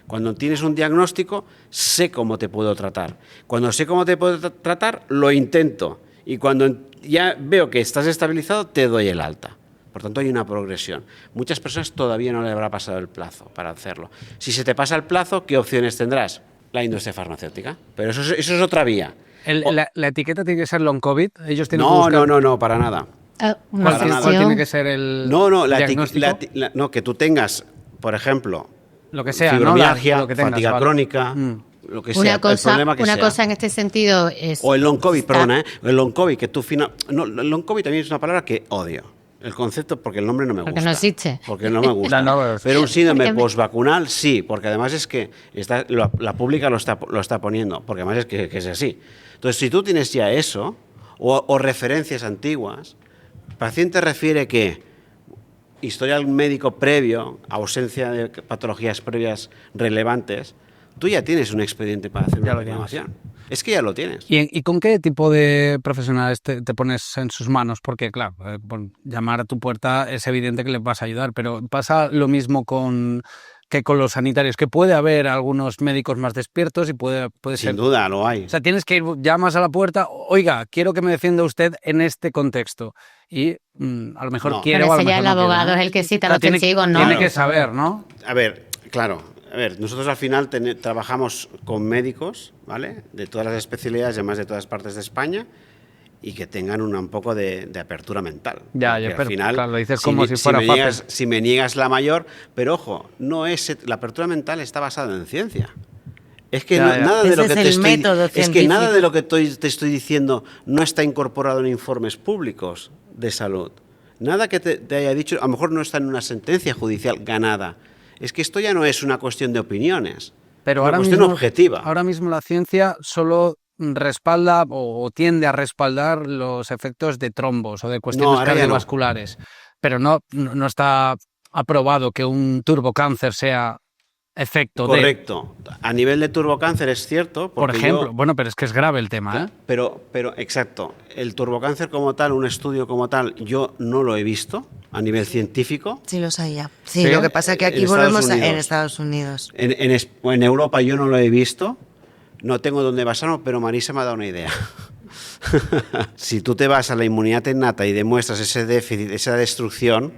Cuando tienes un diagnóstico, sé cómo te puedo tratar. Cuando sé cómo te puedo tratar, lo intento. Y cuando ya veo que estás estabilizado, te doy el alta. Por tanto, hay una progresión. Muchas personas todavía no le habrá pasado el plazo para hacerlo. Si se te pasa el plazo, ¿qué opciones tendrás? La industria farmacéutica. Pero eso es otra vía. ¿La etiqueta tiene que ser long COVID? Ellos tienen que No, buscar... no, para nada. ¿Cuál tiene que ser el diagnóstico? No, que tú tengas, por ejemplo, lo que sea, fibromialgia, lo que tengas, fatiga crónica, lo que sea, el problema que sea. Una cosa en este sentido es... O el long COVID, perdona, el long COVID, que tú no, el long COVID también es una palabra que odio. El concepto, porque el nombre no me gusta. Porque no existe. Porque no me gusta. Pero un síndrome postvacunal sí, porque además es que la pública lo está poniendo, porque además es que es así. Entonces, si tú tienes ya eso, o referencias antiguas, el paciente refiere que historial médico previo, ausencia de patologías previas relevantes, tú ya tienes un expediente para hacer una reclamación. Es que ya lo tienes. ¿Y con qué tipo de profesionales te pones en sus manos? Porque, claro, llamar a tu puerta es evidente que les vas a ayudar, pero pasa lo mismo que con los sanitarios, que puede haber algunos médicos más despiertos y puede ser... Sin duda, lo hay. O sea, tienes que ir, llamas a la puerta, oiga, quiero que me defienda usted en este contexto. Y a lo mejor quiere o a lo mejor ya el abogado es el que cita los testigos, ¿no? Tiene que saber, ¿no? A ver, claro. Nosotros al final trabajamos con médicos, ¿vale? De todas las especialidades, además de todas partes de España, y que tengan un poco de apertura mental. Ya, pero al final, claro, lo dices como si fuera fácil. Si me niegas la mayor, pero ojo, la apertura mental está basada en ciencia. Es que nada de lo que te estoy diciendo no está incorporado en informes públicos de salud. Nada que te haya dicho, a lo mejor no está en una sentencia judicial ganada. Es que esto ya no es una cuestión de opiniones, es una cuestión objetiva. Ahora mismo la ciencia solo respalda o tiende a respaldar los efectos de trombos o de cuestiones cardiovasculares, pero no está aprobado que un turbocáncer sea efecto Correcto. A nivel de turbocáncer es cierto. Por ejemplo, bueno, pero es que es grave el tema, ¿eh? Pero exacto, el turbocáncer como tal, un estudio como tal, yo no lo he visto a nivel científico. Sí, lo sabía. Sí, ¿Sí? lo que pasa es que aquí En volvemos Estados en Unidos. Estados Unidos. En Europa yo no lo he visto, no tengo dónde basarme, pero Marisa me ha dado una idea. Si tú te vas a la inmunidad innata y demuestras ese déficit, esa destrucción,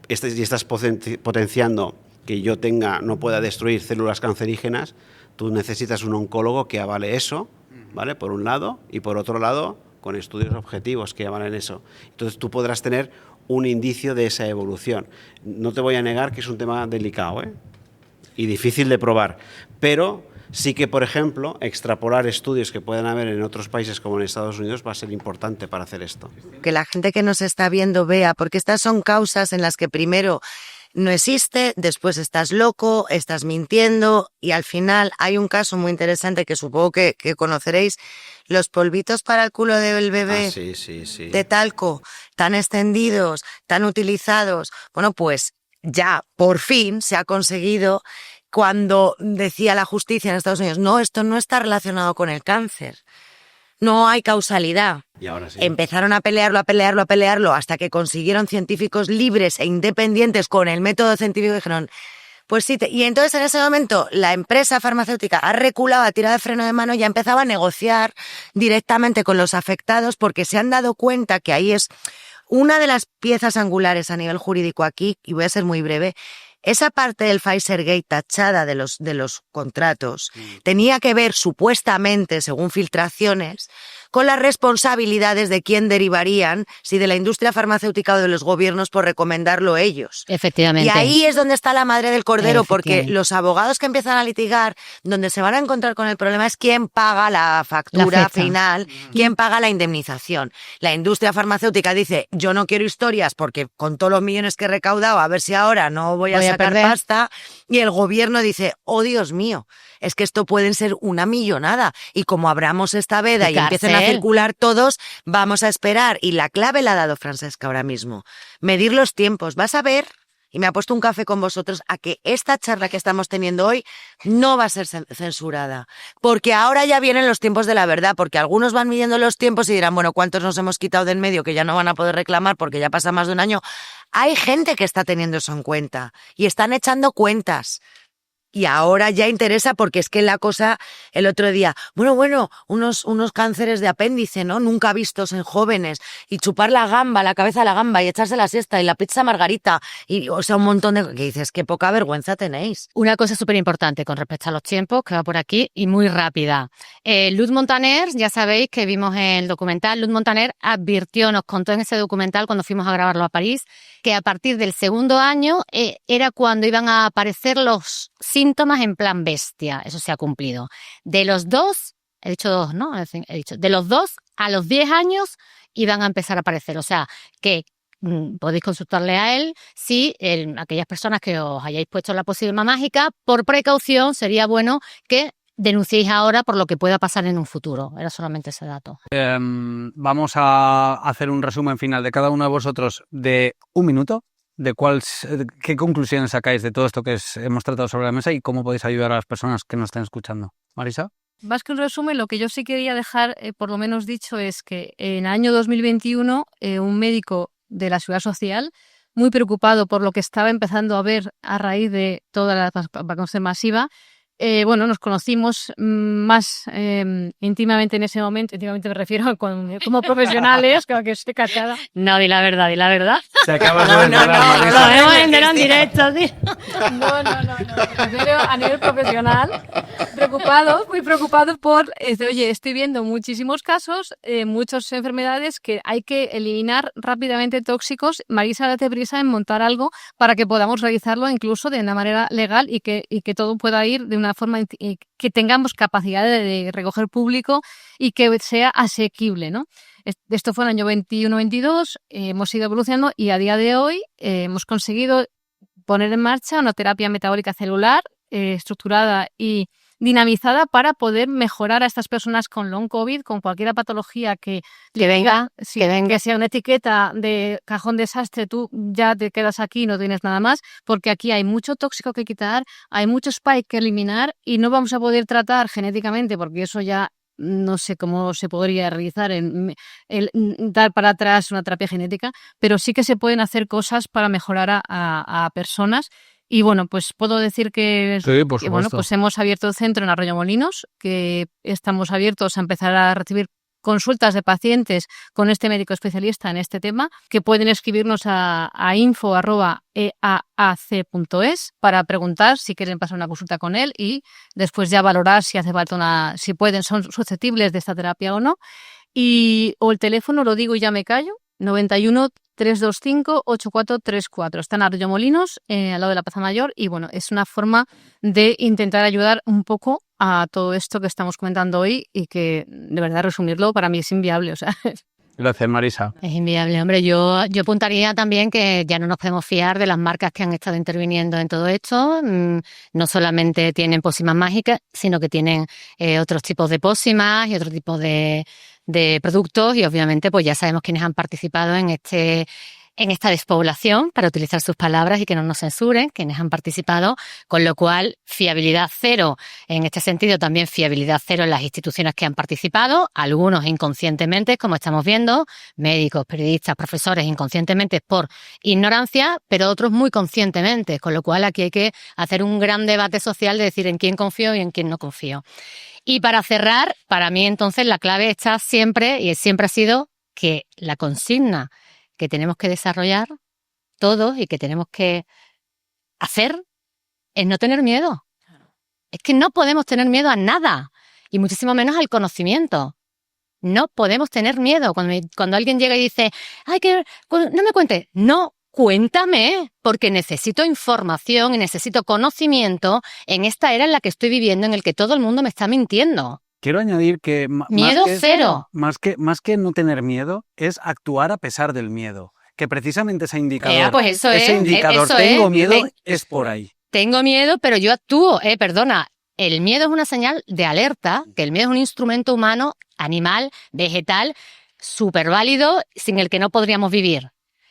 y estás potenciando que yo no pueda destruir células cancerígenas, tú necesitas un oncólogo que avale eso, ¿vale? Por un lado, y por otro lado, con estudios objetivos que avalen eso. Entonces tú podrás tener un indicio de esa evolución. No te voy a negar que es un tema delicado, ¿eh? Y difícil de probar, pero sí que, por ejemplo, extrapolar estudios que pueden haber en otros países como en Estados Unidos va a ser importante para hacer esto. Que la gente que nos está viendo vea, porque estas son causas en las que primero no existe, después estás loco, estás mintiendo y al final hay un caso muy interesante que supongo que conoceréis, los polvitos para el culo del bebé Sí. de talco, tan extendidos, tan utilizados. Bueno, pues ya por fin se ha conseguido cuando decía la justicia en Estados Unidos, no, esto no está relacionado con el cáncer. No hay causalidad. Y ahora sí. Empezaron a pelearlo hasta que consiguieron científicos libres e independientes con el método científico y dijeron, pues sí. Y entonces en ese momento la empresa farmacéutica ha reculado, ha tirado de freno de mano y ha empezado a negociar directamente con los afectados porque se han dado cuenta que ahí es una de las piezas angulares a nivel jurídico aquí, y voy a ser muy breve. Esa parte del Pfizer Gate tachada de los contratos tenía que ver supuestamente, según filtraciones, con las responsabilidades de quién derivarían, si de la industria farmacéutica o de los gobiernos por recomendarlo ellos. Efectivamente. Y ahí es donde está la madre del cordero, porque los abogados que empiezan a litigar, donde se van a encontrar con el problema es quién paga la factura final, quién paga la indemnización. La industria farmacéutica dice, yo no quiero historias porque con todos los millones que he recaudado, a ver si ahora no voy a sacar pasta. Y el gobierno dice, oh Dios mío, es que esto pueden ser una millonada. Y como abramos esta veda y empiecen a circular todos, vamos a esperar. Y la clave la ha dado Francesca ahora mismo. Medir los tiempos. Vas a ver, y me ha puesto un café con vosotros, a que esta charla que estamos teniendo hoy no va a ser censurada. Porque ahora ya vienen los tiempos de la verdad, porque algunos van midiendo los tiempos y dirán, bueno, ¿cuántos nos hemos quitado del medio que ya no van a poder reclamar porque ya pasa más de un año? Hay gente que está teniendo eso en cuenta y están echando cuentas. Y ahora ya interesa porque es que la cosa, el otro día, bueno, unos cánceres de apéndice, ¿no? Nunca vistos en jóvenes. Y chupar la gamba, la cabeza de la gamba y echarse la siesta y la pizza margarita. Y, o sea, un montón de... que dices, qué poca vergüenza tenéis. Una cosa súper importante con respecto a los tiempos, que va por aquí, y muy rápida. Luz Montaner, ya sabéis que vimos el documental, Luz Montaner advirtió, nos contó en ese documental cuando fuimos a grabarlo a París, que a partir del segundo año era cuando iban a aparecer los síntomas en plan bestia. Eso se ha cumplido. De los 2, he dicho 2, ¿no? He dicho, de los 2 a los 10 años iban a empezar a aparecer. O sea, que podéis consultarle a él si aquellas personas que os hayáis puesto la pócima mágica, por precaución, sería bueno que denunciéis ahora por lo que pueda pasar en un futuro. Era solamente ese dato. Vamos a hacer un resumen final de cada uno de vosotros de un minuto, de qué conclusiones sacáis de todo esto que hemos tratado sobre la mesa y cómo podéis ayudar a las personas que nos estén escuchando. Marisa. Más que un resumen, lo que yo sí quería dejar por lo menos dicho es que en el año 2021 un médico de la Seguridad Social, muy preocupado por lo que estaba empezando a ver a raíz de toda la vacunación masiva, nos conocimos más íntimamente en ese momento. Íntimamente me refiero como profesionales, como que estoy cachada. No, di la verdad. Se acaba de enterar, Marisa. Lo hemos enterado en directo, tío. No. Me refiero a nivel profesional. Muy preocupados por, oye, estoy viendo muchísimos casos, muchas enfermedades que hay que eliminar rápidamente tóxicos. Marisa, date prisa en montar algo para que podamos realizarlo incluso de una manera legal y que todo pueda ir de una forma que tengamos capacidad de recoger público y que sea asequible, ¿no? Esto fue en el año 21-22, hemos ido evolucionando y a día de hoy hemos conseguido poner en marcha una terapia metabólica celular estructurada y dinamizada para poder mejorar a estas personas con long COVID, con cualquier patología que venga, sí, que venga. que sea una etiqueta de cajón desastre, tú ya te quedas aquí y no tienes nada más, porque aquí hay mucho tóxico que quitar, hay mucho spike que eliminar y no vamos a poder tratar genéticamente, porque eso ya no sé cómo se podría realizar dar para atrás una terapia genética, pero sí que se pueden hacer cosas para mejorar a personas. Y bueno, pues puedo decir que, Sí, por que, bueno, supuesto. pues hemos abierto el centro en Arroyomolinos, que estamos abiertos a empezar a recibir consultas de pacientes con este médico especialista en este tema, que pueden escribirnos a info@eaac.es para preguntar si quieren pasar una consulta con él y después ya valorar si hace falta si son susceptibles de esta terapia o no. O el teléfono, lo digo y ya me callo, 91 325 8434. Está en Arroyomolinos, al lado de la Plaza Mayor, y bueno, es una forma de intentar ayudar un poco a todo esto que estamos comentando hoy y que, de verdad, resumirlo para mí es inviable. O sea, Gracias, Marisa. Es inviable, hombre. Yo apuntaría también que ya no nos podemos fiar de las marcas que han estado interviniendo en todo esto. No solamente tienen pócimas mágicas, sino que tienen otros tipos de pócimas y otro tipo de productos, y obviamente pues ya sabemos quiénes han participado en esta despoblación, para utilizar sus palabras y que no nos censuren, quienes han participado, con lo cual fiabilidad cero. En este sentido también fiabilidad cero en las instituciones que han participado, algunos inconscientemente, como estamos viendo, médicos, periodistas, profesores inconscientemente por ignorancia, pero otros muy conscientemente, con lo cual aquí hay que hacer un gran debate social de decir en quién confío y en quién no confío. Y para cerrar, para mí entonces la clave está siempre, y siempre ha sido, que la consigna que tenemos que desarrollar todos y que tenemos que hacer es no tener miedo. Es que no podemos tener miedo a nada, y muchísimo menos al conocimiento. No podemos tener miedo. Cuando alguien llega y dice, ay, que no me cuentes. No, cuéntame, porque necesito información y necesito conocimiento en esta era en la que estoy viviendo, en el que todo el mundo me está mintiendo. Quiero añadir que miedo cero. Más que no tener miedo, es actuar a pesar del miedo. Que precisamente ese indicador, Pues eso indicador eso tengo miedo, es por ahí. Tengo miedo, pero yo actúo. Perdona, el miedo es una señal de alerta, que el miedo es un instrumento humano, animal, vegetal, súper válido, sin el que no podríamos vivir.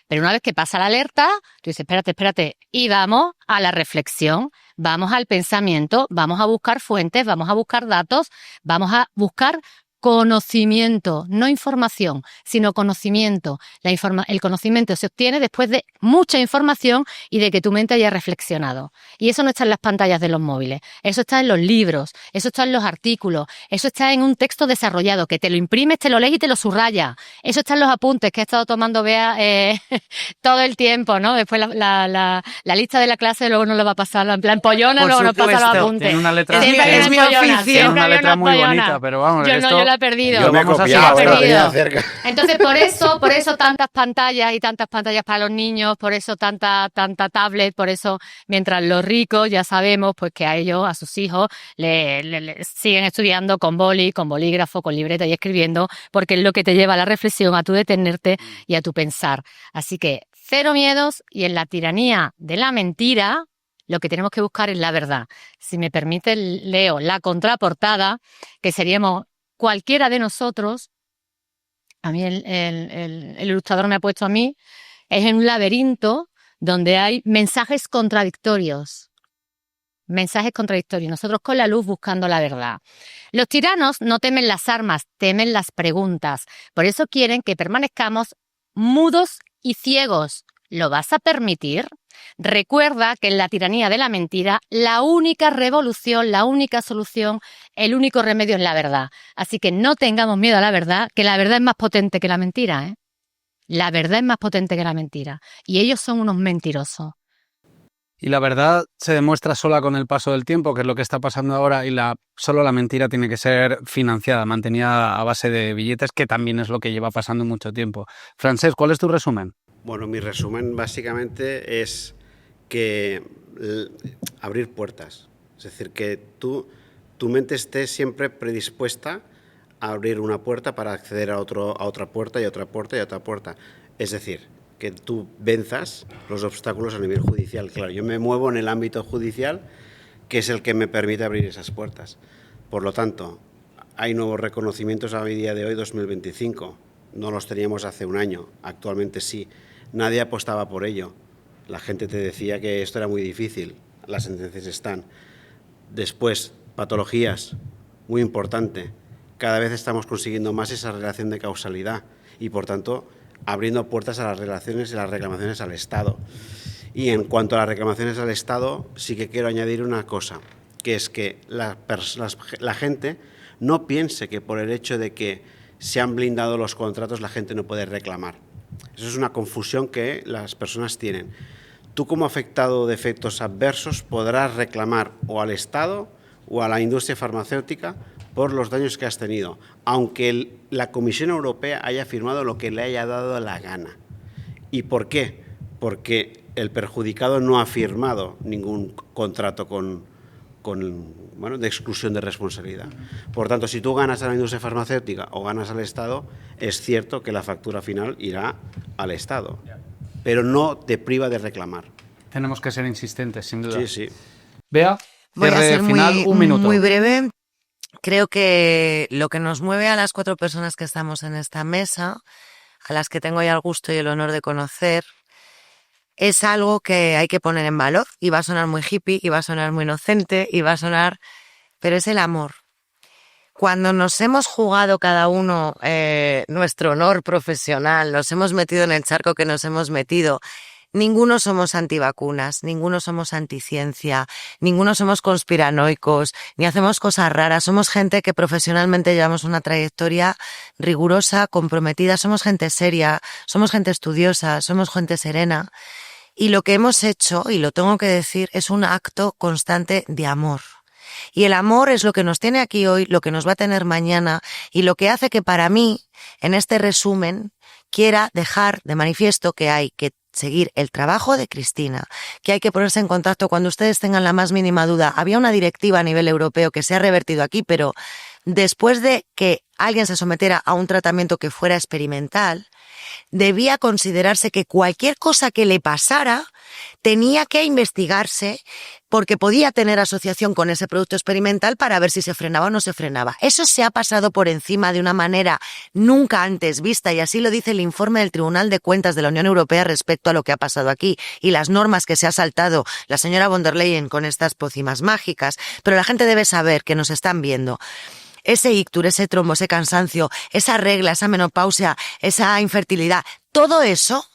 Pero una vez que pasa la alerta, tú dices, espérate, y vamos a la reflexión, vamos al pensamiento, vamos a buscar fuentes, vamos a buscar datos, vamos a buscar conocimiento, no información, sino conocimiento. El conocimiento se obtiene después de mucha información y de que tu mente haya reflexionado. Y eso no está en las pantallas de los móviles, eso está en los libros, eso está en los artículos, eso está en un texto desarrollado, que te lo imprimes, te lo lees y te lo subrayas. Eso está en los apuntes que ha estado tomando Bea todo el tiempo, ¿no? Después la lista de la clase luego nos lo va a pasar, en plan pollona, luego nos pasa los apuntes. Tiene una letra, es mi oficio. Tiene una letra muy bonita, pero vamos, yo la he perdido. Yo me he copiado, la tenía cerca. Entonces, por eso tantas pantallas y tantas pantallas para los niños, por eso tanta tablet, por eso mientras los ricos ya sabemos pues que a ellos, a sus hijos, le siguen estudiando con boli, con bolígrafo, con libreta y escribiendo, porque es lo que te lleva a la reflexión, a tu detenerte y a tu pensar. Así que cero miedos, y en la tiranía de la mentira lo que tenemos que buscar es la verdad. Si me permite, leo la contraportada, que seríamos cualquiera de nosotros. A mí el ilustrador me ha puesto a mí, es en un laberinto donde hay mensajes contradictorios. Mensajes contradictorios. Nosotros con la luz buscando la verdad. Los tiranos no temen las armas, temen las preguntas. Por eso quieren que permanezcamos mudos y ciegos. ¿Lo vas a permitir? Recuerda que en la tiranía de la mentira, la única revolución, la única solución, el único remedio es la verdad. Así que no tengamos miedo a la verdad, que la verdad es más potente que la mentira, ¿eh? La verdad es más potente que la mentira. Y ellos son unos mentirosos. Y la verdad se demuestra sola con el paso del tiempo, que es lo que está pasando ahora, y solo la mentira tiene que ser financiada, mantenida a base de billetes, que también es lo que lleva pasando mucho tiempo. Francesc, ¿cuál es tu resumen? Bueno, mi resumen básicamente es que abrir puertas. Es decir, que tu mente esté siempre predispuesta a abrir una puerta para acceder a otra puerta y otra puerta y otra puerta. Es decir, que tú venzas los obstáculos a nivel judicial. Claro, yo me muevo en el ámbito judicial, que es el que me permite abrir esas puertas. Por lo tanto, hay nuevos reconocimientos a día de hoy, 2025. No los teníamos hace un año, actualmente sí. Nadie apostaba por ello. La gente te decía que esto era muy difícil, las sentencias están. Después, patologías, muy importante. Cada vez estamos consiguiendo más esa relación de causalidad y, por tanto, abriendo puertas a las relaciones y las reclamaciones al Estado. Y en cuanto a las reclamaciones al Estado, sí que quiero añadir una cosa, que es que la gente no piense que por el hecho de que se han blindado los contratos la gente no puede reclamar. Eso es una confusión que las personas tienen. Tú, como afectado de efectos adversos, podrás reclamar o al Estado o a la industria farmacéutica por los daños que has tenido, aunque la Comisión Europea haya firmado lo que le haya dado la gana. ¿Y por qué? Porque el perjudicado no ha firmado ningún contrato de exclusión de responsabilidad. Por tanto, si tú ganas a la industria farmacéutica o ganas al Estado, es cierto que la factura final irá al Estado, pero no te priva de reclamar. Tenemos que ser insistentes, sin duda. Sí, sí. Bea, Voy a ser final, un minuto. muy breve. Creo que lo que nos mueve a las 4 personas que estamos en esta mesa, a las que tengo ya el gusto y el honor de conocer, es algo que hay que poner en valor, y va a sonar muy hippie, y va a sonar muy inocente, y va a sonar... pero es el amor. Cuando nos hemos jugado cada uno nuestro honor profesional, nos hemos metido en el charco que nos hemos metido, ninguno somos antivacunas, ninguno somos anticiencia, ninguno somos conspiranoicos, ni hacemos cosas raras. Somos gente que profesionalmente llevamos una trayectoria rigurosa, comprometida, somos gente seria, somos gente estudiosa, somos gente serena. Y lo que hemos hecho, y lo tengo que decir, es un acto constante de amor. Y el amor es lo que nos tiene aquí hoy, lo que nos va a tener mañana, y lo que hace que para mí, en este resumen, quiera dejar de manifiesto que hay que seguir el trabajo de Cristina, que hay que ponerse en contacto cuando ustedes tengan la más mínima duda. Había una directiva a nivel europeo que se ha revertido aquí, pero después de que alguien se sometiera a un tratamiento que fuera experimental, debía considerarse que cualquier cosa que le pasara tenía que investigarse porque podía tener asociación con ese producto experimental para ver si se frenaba o no se frenaba. Eso se ha pasado por encima de una manera nunca antes vista, y así lo dice el informe del Tribunal de Cuentas de la Unión Europea respecto a lo que ha pasado aquí y las normas que se ha saltado la señora von der Leyen con estas pócimas mágicas. Pero la gente debe saber que nos están viendo. Ese ictus, ese trombo, ese cansancio, esa regla, esa menopausia, esa infertilidad, todo eso,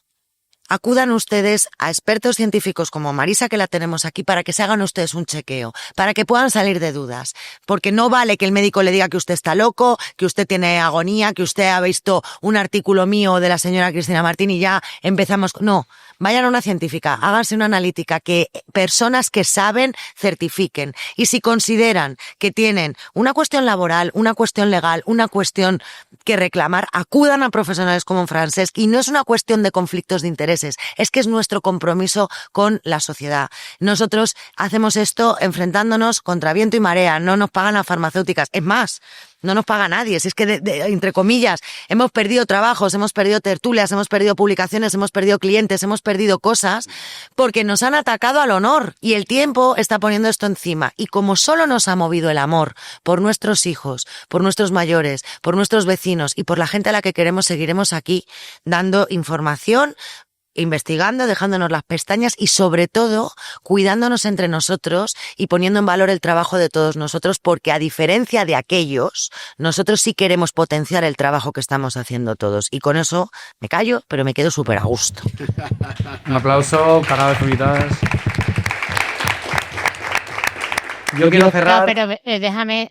acudan ustedes a expertos científicos como Marisa, que la tenemos aquí, para que se hagan ustedes un chequeo, para que puedan salir de dudas. Porque no vale que el médico le diga que usted está loco, que usted tiene agonía, que usted ha visto un artículo mío de la señora Cristina Martín y ya empezamos. No, vayan a una científica, háganse una analítica, que personas que saben certifiquen. Y si consideran que tienen una cuestión laboral, una cuestión legal, una cuestión que reclamar, acudan a profesionales como Francesc. Y no es una cuestión de conflictos de intereses, es que es nuestro compromiso con la sociedad. Nosotros hacemos esto enfrentándonos contra viento y marea, no nos pagan las farmacéuticas, es más, no nos paga nadie, si es que, entre comillas, hemos perdido trabajos, hemos perdido tertulias, hemos perdido publicaciones, hemos perdido clientes, hemos perdido cosas, porque nos han atacado al honor, y el tiempo está poniendo esto encima. Y como solo nos ha movido el amor por nuestros hijos, por nuestros mayores, por nuestros vecinos y por la gente a la que queremos, seguiremos aquí dando información, investigando, dejándonos las pestañas y, sobre todo, cuidándonos entre nosotros y poniendo en valor el trabajo de todos nosotros, porque, a diferencia de aquellos, nosotros sí queremos potenciar el trabajo que estamos haciendo todos. Y con eso me callo, pero me quedo súper a gusto. Un aplauso para las invitadas. Yo quiero cerrar... No, pero déjame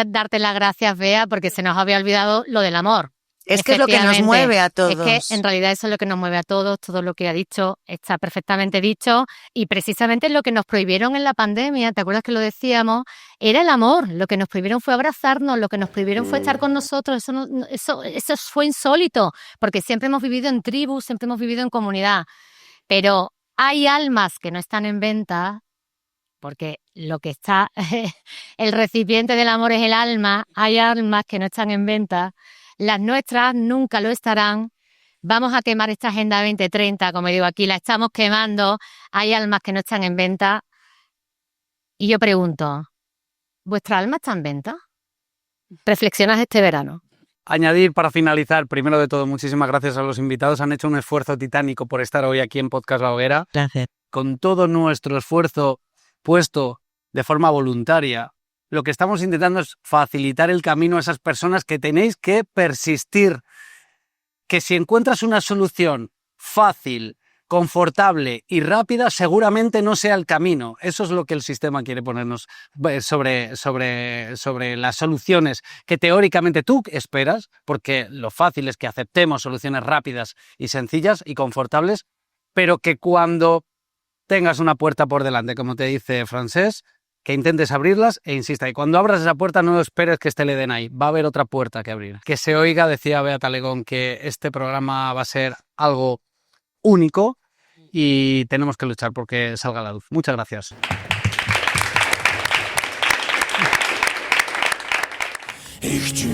darte las gracias, Bea, porque se nos había olvidado lo del amor. Es que es lo que nos mueve a todos. Es que en realidad eso es lo que nos mueve a todos, todo lo que ha dicho está perfectamente dicho, y precisamente lo que nos prohibieron en la pandemia, ¿te acuerdas que lo decíamos? Era el amor, lo que nos prohibieron fue abrazarnos, lo que nos prohibieron fue estar con nosotros, eso fue insólito, porque siempre hemos vivido en tribus, siempre hemos vivido en comunidad, pero hay almas que no están en venta, porque lo que está, el recipiente del amor es el alma, hay almas que no están en venta. Las nuestras nunca lo estarán. Vamos a quemar esta Agenda 2030, como digo aquí, la estamos quemando. Hay almas que no están en venta. Y yo pregunto, ¿vuestra alma está en venta? ¿Reflexionas este verano? Añadir para finalizar, primero de todo, muchísimas gracias a los invitados. Han hecho un esfuerzo titánico por estar hoy aquí en Podcast La Hoguera. Gracias. Con todo nuestro esfuerzo puesto de forma voluntaria, lo que estamos intentando es facilitar el camino a esas personas que tenéis que persistir. Que si encuentras una solución fácil, confortable y rápida, seguramente no sea el camino. Eso es lo que el sistema quiere ponernos sobre las soluciones que teóricamente tú esperas, porque lo fácil es que aceptemos soluciones rápidas y sencillas y confortables, pero que cuando tengas una puerta por delante, como te dice Francesc, que intentes abrirlas e insista. Y cuando abras esa puerta no esperes que esté el Edén ahí. Va a haber otra puerta que abrir. Que se oiga, decía Beata Legón, que este programa va a ser algo único y tenemos que luchar porque salga a la luz. Muchas gracias. Ich